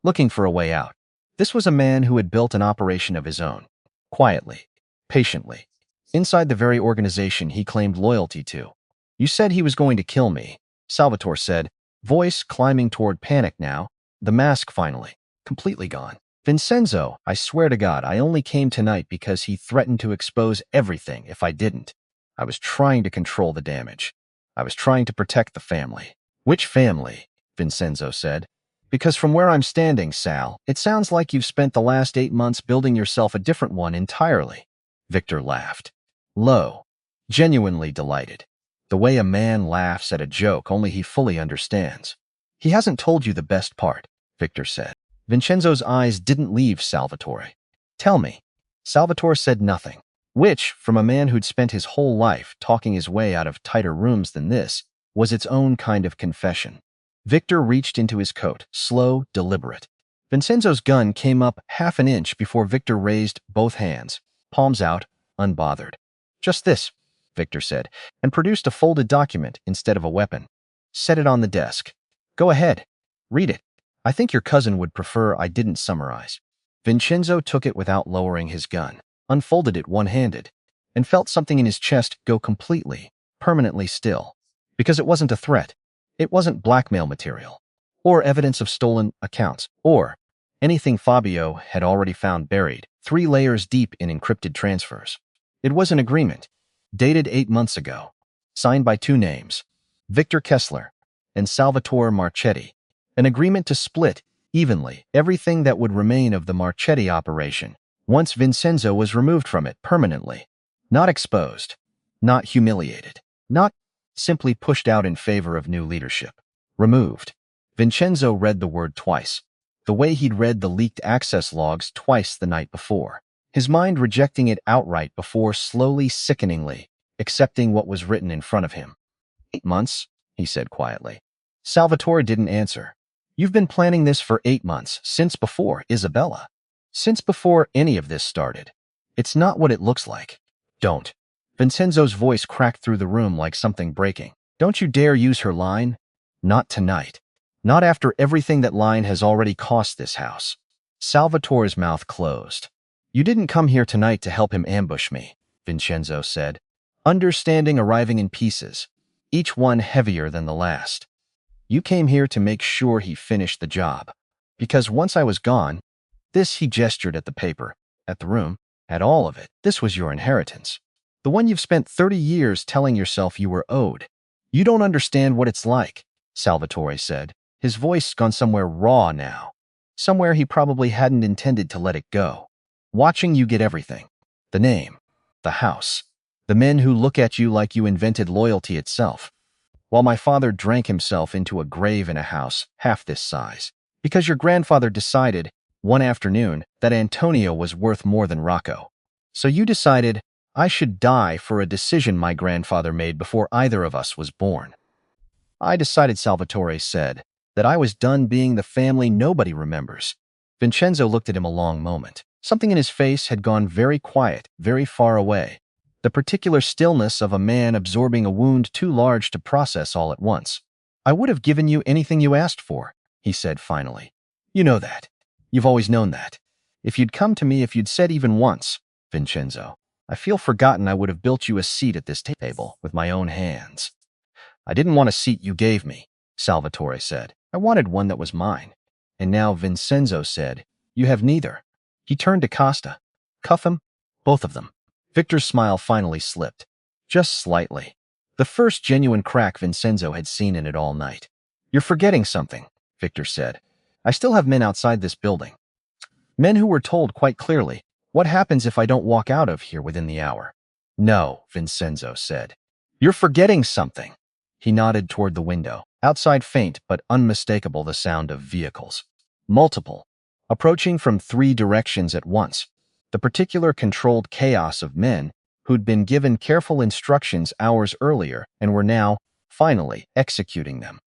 A: looking for a way out. This was a man who had built an operation of his own, quietly, patiently, inside the very organization he claimed loyalty to. You said he was going to kill me, Salvatore said, voice climbing toward panic now, the mask finally, completely gone. Vincenzo, I swear to God, I only came tonight because he threatened to expose everything if I didn't. I was trying to control the damage. I was trying to protect the family. Which family? Vincenzo said. Because from where I'm standing, Sal, it sounds like you've spent the last 8 months building yourself a different one entirely. Victor laughed. Low, genuinely delighted. The way a man laughs at a joke only he fully understands. He hasn't told you the best part, Victor said. Vincenzo's eyes didn't leave Salvatore. Tell me. Salvatore said nothing, which, from a man who'd spent his whole life talking his way out of tighter rooms than this, was its own kind of confession. Victor reached into his coat, slow, deliberate. Vincenzo's gun came up half an inch before Victor raised both hands, palms out, unbothered. Just this, Victor said, and produced a folded document instead of a weapon. Set it on the desk. Go ahead. Read it. I think your cousin would prefer I didn't summarize. Vincenzo took it without lowering his gun, unfolded it one-handed, and felt something in his chest go completely, permanently still. Because it wasn't a threat. It wasn't blackmail material, or evidence of stolen accounts, or anything Fabio had already found buried 3 layers deep in encrypted transfers. It was an agreement, dated 8 months ago, signed by 2 names, Victor Kessler and Salvatore Marchetti, an agreement to split, evenly, everything that would remain of the Marchetti operation once Vincenzo was removed from it permanently, not exposed, not humiliated, not simply pushed out in favor of new leadership. Removed. Vincenzo read the word twice, the way he'd read the leaked access logs twice the night before, his mind rejecting it outright before slowly, sickeningly, accepting what was written in front of him. 8 months, he said quietly. Salvatore didn't answer. You've been planning this for 8 months, since before Isabella. Since before any of this started. It's not what it looks like. Don't. Vincenzo's voice cracked through the room like something breaking. Don't you dare use her line. Not tonight. Not after everything that line has already cost this house. Salvatore's mouth closed. You didn't come here tonight to help him ambush me, Vincenzo said, understanding arriving in pieces, each one heavier than the last. You came here to make sure he finished the job. Because once I was gone, this, he gestured at the paper, at the room, at all of it. This was your inheritance. The one you've spent 30 years telling yourself you were owed. You don't understand what it's like, Salvatore said, his voice gone somewhere raw now, somewhere he probably hadn't intended to let it go. Watching you get everything. The name, the house, the men who look at you like you invented loyalty itself. While my father drank himself into a grave in a house half this size, because your grandfather decided, one afternoon, that Antonio was worth more than Rocco. So you decided I should die for a decision my grandfather made before either of us was born. I decided, Salvatore said, that I was done being the family nobody remembers. Vincenzo looked at him a long moment. Something in his face had gone very quiet, very far away. The particular stillness of a man absorbing a wound too large to process all at once. I would have given you anything you asked for, he said finally. You know that. You've always known that. If you'd come to me, if you'd said even once, Vincenzo, I feel forgotten I would have built you a seat at this table with my own hands. I didn't want a seat you gave me, Salvatore said. I wanted one that was mine. And now Vincenzo said, you have neither. He turned to Costa. Cuff him, both of them. Victor's smile finally slipped. Just slightly. The first genuine crack Vincenzo had seen in it all night. You're forgetting something, Victor said. I still have men outside this building. Men who were told quite clearly, "What happens if I don't walk out of here within the hour?" "No," Vincenzo said. "You're forgetting something." He nodded toward the window. Outside, faint but unmistakable, the sound of vehicles. Multiple. Approaching from 3 directions at once. The particular controlled chaos of men who'd been given careful instructions hours earlier and were now, finally, executing them.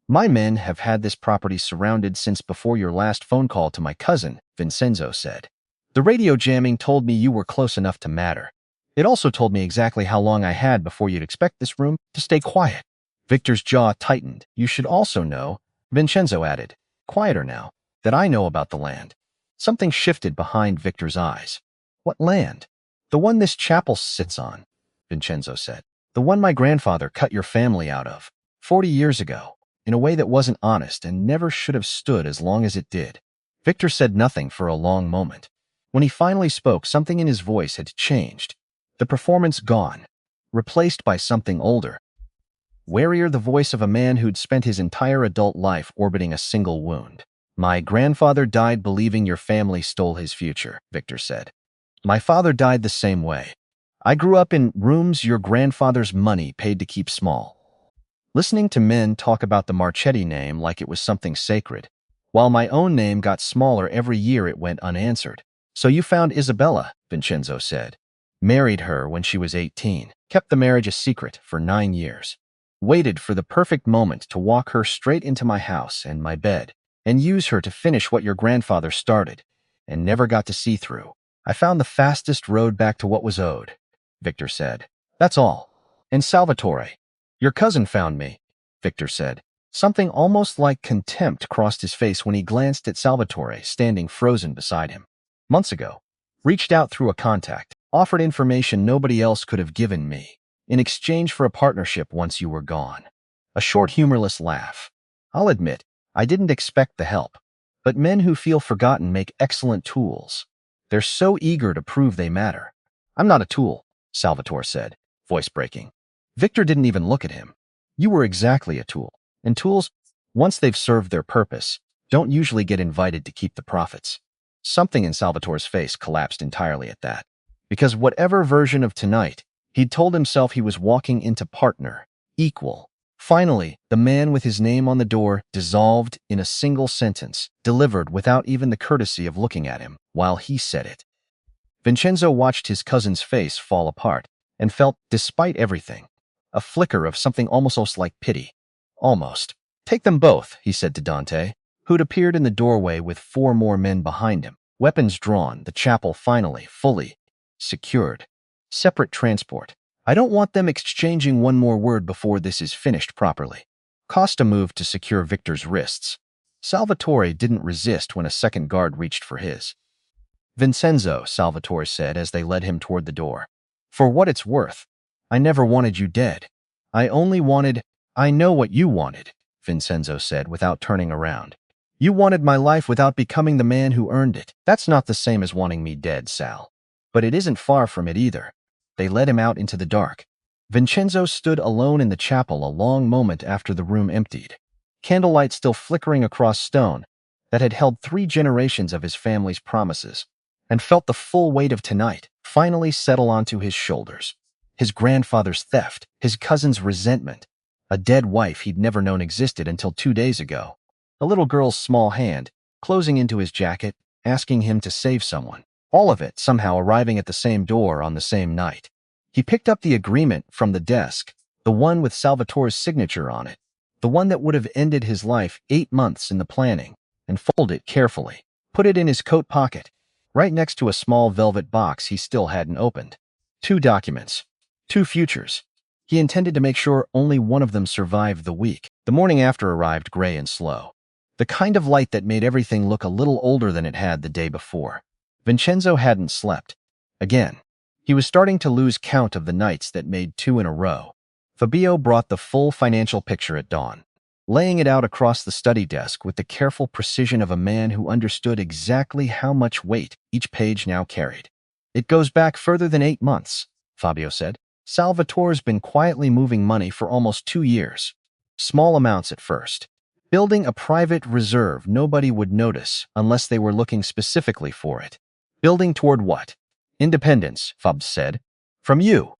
A: "My men have had this property surrounded since before your last phone call to my cousin," Vincenzo said. "The radio jamming told me you were close enough to matter. It also told me exactly how long I had before you'd expect this room to stay quiet." Victor's jaw tightened. "You should also know," Vincenzo added, quieter now, "that I know about the land." Something shifted behind Victor's eyes. "What land?" "The one this chapel sits on," Vincenzo said. "The one my grandfather cut your family out of, 40 years ago, in a way that wasn't honest and never should have stood as long as it did." Victor said nothing for a long moment. When he finally spoke, something in his voice had changed. The performance gone, replaced by something older, warier, the voice of a man who'd spent his entire adult life orbiting a single wound. "My grandfather died believing your family stole his future," Victor said. "My father died the same way. I grew up in rooms your grandfather's money paid to keep small, listening to men talk about the Marchetti name like it was something sacred, while my own name got smaller every year it went unanswered." "So you found Isabella," Vincenzo said. "Married her when she was 18, kept the marriage a secret for 9 years. Waited for the perfect moment to walk her straight into my house and my bed, and use her to finish what your grandfather started, and never got to see through. I found the fastest road back to what was owed," Victor said. "That's all. And Salvatore, your cousin, found me," Victor said. Something almost like contempt crossed his face when he glanced at Salvatore standing frozen beside him. "Months ago. Reached out through a contact. Offered information nobody else could have given me, in exchange for a partnership once you were gone." A short, humorless laugh. "I'll admit, I didn't expect the help. But men who feel forgotten make excellent tools. They're so eager to prove they matter." "I'm not a tool," Salvatore said, voice breaking. Victor didn't even look at him. "You were exactly a tool. And tools, once they've served their purpose, don't usually get invited to keep the profits." Something in Salvatore's face collapsed entirely at that. Because whatever version of tonight, he'd told himself he was walking into partner, equal. Finally, the man with his name on the door dissolved in a single sentence, delivered without even the courtesy of looking at him while he said it. Vincenzo watched his cousin's face fall apart and felt, despite everything, a flicker of something almost like pity. Almost. "Take them both," he said to Dante, who'd appeared in the doorway with 4 more men behind him, weapons drawn, the chapel finally, fully secured. "Separate transport. I don't want them exchanging one more word before this is finished properly." Costa moved to secure Victor's wrists. Salvatore didn't resist when a second guard reached for his. "Vincenzo," Salvatore said as they led him toward the door. "For what it's worth, I never wanted you dead. I only wanted—" "I know what you wanted," Vincenzo said without turning around. "You wanted my life without becoming the man who earned it. That's not the same as wanting me dead, Sal. But it isn't far from it either." They led him out into the dark. Vincenzo stood alone in the chapel a long moment after the room emptied, candlelight still flickering across stone that had held 3 generations of his family's promises, and felt the full weight of tonight finally settle onto his shoulders. His grandfather's theft, his cousin's resentment, a dead wife he'd never known existed until 2 days ago, a little girl's small hand closing into his jacket, asking him to save someone. All of it somehow arriving at the same door on the same night. He picked up the agreement from the desk, the one with Salvatore's signature on it, the one that would have ended his life 8 months in the planning, and folded it carefully, put it in his coat pocket, right next to a small velvet box he still hadn't opened. 2 documents. 2 futures. He intended to make sure only one of them survived the week. The morning after arrived gray and slow. The kind of light that made everything look a little older than it had the day before. Vincenzo hadn't slept. Again. He was starting to lose count of the nights that made 2 in a row. Fabio brought the full financial picture at dawn, laying it out across the study desk with the careful precision of a man who understood exactly how much weight each page now carried. "It goes back further than 8 months, Fabio said. "Salvatore's been quietly moving money for almost 2 years. Small amounts at first. Building a private reserve nobody would notice unless they were looking specifically for it. Building toward what? Independence, Fubs said. From you.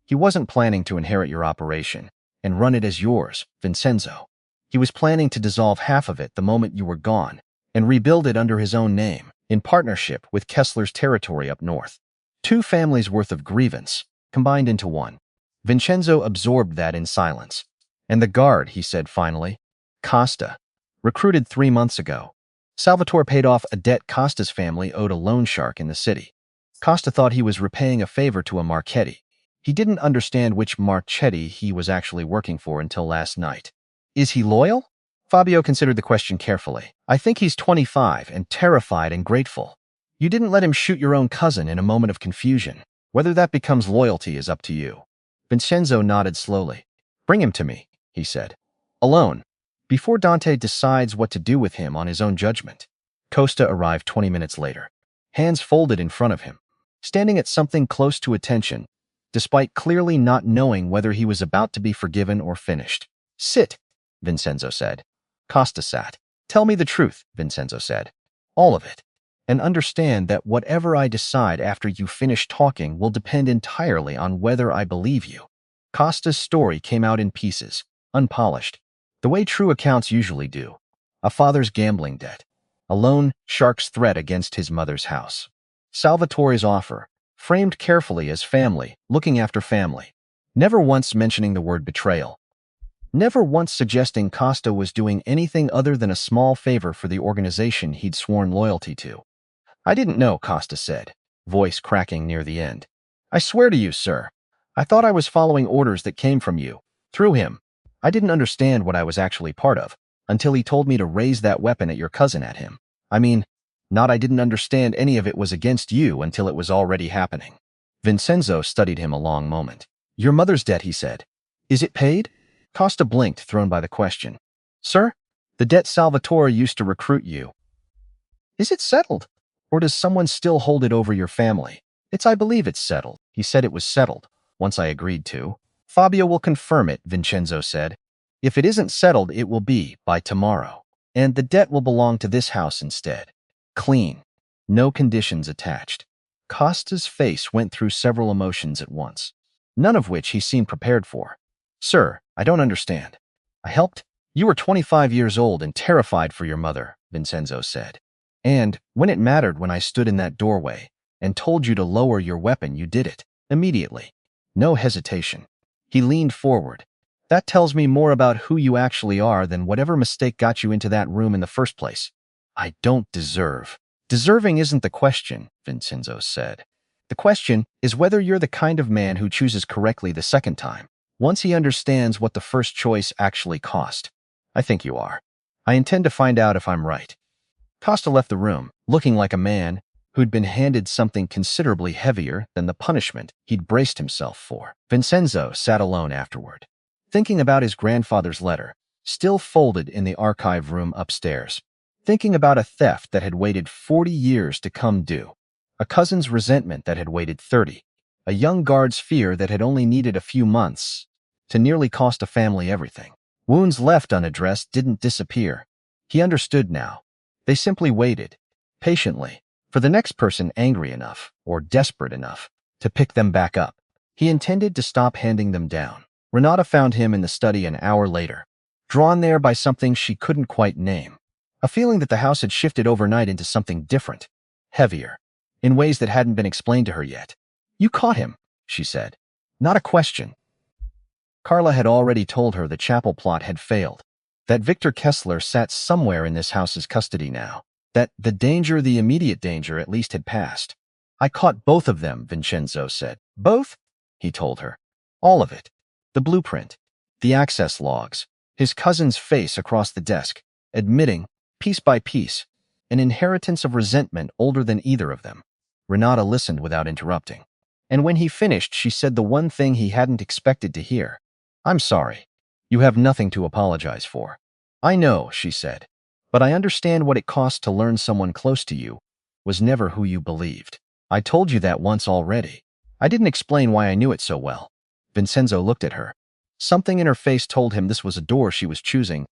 A: He wasn't planning to inherit your operation and run it as yours, Vincenzo. He was planning to dissolve half of it the moment you were gone and rebuild it under his own name, in partnership with Kessler's territory up north. 2 families worth of grievance, combined into one. Vincenzo absorbed that in silence. And the guard, he said finally. Costa. Recruited 3 months ago. Salvatore paid off a debt Costa's family owed a loan shark in the city. Costa thought he was repaying a favor to a Marchetti. He didn't understand which Marchetti he was actually working for until last night. Is he loyal? Fabio considered the question carefully. I think he's 25 and terrified and grateful. You didn't let him shoot your own cousin in a moment of confusion. Whether that becomes loyalty is up to you. Vincenzo nodded slowly. Bring him to me, he said. Alone, before Dante decides what to do with him on his own judgment. Costa arrived 20 minutes later, hands folded in front of him, standing at something close to attention, despite clearly not knowing whether he was about to be forgiven or finished. Sit, Vincenzo said. Costa sat. Tell me the truth, Vincenzo said. All of it. And understand that whatever I decide after you finish talking will depend entirely on whether I believe you. Costa's story came out in pieces, unpolished, the way true accounts usually do. A father's gambling debt, a lone shark's threat against his mother's house, Salvatore's offer, framed carefully as family, looking after family, never once mentioning the word betrayal, never once suggesting Costa was doing anything other than a small favor for the organization he'd sworn loyalty to. I didn't know, Costa said, voice cracking near the end. I swear to you, sir, I thought I was following orders that came from you, through him. I didn't understand what I was actually part of, until he told me to raise that weapon at your cousin at him. I mean, not I didn't understand any of it was against you until it was already happening. Vincenzo studied him a long moment. Your mother's debt, he said. Is it paid? Costa blinked, thrown by the question. Sir, the debt Salvatore used to recruit you. Is it settled? Or does someone still hold it over your family? I believe it's settled. He said it was settled, once I agreed to. Fabio will confirm it, Vincenzo said. If it isn't settled, it will be by tomorrow. And the debt will belong to this house instead. Clean. No conditions attached. Costa's face went through several emotions at once, none of which he seemed prepared for. Sir, I don't understand. I helped? You were 25 years old and terrified for your mother, Vincenzo said. And when it mattered, when I stood in that doorway and told you to lower your weapon, you did it. Immediately. No hesitation. He leaned forward. That tells me more about who you actually are than whatever mistake got you into that room in the first place. I don't deserve. Deserving isn't the question, Vincenzo said. The question is whether you're the kind of man who chooses correctly the second time, once he understands what the first choice actually cost. I think you are. I intend to find out if I'm right. Costa left the room, looking like a man who'd been handed something considerably heavier than the punishment he'd braced himself for. Vincenzo sat alone afterward, thinking about his grandfather's letter, still folded in the archive room upstairs, thinking about a theft that had waited 40 years to come due, a cousin's resentment that had waited 30, a young guard's fear that had only needed a few months to nearly cost a family everything. Wounds left unaddressed didn't disappear. He understood now. They simply waited, patiently, for the next person angry enough or desperate enough to pick them back up. He intended to stop handing them down. Renata found him in the study an hour later, drawn there by something she couldn't quite name. A feeling that the house had shifted overnight into something different, heavier, in ways that hadn't been explained to her yet. You caught him, she said. Not a question. Carla had already told her the chapel plot had failed, that Victor Kessler sat somewhere in this house's custody now, that the immediate danger at least had passed. I caught both of them, Vincenzo said. Both? He told her. All of it. The blueprint, the access logs, his cousin's face across the desk, admitting, piece by piece, an inheritance of resentment older than either of them. Renata listened without interrupting. And when he finished, she said the one thing he hadn't expected to hear. I'm sorry. You have nothing to apologize for. I know, she said, but I understand what it costs to learn someone close to you was never who you believed. I told you that once already. I didn't explain why I knew it so well. Vincenzo looked at her. Something in her face told him this was a door she was choosing.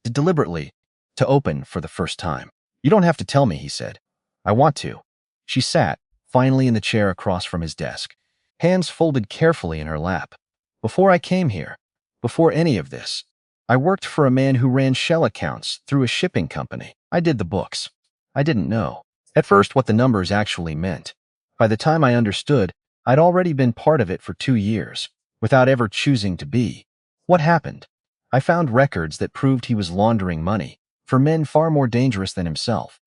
A: deliberately, to open for the first time. You don't have to tell me, he said. I want to. She sat, finally in the chair across from his desk, hands folded carefully in her lap. Before I came here, before any of this, I worked for a man who ran shell accounts through a shipping company. I did the books. I didn't know, at first, what the numbers actually meant. By the time I understood, I'd already been part of it for 2 years, without ever choosing to be. What happened? I found records that proved he was laundering money for men far more dangerous than himself.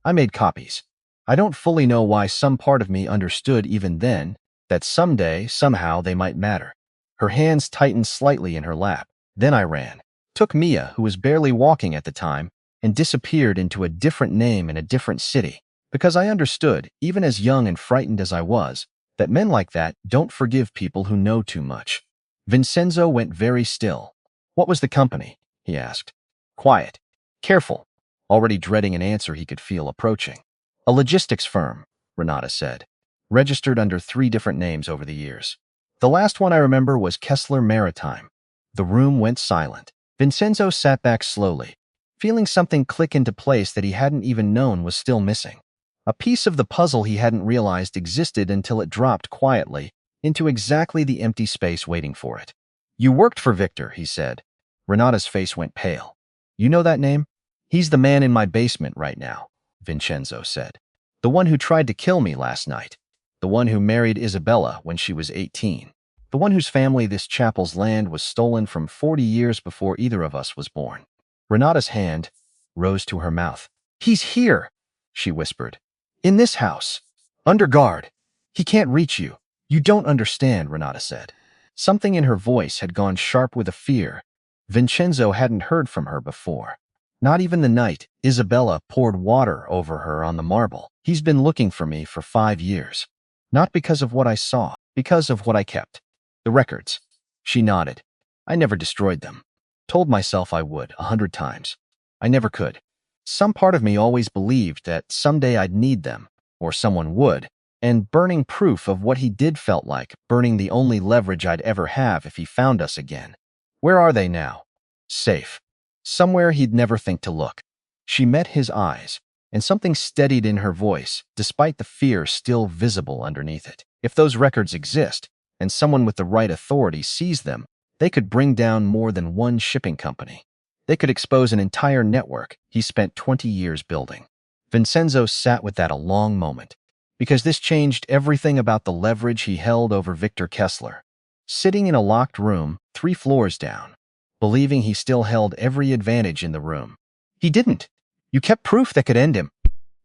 A: I made copies. I don't fully know why some part of me understood even then that someday, somehow, they might matter. Her hands tightened slightly in her lap. Then I ran, took Mia, who was barely walking at the time, and disappeared into a different name in a different city, because I understood, even as young and frightened as I was, that men like that don't forgive people who know too much. Vincenzo went very still. What was the company? He asked. Quiet. Careful. Already dreading an answer he could feel approaching. A logistics firm, Renata said. Registered under 3 different names over the years. The last one I remember was Kessler Maritime. The room went silent. Vincenzo sat back slowly, feeling something click into place that he hadn't even known was still missing. A piece of the puzzle he hadn't realized existed until it dropped quietly into exactly the empty space waiting for it. You worked for Victor, he said. Renata's face went pale. You know that name? He's the man in my basement right now, Vincenzo said. The one who tried to kill me last night. The one who married Isabella when she was 18. The one whose family this chapel's land was stolen from 40 years before either of us was born. Renata's hand rose to her mouth. He's here, she whispered. In this house. Under guard. He can't reach you. You don't understand, Renata said. Something in her voice had gone sharp with a fear Vincenzo hadn't heard from her before. Not even the night Isabella poured water over her on the marble. He's been looking for me for 5 years. Not because of what I saw, because of what I kept. The records. She nodded. I never destroyed them. Told myself I would 100 times. I never could. Some part of me always believed that someday I'd need them, or someone would, and burning proof of what he did felt like, burning the only leverage I'd ever have if he found us again. Where are they now? Safe. Somewhere he'd never think to look. She met his eyes, and something steadied in her voice, despite the fear still visible underneath it. If those records exist, and someone with the right authority sees them, they could bring down more than one shipping company. They could expose an entire network he spent 20 years building. Vincenzo sat with that a long moment, because this changed everything about the leverage he held over Victor Kessler. Sitting in a locked room 3 floors down, believing he still held every advantage in the room. He didn't. You kept proof that could end him,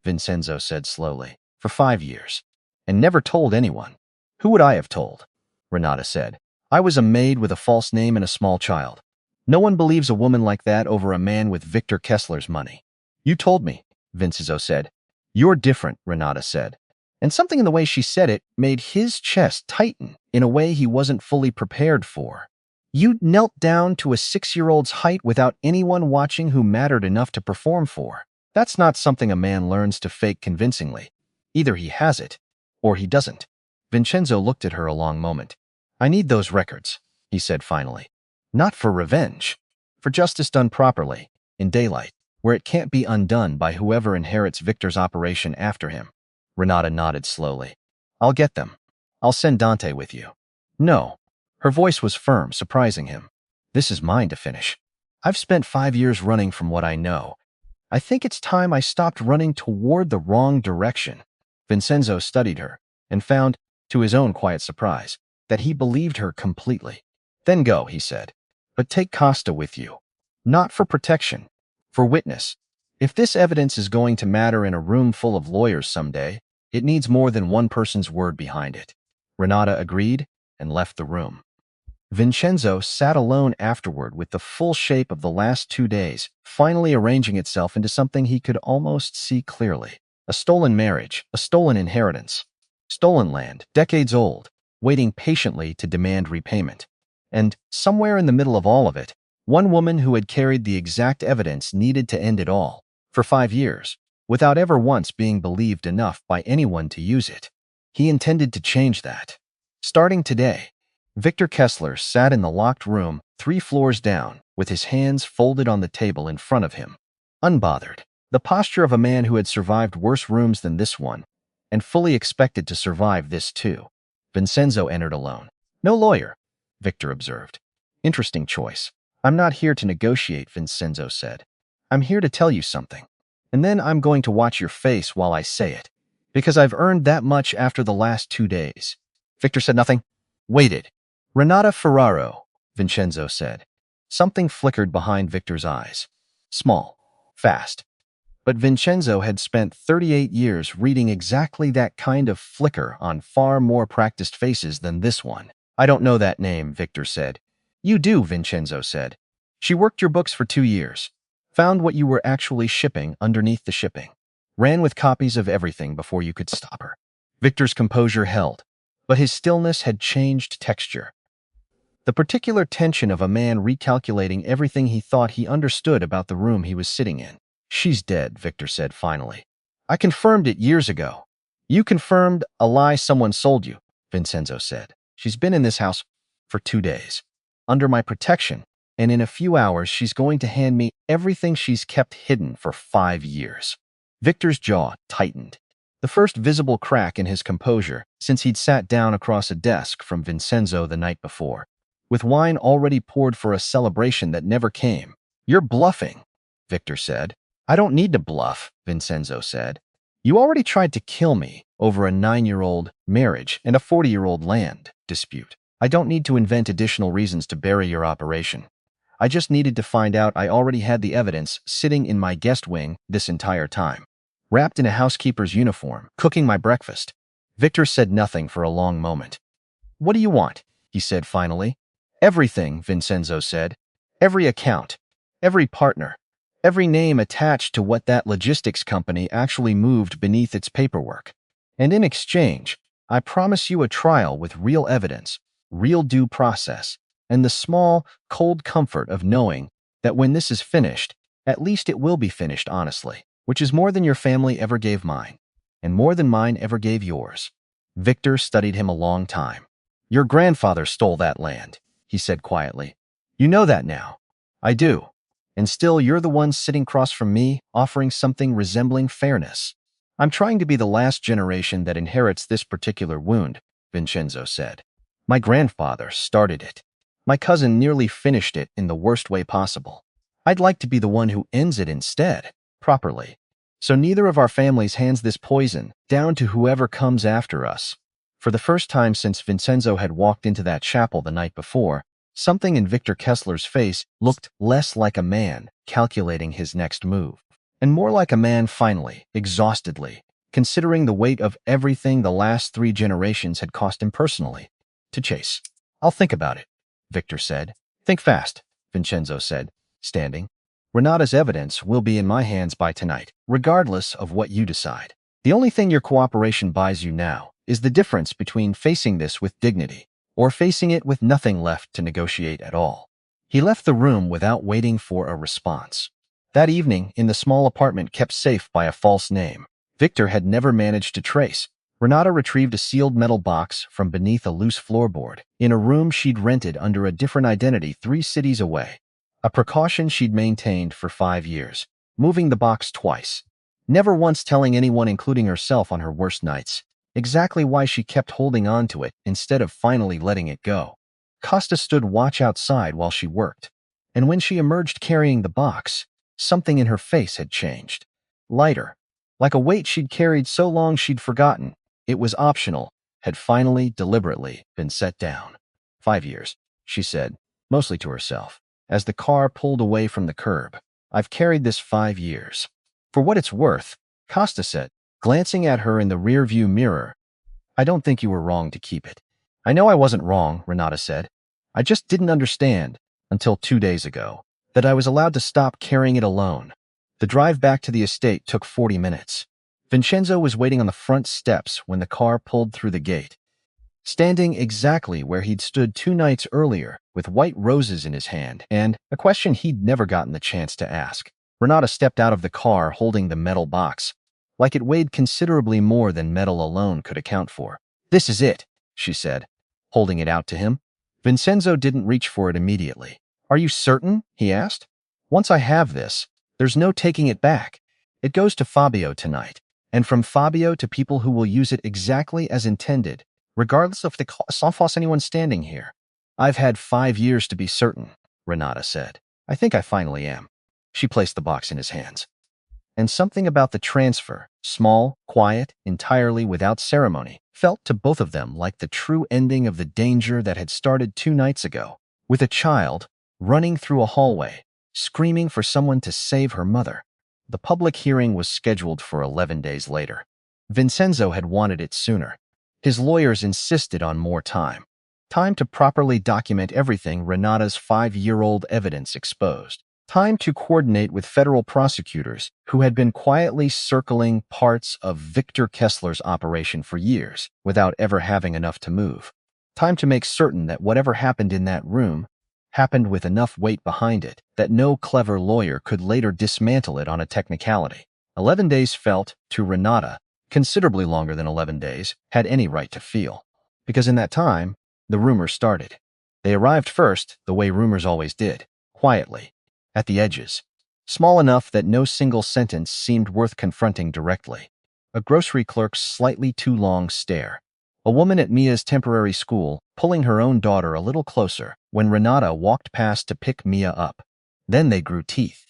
A: Vincenzo said slowly, for 5 years, and never told anyone. Who would I have told? Renata said. I was a maid with a false name and a small child. No one believes a woman like that over a man with Victor Kessler's money. You told me, Vincenzo said. You're different, Renata said. And something in the way she said it made his chest tighten in a way he wasn't fully prepared for. You knelt down to a 6-year-old's height without anyone watching who mattered enough to perform for. That's not something a man learns to fake convincingly. Either he has it, or he doesn't. Vincenzo looked at her a long moment. I need those records, he said finally. Not for revenge. For justice done properly, in daylight, where it can't be undone by whoever inherits Victor's operation after him. Renata nodded slowly. I'll get them. I'll send Dante with you. No. Her voice was firm, surprising him. This is mine to finish. I've spent 5 years running from what I know. I think it's time I stopped running toward the wrong direction. Vincenzo studied her and found, to his own quiet surprise, that he believed her completely. Then go, he said. But take Costa with you. Not for protection, for witness. If this evidence is going to matter in a room full of lawyers someday, it needs more than one person's word behind it. Renata agreed and left the room. Vincenzo sat alone afterward with the full shape of the last 2 days finally arranging itself into something he could almost see clearly. A stolen marriage, a stolen inheritance, stolen land, decades old, waiting patiently to demand repayment. And somewhere in the middle of all of it, one woman who had carried the exact evidence needed to end it all, for 5 years, without ever once being believed enough by anyone to use it. He intended to change that. Starting today, Victor Kessler sat in the locked room 3 floors down, with his hands folded on the table in front of him. Unbothered, the posture of a man who had survived worse rooms than this one, and fully expected to survive this too. Vincenzo entered alone. No lawyer, Victor observed. Interesting choice. I'm not here to negotiate, Vincenzo said. I'm here to tell you something. And then I'm going to watch your face while I say it. Because I've earned that much after the last 2 days. Victor said nothing. Waited. Renata Ferraro, Vincenzo said. Something flickered behind Victor's eyes. Small. Fast. But Vincenzo had spent 38 years reading exactly that kind of flicker on far more practiced faces than this one. I don't know that name, Victor said. You do, Vincenzo said. She worked your books for 2 years. Found what you were actually shipping underneath the shipping. Ran with copies of everything before you could stop her. Victor's composure held, but his stillness had changed texture. The particular tension of a man recalculating everything he thought he understood about the room he was sitting in. She's dead, Victor said finally. I confirmed it years ago. You confirmed a lie someone sold you, Vincenzo said. She's been in this house for 2 days, under my protection, and in a few hours she's going to hand me everything she's kept hidden for 5 years. Victor's jaw tightened, the first visible crack in his composure since he'd sat down across a desk from Vincenzo the night before, with wine already poured for a celebration that never came. You're bluffing, Victor said. I don't need to bluff, Vincenzo said. You already tried to kill me over a 9-year-old marriage and a 40-year-old land dispute. I don't need to invent additional reasons to bury your operation. I just needed to find out I already had the evidence sitting in my guest wing this entire time, wrapped in a housekeeper's uniform, cooking my breakfast. Victor said nothing for a long moment. What do you want? He said finally. Everything, Vincenzo said. Every account, every partner, every name attached to what that logistics company actually moved beneath its paperwork. And in exchange, I promise you a trial with real evidence, real due process, and the small, cold comfort of knowing that when this is finished, at least it will be finished honestly, which is more than your family ever gave mine, and more than mine ever gave yours. Victor studied him a long time. Your grandfather stole that land, he said quietly. You know that now. I do. And still you're the one sitting across from me, offering something resembling fairness. I'm trying to be the last generation that inherits this particular wound, Vincenzo said. My grandfather started it. My cousin nearly finished it in the worst way possible. I'd like to be the one who ends it instead, properly. So neither of our families hands this poison down to whoever comes after us. For the first time since Vincenzo had walked into that chapel the night before, something in Victor Kessler's face looked less like a man calculating his next move, and more like a man finally, exhaustedly, considering the weight of everything the last 3 generations had cost him personally, to chase. I'll think about it, Victor said. Think fast, Vincenzo said, standing. Renata's evidence will be in my hands by tonight, regardless of what you decide. The only thing your cooperation buys you now is the difference between facing this with dignity or facing it with nothing left to negotiate at all. He left the room without waiting for a response. That evening, in the small apartment kept safe by a false name, Victor had never managed to trace. Renata retrieved a sealed metal box from beneath a loose floorboard in a room she'd rented under a different identity 3 cities away, a precaution she'd maintained for 5 years, moving the box twice, never once telling anyone, including herself on her worst nights, exactly why she kept holding on to it instead of finally letting it go. Costa stood watch outside while she worked, and when she emerged carrying the box, something in her face had changed. Lighter, like a weight she'd carried so long she'd forgotten it was optional, had finally, deliberately been set down. 5 years, she said, mostly to herself, as the car pulled away from the curb. I've carried this 5 years. For what it's worth, Costa said, glancing at her in the rear-view mirror. I don't think you were wrong to keep it. I know I wasn't wrong, Renata said. I just didn't understand, until 2 days ago, that I was allowed to stop carrying it alone. The drive back to the estate took 40 minutes. Vincenzo was waiting on the front steps when the car pulled through the gate, standing exactly where he'd stood 2 nights earlier with white roses in his hand and a question he'd never gotten the chance to ask. Renata stepped out of the car holding the metal box, like it weighed considerably more than metal alone could account for. This is it, she said, holding it out to him. Vincenzo didn't reach for it immediately. Are you certain? He asked. Once I have this, there's no taking it back. It goes to Fabio tonight, and from Fabio to people who will use it exactly as intended, regardless of the cost of anyone standing here. I've had 5 years to be certain, Renata said. I think I finally am. She placed the box in his hands. And something about the transfer, small, quiet, entirely without ceremony, felt to both of them like the true ending of the danger that had started 2 nights ago, with a child running through a hallway, screaming for someone to save her mother. The public hearing was scheduled for 11 days later. Vincenzo had wanted it sooner. His lawyers insisted on more time. Time to properly document everything Renata's 5-year-old evidence exposed. Time to coordinate with federal prosecutors who had been quietly circling parts of Victor Kessler's operation for years without ever having enough to move. Time to make certain that whatever happened in that room happened with enough weight behind it that no clever lawyer could later dismantle it on a technicality. 11 days felt, to Renata, considerably longer than 11 days had any right to feel. Because in that time, the rumors started. They arrived first, the way rumors always did, quietly, at the edges, small enough that no single sentence seemed worth confronting directly. A grocery clerk's slightly too long stare. A woman at Mia's temporary school pulling her own daughter a little closer when Renata walked past to pick Mia up. Then they grew teeth.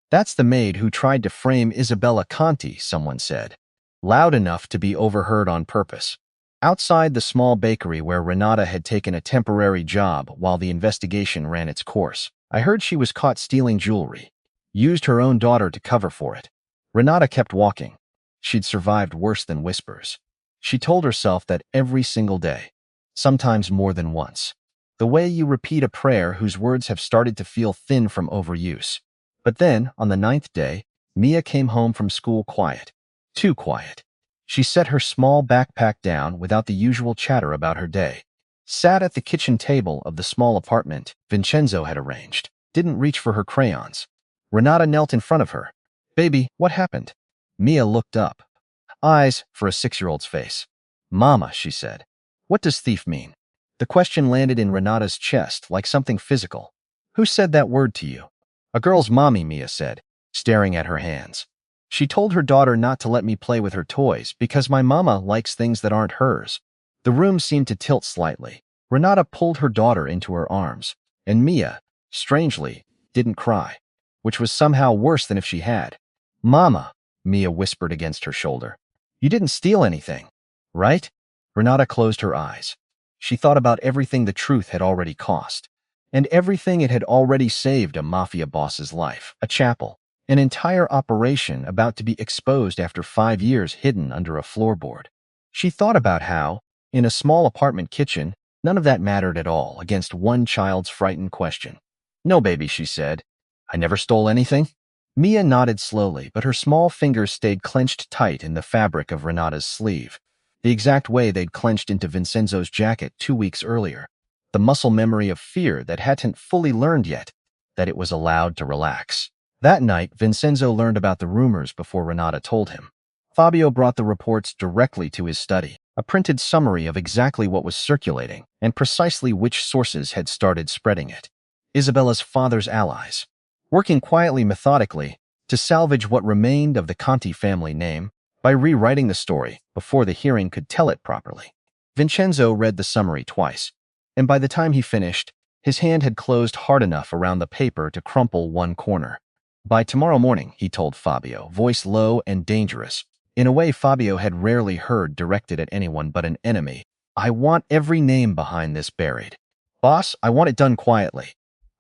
A: That's the maid who tried to frame Isabella Conti, someone said, loud enough to be overheard on purpose. Outside the small bakery where Renata had taken a temporary job while the investigation ran its course, I heard she was caught stealing jewelry. Used her own daughter to cover for it. Renata kept walking. She'd survived worse than whispers. She told herself that every single day, sometimes more than once. The way you repeat a prayer whose words have started to feel thin from overuse. But then, on the 9th day, Mia came home from school quiet. Too quiet. She set her small backpack down without the usual chatter about her day. Sat at the kitchen table of the small apartment Vincenzo had arranged. Didn't reach for her crayons. Renata knelt in front of her. Baby, what happened? Mia looked up. Eyes for a 6-year-old's face. Mama, she said. What does thief mean? The question landed in Renata's chest like something physical. Who said that word to you? A girl's mommy, Mia said, staring at her hands. She told her daughter not to let me play with her toys because my mama likes things that aren't hers. The room seemed to tilt slightly. Renata pulled her daughter into her arms, and Mia, strangely, didn't cry, which was somehow worse than if she had. Mama, Mia whispered against her shoulder. You didn't steal anything, right? Renata closed her eyes. She thought about everything the truth had already cost, and everything it had already saved a mafia boss's life. A chapel, an entire operation about to be exposed after 5 years hidden under a floorboard. She thought about how, in a small apartment kitchen, none of that mattered at all against one child's frightened question. No, baby, she said. I never stole anything. Mia nodded slowly, but her small fingers stayed clenched tight in the fabric of Renata's sleeve, the exact way they'd clenched into Vincenzo's jacket 2 weeks earlier. The muscle memory of fear that hadn't fully learned yet that it was allowed to relax. That night, Vincenzo learned about the rumors before Renata told him. Fabio brought the reports directly to his study, a printed summary of exactly what was circulating and precisely which sources had started spreading it. Isabella's father's allies, working quietly, methodically, to salvage what remained of the Conti family name by rewriting the story before the hearing could tell it properly. Vincenzo read the summary twice, and by the time he finished, his hand had closed hard enough around the paper to crumple one corner. By tomorrow morning, he told Fabio, voice low and dangerous, in a way Fabio had rarely heard directed at anyone but an enemy. I want every name behind this buried. Boss, I want it done quietly.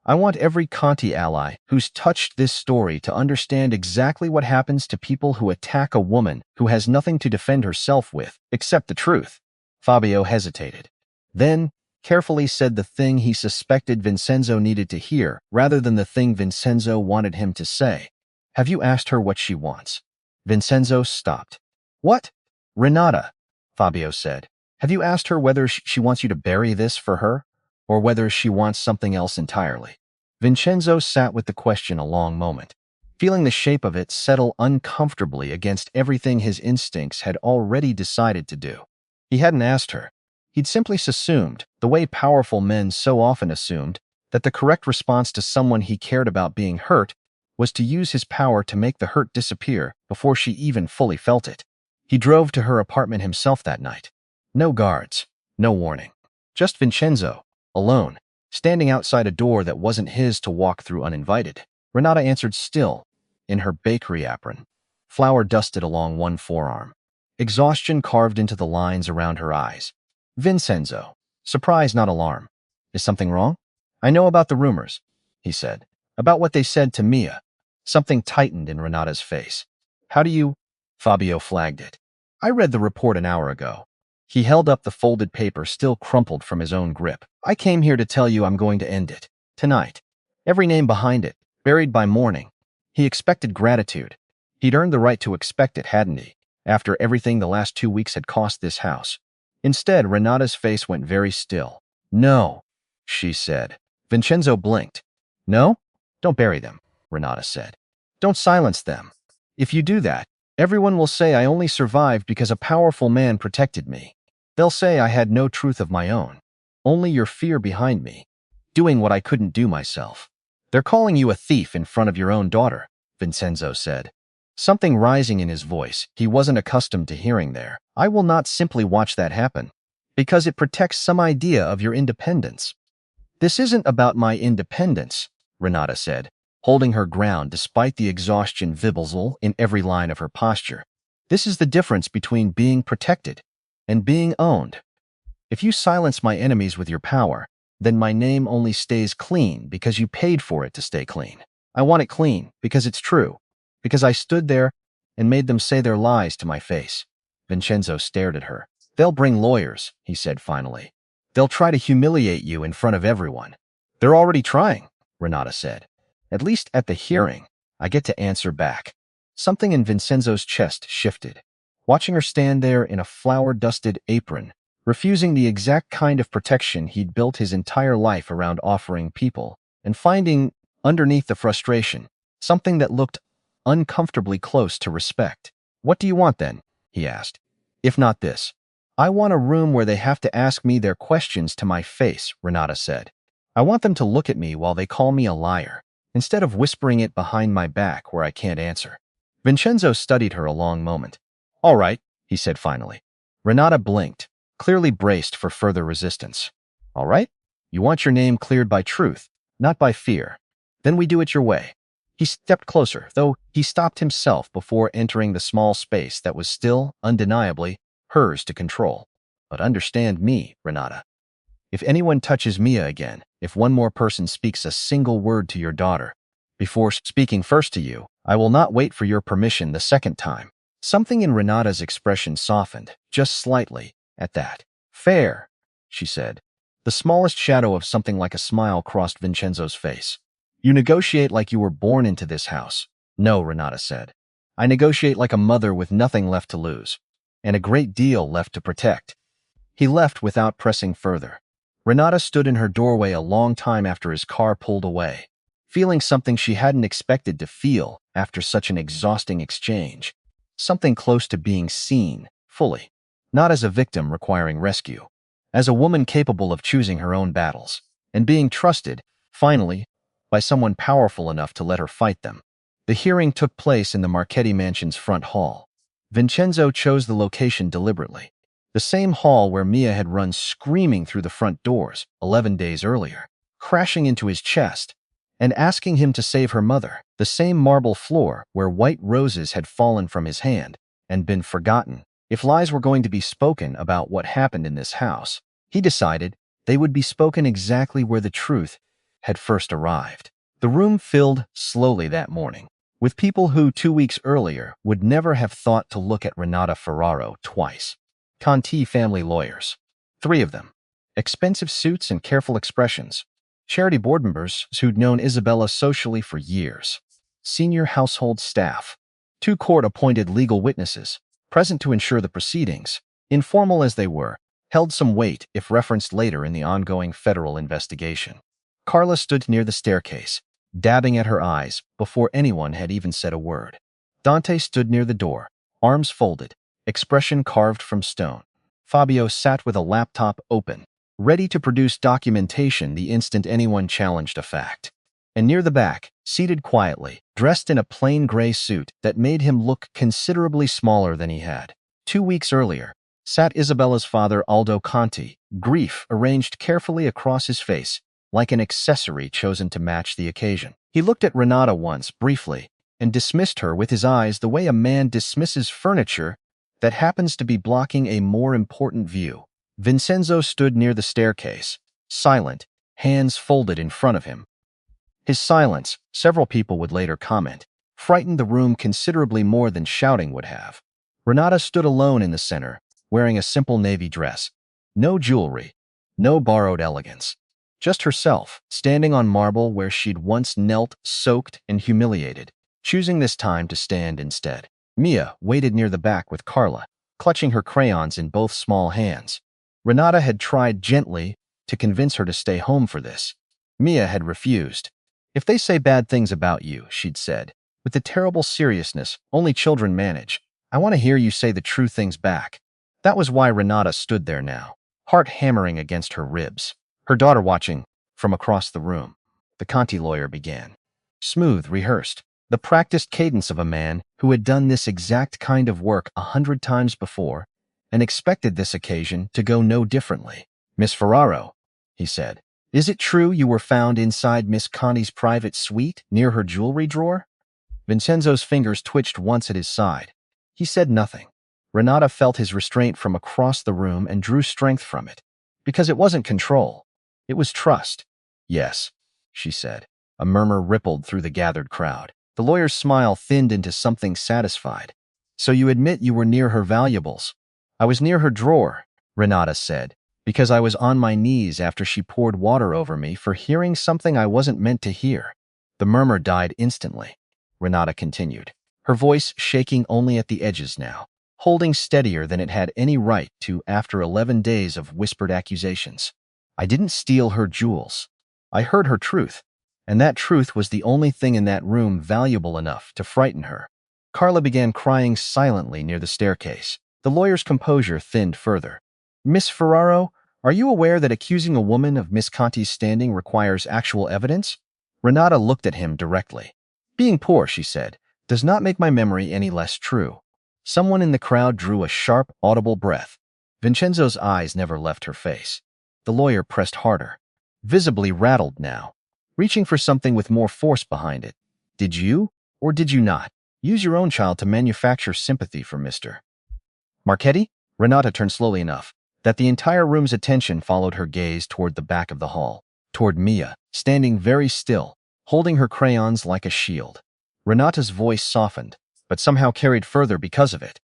A: I want every Conti ally who's touched this story to understand exactly what happens to people who attack a woman who has nothing to defend herself with except the truth. Fabio hesitated. Then, carefully said the thing he suspected Vincenzo needed to hear, rather than the thing Vincenzo wanted him to say. Have you asked her what she wants? Vincenzo stopped. What? Renata, Fabio said. Have you asked her whether she wants you to bury this for her, or whether she wants something else entirely? Vincenzo sat with the question a long moment, feeling the shape of it settle uncomfortably against everything his instincts had already decided to do. He hadn't asked her. He'd simply assumed, the way powerful men so often assumed, that the correct response to someone he cared about being hurt was to use his power to make the hurt disappear before she even fully felt it. He drove to her apartment himself that night. No guards, no warning. Just Vincenzo, alone, standing outside a door that wasn't his to walk through uninvited. Renata answered still, in her bakery apron, flour dusted along one forearm, exhaustion carved into the lines around her eyes. Vincenzo, surprise, not alarm. Is something wrong? I know about the rumors, he said. About what they said to Mia. Something tightened in Renata's face. How do you? Fabio flagged it. I read the report an hour ago. He held up the folded paper still crumpled from his own grip. I came here to tell you I'm going to end it. Tonight. Every name behind it, buried by morning. He expected gratitude. He'd earned the right to expect it, hadn't he? After everything the last 2 weeks had cost this house. Instead, Renata's face went very still. No, she said. Vincenzo blinked. No? Don't bury them, Renata said. Don't silence them. If you do that, everyone will say I only survived because a powerful man protected me. They'll say I had no truth of my own, only your fear behind me, doing what I couldn't do myself. They're calling you a thief in front of your own daughter, Vincenzo said. Something rising in his voice he wasn't accustomed to hearing there. I will not simply watch that happen, because it protects some idea of your independence. This isn't about my independence, Renata said, holding her ground despite the exhaustion visible in every line of her posture. This is the difference between being protected and being owned. If you silence my enemies with your power, then my name only stays clean because you paid for it to stay clean. I want it clean because it's true, because I stood there and made them say their lies to my face. Vincenzo stared at her. They'll bring lawyers, he said finally. They'll try to humiliate you in front of everyone. They're already trying, Renata said. At least at the hearing, I get to answer back. Something in Vincenzo's chest shifted. Watching her stand there in a flour-dusted apron, refusing the exact kind of protection he'd built his entire life around offering people, and finding, underneath the frustration, something that looked uncomfortably close to respect. What do you want then? He asked. If not this. I want a room where they have to ask me their questions to my face, Renata said. I want them to look at me while they call me a liar, instead of whispering it behind my back where I can't answer. Vincenzo studied her a long moment. All right, he said finally. Renata blinked, clearly braced for further resistance. All right? You want your name cleared by truth, not by fear. Then we do it your way. He stepped closer, though he stopped himself before entering the small space that was still, undeniably, hers to control. But understand me, Renata. If anyone touches Mia again, if one more person speaks a single word to your daughter, before speaking first to you, I will not wait for your permission the second time. Something in Renata's expression softened, just slightly, at that. Fair, she said. The smallest shadow of something like a smile crossed Vincenzo's face. You negotiate like you were born into this house. No, Renata said. I negotiate like a mother with nothing left to lose, and a great deal left to protect. He left without pressing further. Renata stood in her doorway a long time after his car pulled away, feeling something she hadn't expected to feel after such an exhausting exchange. Something close to being seen, fully. Not as a victim requiring rescue. As a woman capable of choosing her own battles, and being trusted, finally, by someone powerful enough to let her fight them. The hearing took place in the Marchetti mansion's front hall. Vincenzo chose the location deliberately. The same hall where Mia had run screaming through the front doors 11 days earlier, crashing into his chest and asking him to save her mother. The same marble floor where white roses had fallen from his hand and been forgotten. If lies were going to be spoken about what happened in this house, he decided they would be spoken exactly where the truth had first arrived. The room filled slowly that morning, with people who 2 weeks earlier would never have thought to look at Renata Ferraro twice. Conti family lawyers. 3 of them. Expensive suits and careful expressions. Charity board members who'd known Isabella socially for years. Senior household staff. 2 court-appointed legal witnesses, present to ensure the proceedings, informal as they were, held some weight if referenced later in the ongoing federal investigation. Carla stood near the staircase, dabbing at her eyes before anyone had even said a word. Dante stood near the door, arms folded, expression carved from stone. Fabio sat with a laptop open, ready to produce documentation the instant anyone challenged a fact. And near the back, seated quietly, dressed in a plain gray suit that made him look considerably smaller than he had 2 weeks earlier, sat Isabella's father Aldo Conti, grief arranged carefully across his face, like an accessory chosen to match the occasion. He looked at Renata once, briefly, and dismissed her with his eyes the way a man dismisses furniture that happens to be blocking a more important view. Vincenzo stood near the staircase, silent, hands folded in front of him. His silence, several people would later comment, frightened the room considerably more than shouting would have. Renata stood alone in the center, wearing a simple navy dress. No jewelry, no borrowed elegance. Just herself, standing on marble where she'd once knelt, soaked and humiliated, choosing this time to stand instead. Mia waited near the back with Carla, clutching her crayons in both small hands. Renata had tried gently to convince her to stay home for this. Mia had refused. "If they say bad things about you," she'd said, with the terrible seriousness only children manage, "I want to hear you say the true things back." That was why Renata stood there now, heart hammering against her ribs, her daughter watching from across the room. The Conti lawyer began. Smooth, rehearsed, the practiced cadence of a man who had done this exact kind of work 100 times before and expected this occasion to go no differently. "Miss Ferraro," he said, "is it true you were found inside Miss Conti's private suite near her jewelry drawer?" Vincenzo's fingers twitched once at his side. He said nothing. Renata felt his restraint from across the room and drew strength from it. Because it wasn't control. It was trust. "Yes," she said. A murmur rippled through the gathered crowd. The lawyer's smile thinned into something satisfied. "So you admit you were near her valuables?" "I was near her drawer," Renata said, "because I was on my knees after she poured water over me for hearing something I wasn't meant to hear." The murmur died instantly. Renata continued, her voice shaking only at the edges now, holding steadier than it had any right to after 11 days of whispered accusations. "I didn't steal her jewels. I heard her truth, and that truth was the only thing in that room valuable enough to frighten her." Carla began crying silently near the staircase. The lawyer's composure thinned further. "Miss Ferraro, are you aware that accusing a woman of Miss Conti's standing requires actual evidence?" Renata looked at him directly. "Being poor," she said, "does not make my memory any less true." Someone in the crowd drew a sharp, audible breath. Vincenzo's eyes never left her face. The lawyer pressed harder, visibly rattled now, reaching for something with more force behind it. "Did you, or did you not, use your own child to manufacture sympathy for Mr. Marchetti?" Renata turned slowly enough that the entire room's attention followed her gaze toward the back of the hall, toward Mia, standing very still, holding her crayons like a shield. Renata's voice softened, but somehow carried further because of it.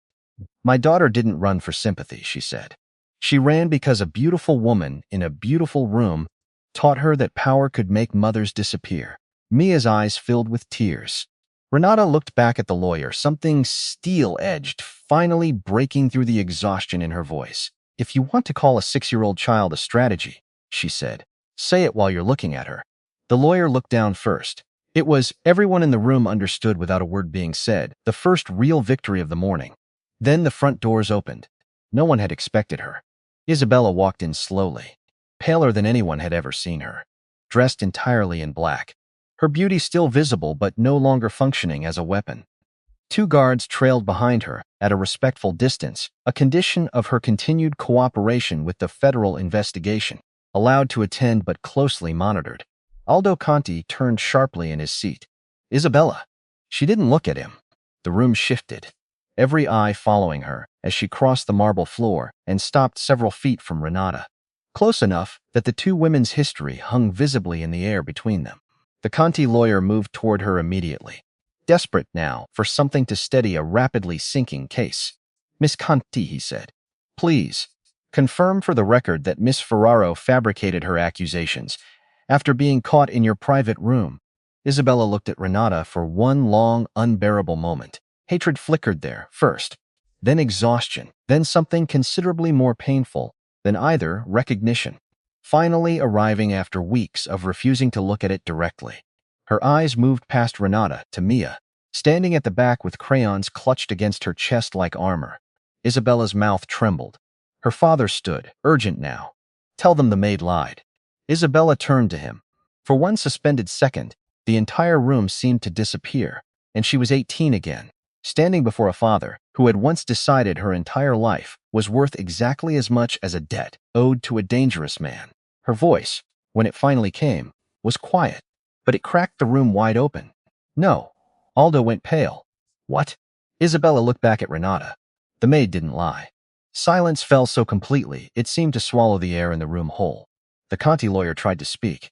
A: "My daughter didn't run for sympathy," she said. "She ran because a beautiful woman in a beautiful room taught her that power could make mothers disappear." Mia's eyes filled with tears. Renata looked back at the lawyer, something steel-edged finally breaking through the exhaustion in her voice. "If you want to call a 6-year-old child a strategy," she said, "say it while you're looking at her." The lawyer looked down first. It was, everyone in the room understood without a word being said, the first real victory of the morning. Then the front doors opened. No one had expected her. Isabella walked in slowly, paler than anyone had ever seen her, dressed entirely in black, her beauty still visible but no longer functioning as a weapon. 2 guards trailed behind her at a respectful distance, a condition of her continued cooperation with the federal investigation, allowed to attend but closely monitored. Aldo Conti turned sharply in his seat. "Isabella." She didn't look at him. The room shifted, every eye following her as she crossed the marble floor and stopped several feet from Renata, close enough that the 2 women's history hung visibly in the air between them. The Conti lawyer moved toward her immediately, desperate now for something to steady a rapidly sinking case. "Miss Conti," he said, "please, confirm for the record that Miss Ferraro fabricated her accusations after being caught in your private room." Isabella looked at Renata for one long, unbearable moment. Hatred flickered there, first, then exhaustion, then something considerably more painful than either, recognition, finally arriving after weeks of refusing to look at it directly. Her eyes moved past Renata to Mia, standing at the back with crayons clutched against her chest like armor. Isabella's mouth trembled. Her father stood, urgent now. Tell them the maid lied. Isabella turned to him. For one suspended second, the entire room seemed to disappear, and she was 18 again, standing before a father who had once decided her entire life was worth exactly as much as a debt owed to a dangerous man. Her voice, when it finally came, was quiet, but it cracked the room wide open. No. Aldo went pale. What? Isabella looked back at Renata. The maid didn't lie. Silence fell so completely it seemed to swallow the air in the room whole. The Conti lawyer tried to speak.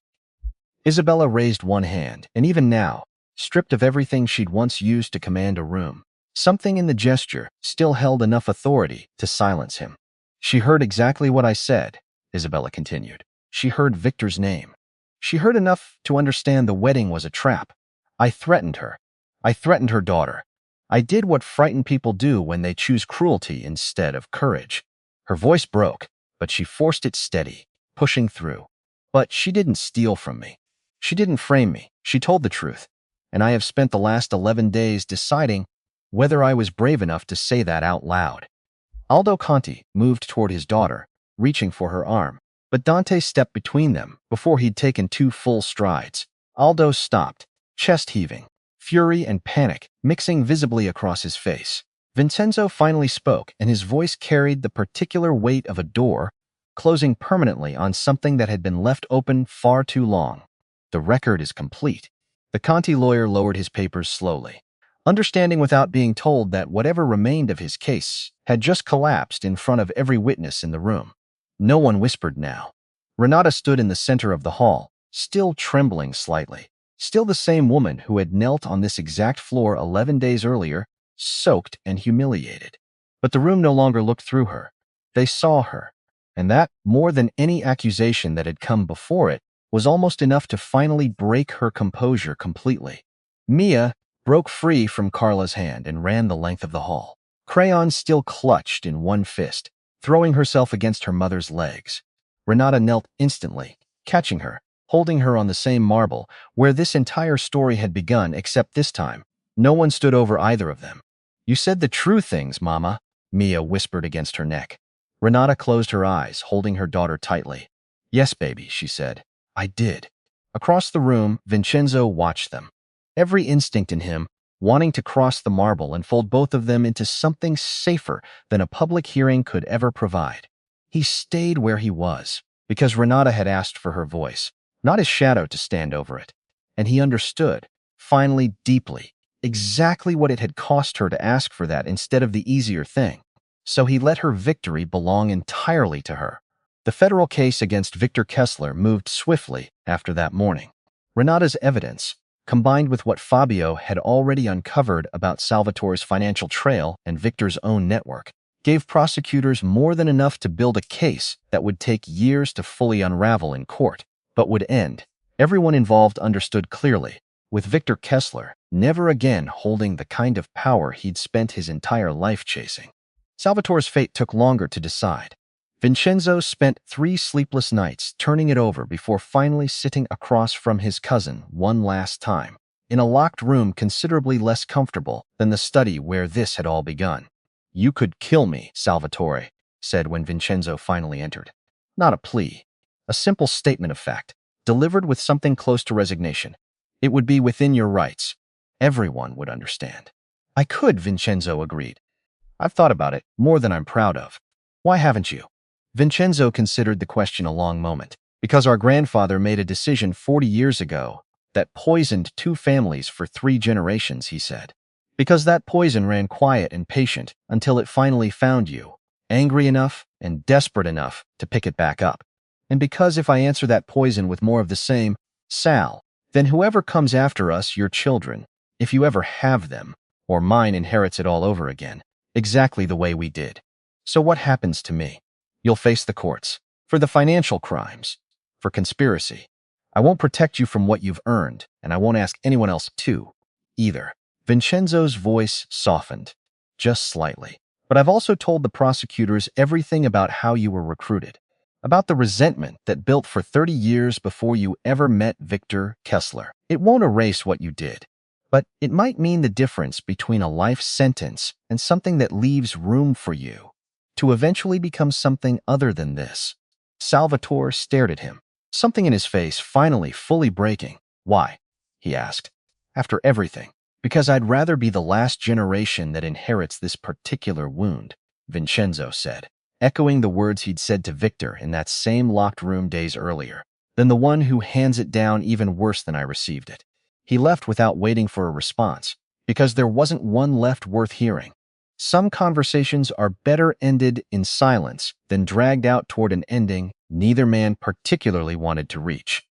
A: Isabella raised one hand, and even now, stripped of everything she'd once used to command a room, something in the gesture still held enough authority to silence him. She heard exactly what I said, Isabella continued. She heard Victor's name. She heard enough to understand the wedding was a trap. I threatened her. I threatened her daughter. I did what frightened people do when they choose cruelty instead of courage. Her voice broke, but she forced it steady, pushing through. But she didn't steal from me. She didn't frame me. She told the truth. And I have spent the last 11 days deciding whether I was brave enough to say that out loud. Aldo Conti moved toward his daughter, reaching for her arm, but Dante stepped between them before he'd taken 2 full strides. Aldo stopped, chest heaving, fury and panic mixing visibly across his face. Vincenzo finally spoke, and his voice carried the particular weight of a door closing permanently on something that had been left open far too long. The record is complete. The Conti lawyer lowered his papers slowly, understanding without being told that whatever remained of his case had just collapsed in front of every witness in the room. No one whispered now. Renata stood in the center of the hall, still trembling slightly. Still the same woman who had knelt on this exact floor 11 days earlier, soaked and humiliated. But the room no longer looked through her. They saw her. And that, more than any accusation that had come before it, was almost enough to finally break her composure completely. Mia broke free from Carla's hand and ran the length of the hall, crayons still clutched in one fist, throwing herself against her mother's legs. Renata knelt instantly, catching her, holding her on the same marble where this entire story had begun, except this time, no one stood over either of them. You said the true things, Mama, Mia whispered against her neck. Renata closed her eyes, holding her daughter tightly. Yes, baby, she said. I did. Across the room, Vincenzo watched them. Every instinct in him wanting to cross the marble and fold both of them into something safer than a public hearing could ever provide. He stayed where he was, because Renata had asked for her voice, not his shadow to stand over it. And he understood, finally deeply, exactly what it had cost her to ask for that instead of the easier thing. So he let her victory belong entirely to her. The federal case against Victor Kessler moved swiftly after that morning. Renata's evidence, combined with what Fabio had already uncovered about Salvatore's financial trail and Victor's own network, gave prosecutors more than enough to build a case that would take years to fully unravel in court, but would end. Everyone involved understood clearly, with Victor Kessler never again holding the kind of power he'd spent his entire life chasing. Salvatore's fate took longer to decide. Vincenzo spent 3 sleepless nights turning it over before finally sitting across from his cousin one last time, in a locked room considerably less comfortable than the study where this had all begun. You could kill me, Salvatore said when Vincenzo finally entered. Not a plea, a simple statement of fact, delivered with something close to resignation. It would be within your rights. Everyone would understand. I could, Vincenzo agreed. I've thought about it, more than I'm proud of. Why haven't you? Vincenzo considered the question a long moment. Because our grandfather made a decision 40 years ago that poisoned 2 families for 3 generations, he said. Because that poison ran quiet and patient until it finally found you, angry enough and desperate enough to pick it back up. And because if I answer that poison with more of the same, Sal, then whoever comes after us, your children, if you ever have them, or mine inherits it all over again, exactly the way we did. So what happens to me? You'll face the courts. For the financial crimes. For conspiracy. I won't protect you from what you've earned, and I won't ask anyone else to, either. Vincenzo's voice softened, just slightly. But I've also told the prosecutors everything about how you were recruited. About the resentment that built for 30 years before you ever met Victor Kessler. It won't erase what you did. But it might mean the difference between a life sentence and something that leaves room for you to eventually become something other than this. Salvatore stared at him, something in his face finally fully breaking. Why? He asked. After everything. Because I'd rather be the last generation that inherits this particular wound, Vincenzo said, echoing the words he'd said to Victor in that same locked room days earlier, than the one who hands it down even worse than I received it. He left without waiting for a response, because there wasn't one left worth hearing. Some conversations are better ended in silence than dragged out toward an ending neither man particularly wanted to reach.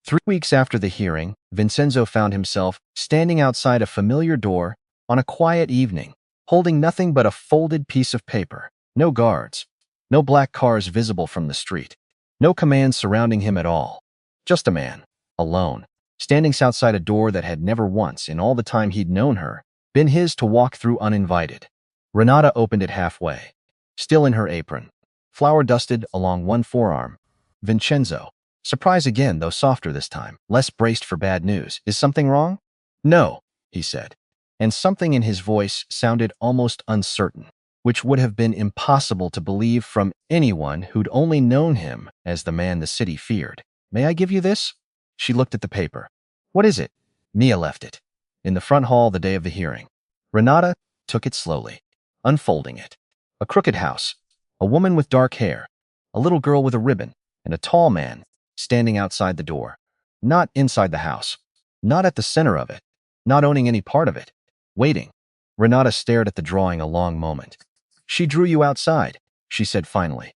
A: 3 weeks after the hearing, Vincenzo found himself standing outside a familiar door on a quiet evening, holding nothing but a folded piece of paper. No guards, no black cars visible from the street, no commands surrounding him at all. Just a man, alone, standing outside a door that had never once, in all the time he'd known her, been his to walk through uninvited. Renata opened it halfway, still in her apron, flour dusted along one forearm. Vincenzo, surprise again, though softer this time, less braced for bad news. Is something wrong? No, he said, and something in his voice sounded almost uncertain, which would have been impossible to believe from anyone who'd only known him as the man the city feared. May I give you this? She looked at the paper. What is it? Mia left it in the front hall the day of the hearing. Renata took it slowly, unfolding it. A crooked house, a woman with dark hair, a little girl with a ribbon, and a tall man standing outside the door. Not inside the house, not at the center of it, not owning any part of it. Waiting. Renata stared at the drawing a long moment. She drew you outside, she said finally.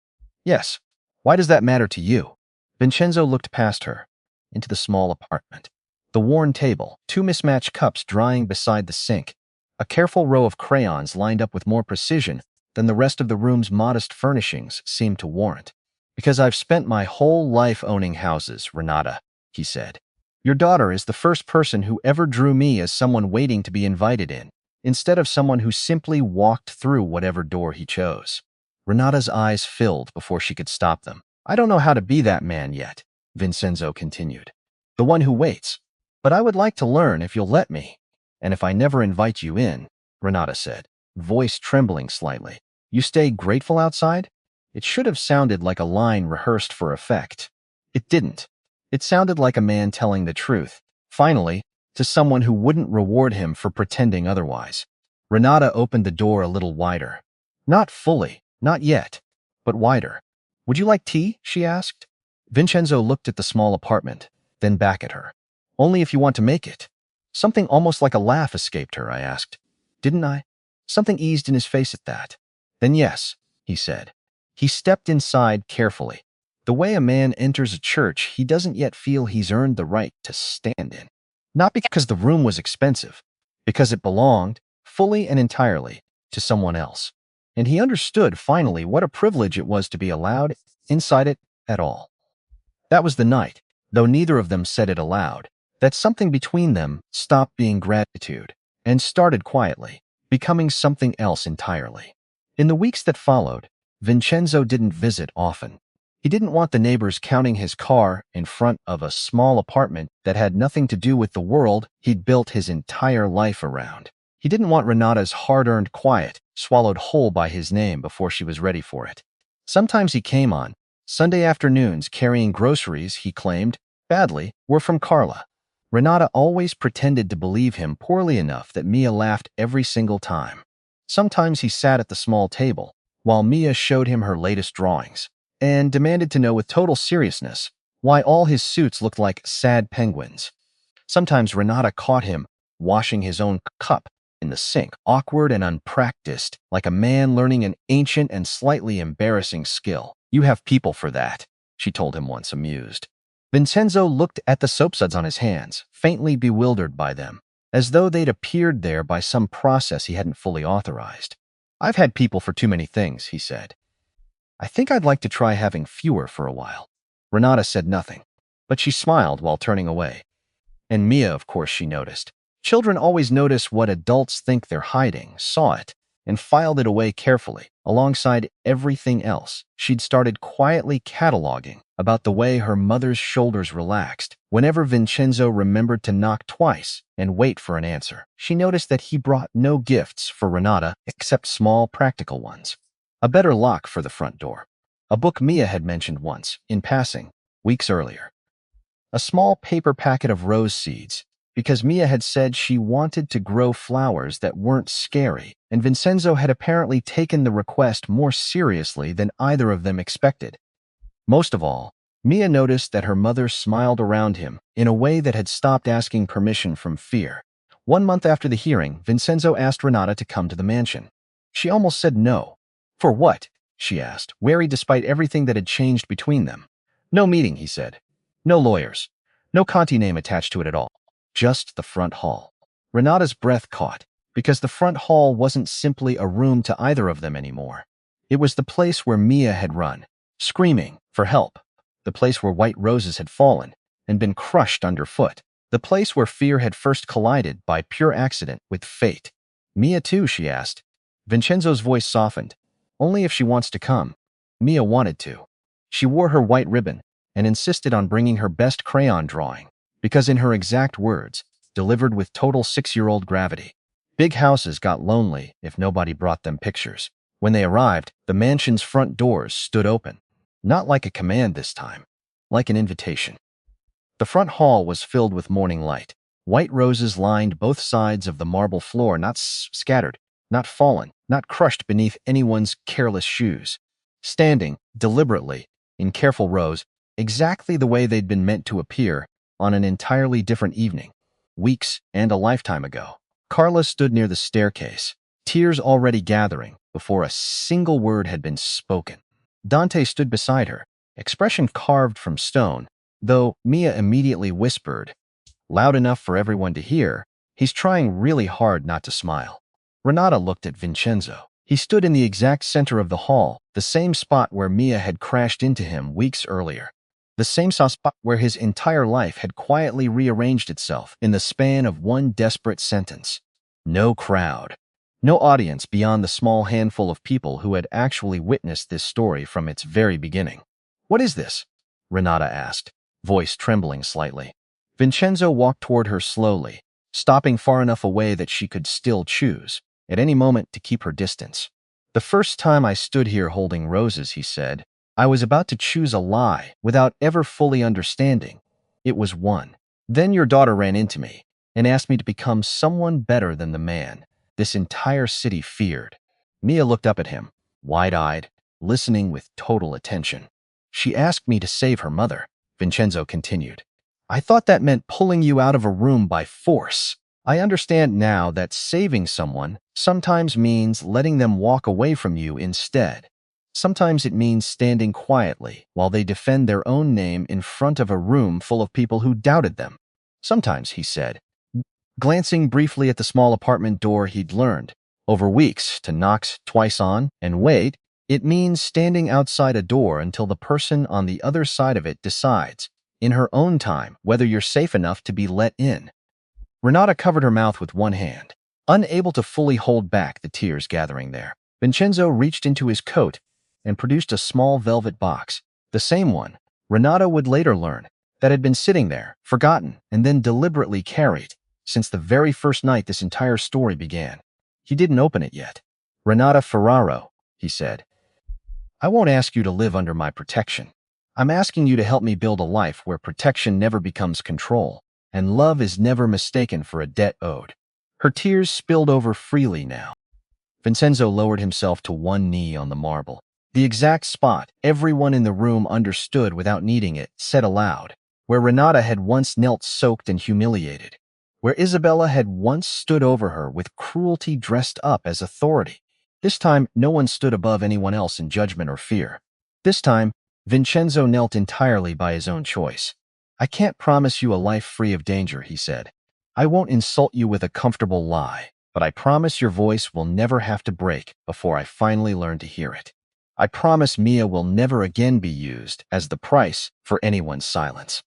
A: Yes. Why does that matter to you? Vincenzo looked past her, into the small apartment. The worn table, two mismatched cups drying beside the sink, a careful row of crayons lined up with more precision than the rest of the room's modest furnishings seemed to warrant. Because I've spent my whole life owning houses, Renata, he said. Your daughter is the first person who ever drew me as someone waiting to be invited in, instead of someone who simply walked through whatever door he chose. Renata's eyes filled before she could stop them. I don't know how to be that man yet, Vincenzo continued. The one who waits. But I would like to learn if you'll let me. And if I never invite you in, Renata said, voice trembling slightly. You stay grateful outside? It should have sounded like a line rehearsed for effect. It didn't. It sounded like a man telling the truth, finally, to someone who wouldn't reward him for pretending otherwise. Renata opened the door a little wider. Not fully, not yet, but wider. Would you like tea? She asked. Vincenzo looked at the small apartment, then back at her. Only if you want to make it. Something almost like a laugh escaped her, I asked. Didn't I? Something eased in his face at that. Then yes, he said. He stepped inside carefully. The way a man enters a church he doesn't yet feel he's earned the right to stand in. Not because the room was expensive, because it belonged, fully and entirely, to someone else. And he understood finally what a privilege it was to be allowed inside it at all. That was the night, though neither of them said it aloud, that something between them stopped being gratitude and started quietly, becoming something else entirely. In the weeks that followed, Vincenzo didn't visit often. He didn't want the neighbors counting his car in front of a small apartment that had nothing to do with the world he'd built his entire life around. He didn't want Renata's hard-earned quiet swallowed whole by his name before she was ready for it. Sometimes he came on Sunday afternoons carrying groceries he claimed, badly, were from Carla. Renata always pretended to believe him poorly enough that Mia laughed every single time. Sometimes he sat at the small table, while Mia showed him her latest drawings, and demanded to know with total seriousness why all his suits looked like sad penguins. Sometimes Renata caught him washing his own cup in the sink, awkward and unpracticed, like a man learning an ancient and slightly embarrassing skill. You have people for that, she told him once, amused. Vincenzo looked at the soapsuds on his hands, faintly bewildered by them, as though they'd appeared there by some process he hadn't fully authorized. I've had people for too many things, he said. I think I'd like to try having fewer for a while. Renata said nothing, but she smiled while turning away. And Mia, of course, she noticed. Children always notice what adults think they're hiding, saw it, and filed it away carefully, alongside everything else she'd started quietly cataloging about the way her mother's shoulders relaxed whenever Vincenzo remembered to knock twice and wait for an answer. She noticed that he brought no gifts for Renata except small practical ones. A better lock for the front door, A book Mia had mentioned once, in passing, weeks earlier. A small paper packet of rose seeds, because Mia had said she wanted to grow flowers that weren't scary, and Vincenzo had apparently taken the request more seriously than either of them expected. Most of all, Mia noticed that her mother smiled around him in a way that had stopped asking permission from fear. 1 month after the hearing, Vincenzo asked Renata to come to the mansion. She almost said no. For what? She asked, wary despite everything that had changed between them. No meeting, he said. No lawyers. No Conti name attached to it at all. Just the front hall. Renata's breath caught, because the front hall wasn't simply a room to either of them anymore. It was the place where Mia had run, screaming for help. The place where white roses had fallen and been crushed underfoot. The place where fear had first collided by pure accident with fate. Mia too, she asked. Vincenzo's voice softened. Only if she wants to come. Mia wanted to. She wore her white ribbon and insisted on bringing her best crayon drawing, because in her exact words, delivered with total 6-year-old gravity, big houses got lonely if nobody brought them pictures. When they arrived, the mansion's front doors stood open. Not like a command this time, like an invitation. The front hall was filled with morning light. White roses lined both sides of the marble floor, not scattered, not fallen, not crushed beneath anyone's careless shoes. Standing, deliberately, in careful rows, exactly the way they'd been meant to appear on an entirely different evening, weeks and a lifetime ago. Carla stood near the staircase, tears already gathering before a single word had been spoken. Dante stood beside her, expression carved from stone, though Mia immediately whispered, loud enough for everyone to hear, he's trying really hard not to smile. Renata looked at Vincenzo. He stood in the exact center of the hall, the same spot where Mia had crashed into him weeks earlier. The same spot where his entire life had quietly rearranged itself in the span of one desperate sentence. No crowd. No audience beyond the small handful of people who had actually witnessed this story from its very beginning. What is this? Renata asked, voice trembling slightly. Vincenzo walked toward her slowly, stopping far enough away that she could still choose, at any moment, to keep her distance. The first time I stood here holding roses, he said, I was about to choose a lie without ever fully understanding. It was one. Then your daughter ran into me and asked me to become someone better than the man this entire city feared. Mia looked up at him, wide-eyed, listening with total attention. She asked me to save her mother, Vincenzo continued. I thought that meant pulling you out of a room by force. I understand now that saving someone sometimes means letting them walk away from you instead. Sometimes it means standing quietly while they defend their own name in front of a room full of people who doubted them. Sometimes, he said, glancing briefly at the small apartment door he'd learned, over weeks, to knock twice on and wait, it means standing outside a door until the person on the other side of it decides, in her own time, whether you're safe enough to be let in. Renata covered her mouth with one hand, unable to fully hold back the tears gathering there. Vincenzo reached into his coat and produced a small velvet box, the same one, Renata would later learn, that had been sitting there, forgotten, and then deliberately carried since the very first night this entire story began. He didn't open it yet. Renata Ferraro, he said, I won't ask you to live under my protection. I'm asking you to help me build a life where protection never becomes control, and love is never mistaken for a debt owed. Her tears spilled over freely now. Vincenzo lowered himself to one knee on the marble, the exact spot everyone in the room understood without needing it, said aloud, where Renata had once knelt soaked and humiliated, where Isabella had once stood over her with cruelty dressed up as authority. This time, no one stood above anyone else in judgment or fear. This time, Vincenzo knelt entirely by his own choice. I can't promise you a life free of danger, he said. I won't insult you with a comfortable lie, but I promise your voice will never have to break before I finally learn to hear it. I promise Mia will never again be used as the price for anyone's silence.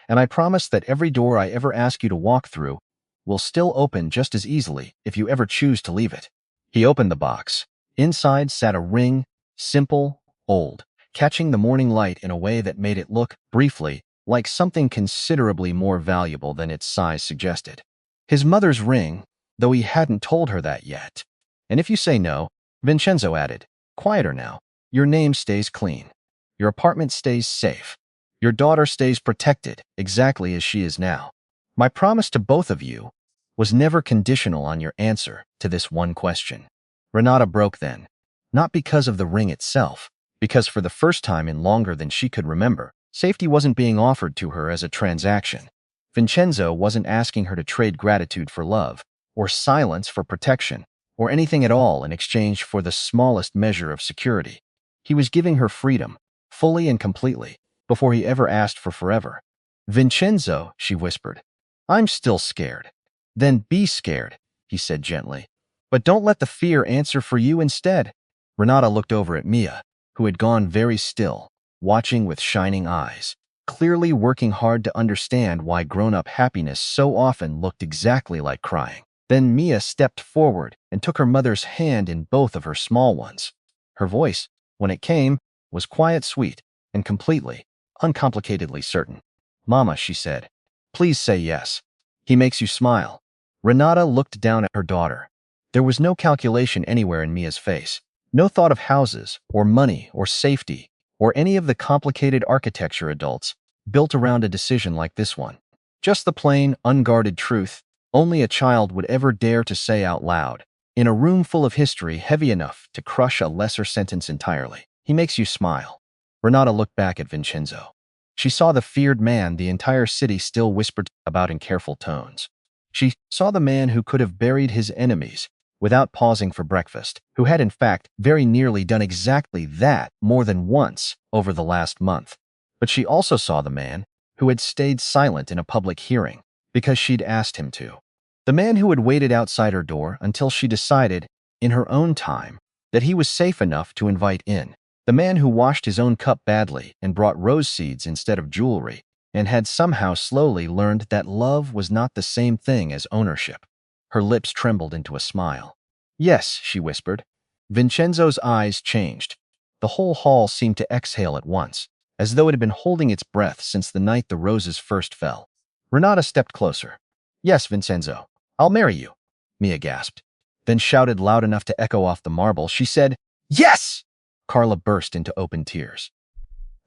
A: And I promise that every door I ever ask you to walk through will still open just as easily if you ever choose to leave it. He opened the box. Inside sat a ring, simple, old, catching the morning light in a way that made it look, briefly, like something considerably more valuable than its size suggested. His mother's ring, though he hadn't told her that yet. And if you say no, Vincenzo added, quieter now, your name stays clean. Your apartment stays safe. Your daughter stays protected, exactly as she is now. My promise to both of you was never conditional on your answer to this one question. Renata broke then, not because of the ring itself, because for the first time in longer than she could remember, safety wasn't being offered to her as a transaction. Vincenzo wasn't asking her to trade gratitude for love, or silence for protection, or anything at all in exchange for the smallest measure of security. He was giving her freedom, fully and completely, before he ever asked for forever. Vincenzo, she whispered, I'm still scared. Then be scared, he said gently. But don't let the fear answer for you instead. Renata looked over at Mia, who had gone very still, watching with shining eyes, clearly working hard to understand why grown-up happiness so often looked exactly like crying. Then Mia stepped forward and took her mother's hand in both of her small ones. Her voice, when it came, was quiet, sweet, and completely, uncomplicatedly certain. Mama, she said, please say yes. He makes you smile. Renata looked down at her daughter. There was no calculation anywhere in Mia's face. No thought of houses, or money, or safety, or any of the complicated architecture adults built around a decision like this one. Just the plain, unguarded truth only a child would ever dare to say out loud, in a room full of history heavy enough to crush a lesser sentence entirely. He makes you smile. Renata looked back at Vincenzo. She saw the feared man the entire city still whispered about in careful tones. She saw the man who could have buried his enemies without pausing for breakfast, who had in fact very nearly done exactly that more than once over the last month. But she also saw the man who had stayed silent in a public hearing because she'd asked him to. The man who had waited outside her door until she decided, in her own time, that he was safe enough to invite in. The man who washed his own cup badly and brought rose seeds instead of jewelry, and had somehow slowly learned that love was not the same thing as ownership. Her lips trembled into a smile. Yes, she whispered. Vincenzo's eyes changed. The whole hall seemed to exhale at once, as though it had been holding its breath since the night the roses first fell. Renata stepped closer. Yes, Vincenzo, I'll marry you, Mia gasped, then shouted loud enough to echo off the marble. She said, Yes! Carla burst into open tears.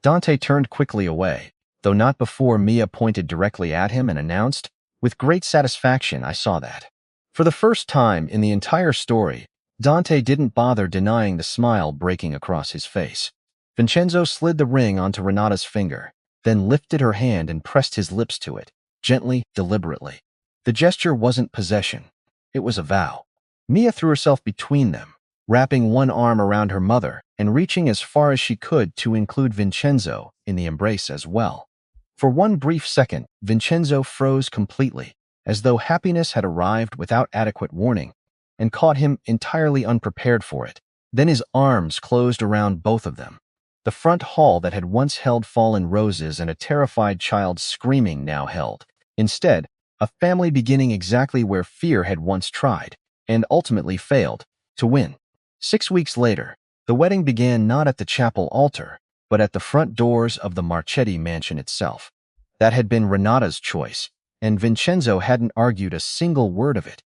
A: Dante turned quickly away, though not before Mia pointed directly at him and announced, with great satisfaction, I saw that. For the first time in the entire story, Dante didn't bother denying the smile breaking across his face. Vincenzo slid the ring onto Renata's finger, then lifted her hand and pressed his lips to it, gently, deliberately. The gesture wasn't possession. It was a vow. Mia threw herself between them, wrapping one arm around her mother and reaching as far as she could to include Vincenzo in the embrace as well. For one brief second, Vincenzo froze completely, as though happiness had arrived without adequate warning and caught him entirely unprepared for it. Then his arms closed around both of them. The front hall that had once held fallen roses and a terrified child screaming now held, instead, a family beginning exactly where fear had once tried, and ultimately failed, to win. 6 weeks later, the wedding began not at the chapel altar, but at the front doors of the Marchetti mansion itself. That had been Renata's choice, and Vincenzo hadn't argued a single word of it.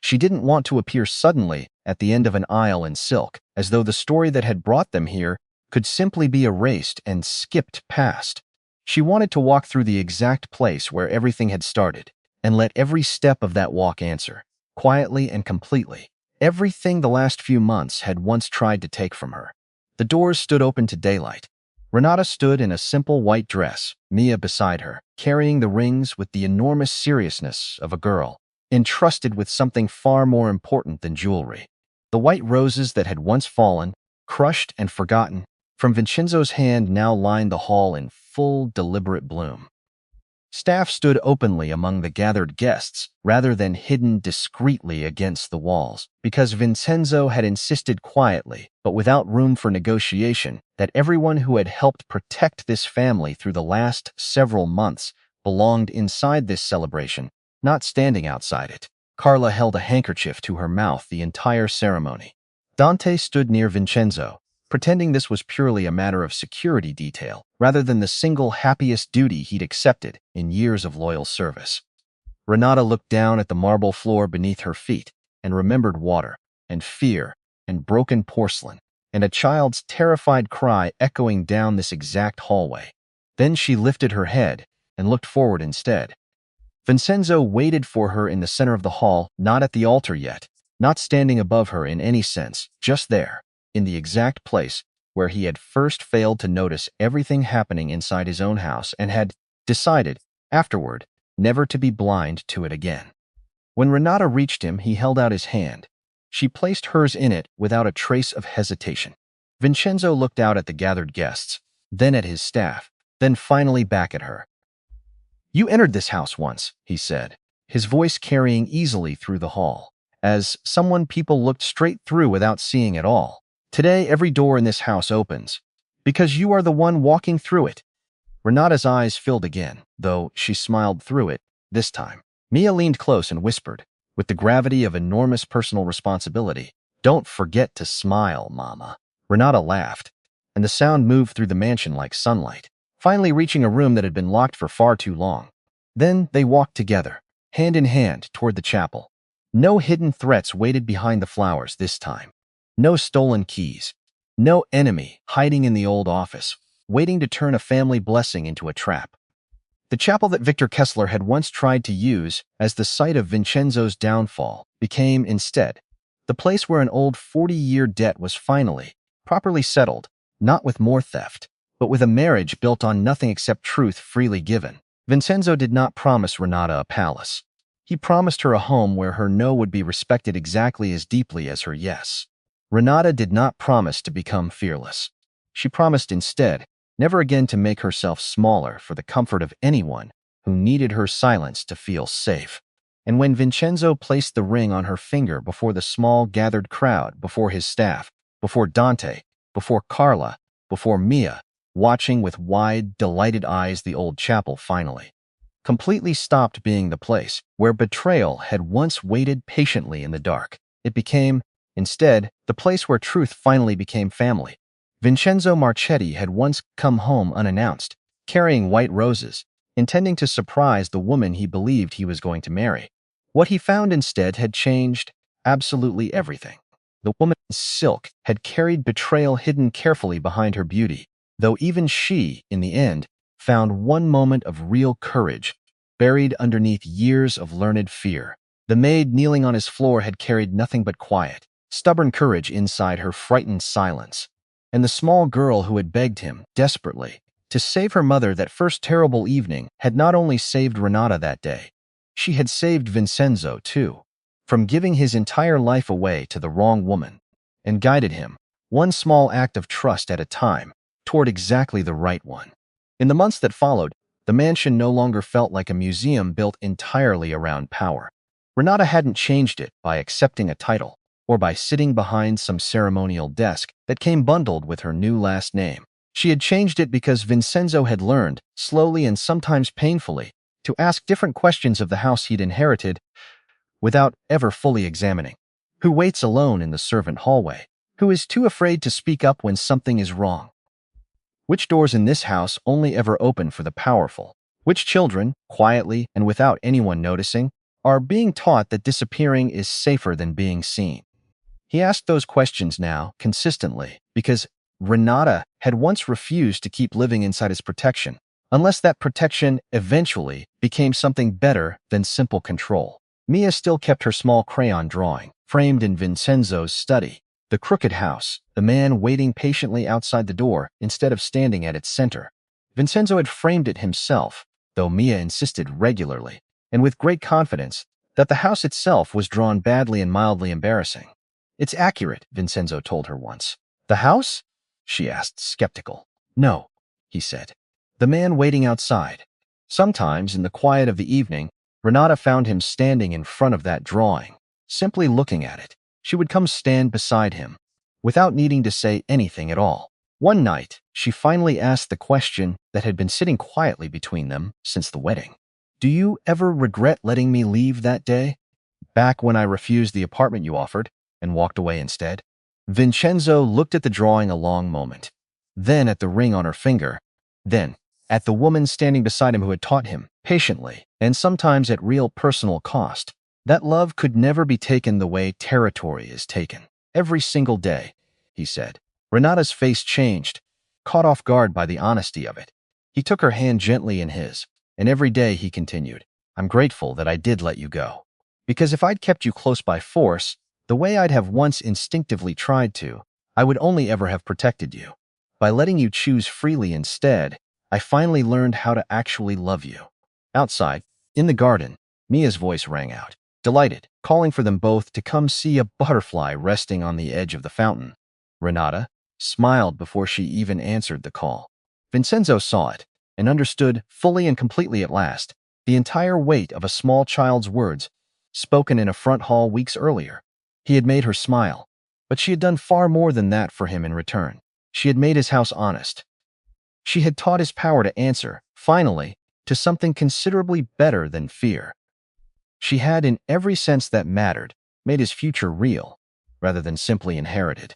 A: She didn't want to appear suddenly at the end of an aisle in silk, as though the story that had brought them here could simply be erased and skipped past. She wanted to walk through the exact place where everything had started, and let every step of that walk answer, quietly and completely, everything the last few months had once tried to take from her. The doors stood open to daylight. Renata stood in a simple white dress, Mia beside her, carrying the rings with the enormous seriousness of a girl, entrusted with something far more important than jewelry. The white roses that had once fallen, crushed and forgotten, from Vincenzo's hand now lined the hall in full, deliberate bloom. Staff stood openly among the gathered guests, rather than hidden discreetly against the walls, because Vincenzo had insisted quietly, but without room for negotiation, that everyone who had helped protect this family through the last several months belonged inside this celebration, not standing outside it. Carla held a handkerchief to her mouth the entire ceremony. Dante stood near Vincenzo, pretending this was purely a matter of security detail, rather than the single happiest duty he'd accepted in years of loyal service. Renata looked down at the marble floor beneath her feet and remembered water, and fear, and broken porcelain, and a child's terrified cry echoing down this exact hallway. Then she lifted her head and looked forward instead. Vincenzo waited for her in the center of the hall, not at the altar yet, not standing above her in any sense, just there, in the exact place where he had first failed to notice everything happening inside his own house and had decided, afterward, never to be blind to it again. When Renata reached him, he held out his hand. She placed hers in it without a trace of hesitation. Vincenzo looked out at the gathered guests, then at his staff, then finally back at her. "You entered this house once," he said, his voice carrying easily through the hall, as someone people looked straight through without seeing at all. "Today, every door in this house opens, because you are the one walking through it." Renata's eyes filled again, though she smiled through it this time. Mia leaned close and whispered, with the gravity of enormous personal responsibility, "Don't forget to smile, Mama." Renata laughed, and the sound moved through the mansion like sunlight, finally reaching a room that had been locked for far too long. Then they walked together, hand in hand, toward the chapel. No hidden threats waited behind the flowers this time. No stolen keys. No enemy hiding in the old office, waiting to turn a family blessing into a trap. The chapel that Victor Kessler had once tried to use as the site of Vincenzo's downfall became, instead, the place where an old 40-year debt was finally, properly settled, not with more theft, but with a marriage built on nothing except truth freely given. Vincenzo did not promise Renata a palace. He promised her a home where her no would be respected exactly as deeply as her yes. Renata did not promise to become fearless. She promised instead never again to make herself smaller for the comfort of anyone who needed her silence to feel safe. And when Vincenzo placed the ring on her finger before the small gathered crowd, before his staff, before Dante, before Carla, before Mia, watching with wide, delighted eyes, the old chapel finally completely stopped being the place where betrayal had once waited patiently in the dark. It became, instead, the place where truth finally became family. Vincenzo Marchetti had once come home unannounced, carrying white roses, intending to surprise the woman he believed he was going to marry. What he found instead had changed absolutely everything. The woman in silk had carried betrayal hidden carefully behind her beauty, though even she, in the end, found one moment of real courage, buried underneath years of learned fear. The maid kneeling on his floor had carried nothing but quiet, stubborn courage inside her frightened silence. And the small girl who had begged him, desperately, to save her mother that first terrible evening had not only saved Renata that day, she had saved Vincenzo, too, from giving his entire life away to the wrong woman, and guided him, one small act of trust at a time, toward exactly the right one. In the months that followed, the mansion no longer felt like a museum built entirely around power. Renata hadn't changed it by accepting a title, or by sitting behind some ceremonial desk that came bundled with her new last name. She had changed it because Vincenzo had learned, slowly and sometimes painfully, to ask different questions of the house he'd inherited without ever fully examining. Who waits alone in the servant hallway? Who is too afraid to speak up when something is wrong? Which doors in this house only ever open for the powerful? Which children, quietly and without anyone noticing, are being taught that disappearing is safer than being seen? He asked those questions now, consistently, because Renata had once refused to keep living inside his protection, unless that protection eventually became something better than simple control. Mia still kept her small crayon drawing, framed in Vincenzo's study. The crooked house, the man waiting patiently outside the door instead of standing at its center. Vincenzo had framed it himself, though Mia insisted regularly, and with great confidence, that the house itself was drawn badly and mildly embarrassing. "It's accurate," Vincenzo told her once. "The house?" she asked, skeptical. "No," he said. "The man waiting outside." Sometimes, in the quiet of the evening, Renata found him standing in front of that drawing, simply looking at it. She would come stand beside him, without needing to say anything at all. One night, she finally asked the question that had been sitting quietly between them since the wedding. "Do you ever regret letting me leave that day? Back when I refused the apartment you offered, and walked away instead?" Vincenzo looked at the drawing a long moment, then at the ring on her finger, then at the woman standing beside him who had taught him, patiently, and sometimes at real personal cost, that love could never be taken the way territory is taken. "Every single day," he said. Renata's face changed, caught off guard by the honesty of it. He took her hand gently in his, and every day he continued, I'm grateful that I did let you go. Because if I'd kept you close by force, the way I'd have once instinctively tried to, I would only ever have protected you. By letting you choose freely instead, I finally learned how to actually love you. Outside, in the garden, Mia's voice rang out, delighted, calling for them both to come see a butterfly resting on the edge of the fountain. Renata smiled before she even answered the call. Vincenzo saw it and understood fully and completely at last the entire weight of a small child's words spoken in a front hall weeks earlier. He had made her smile, but she had done far more than that for him in return. She had made his house honest. She had taught his power to answer, finally, to something considerably better than fear. She had, in every sense that mattered, made his future real, rather than simply inherited.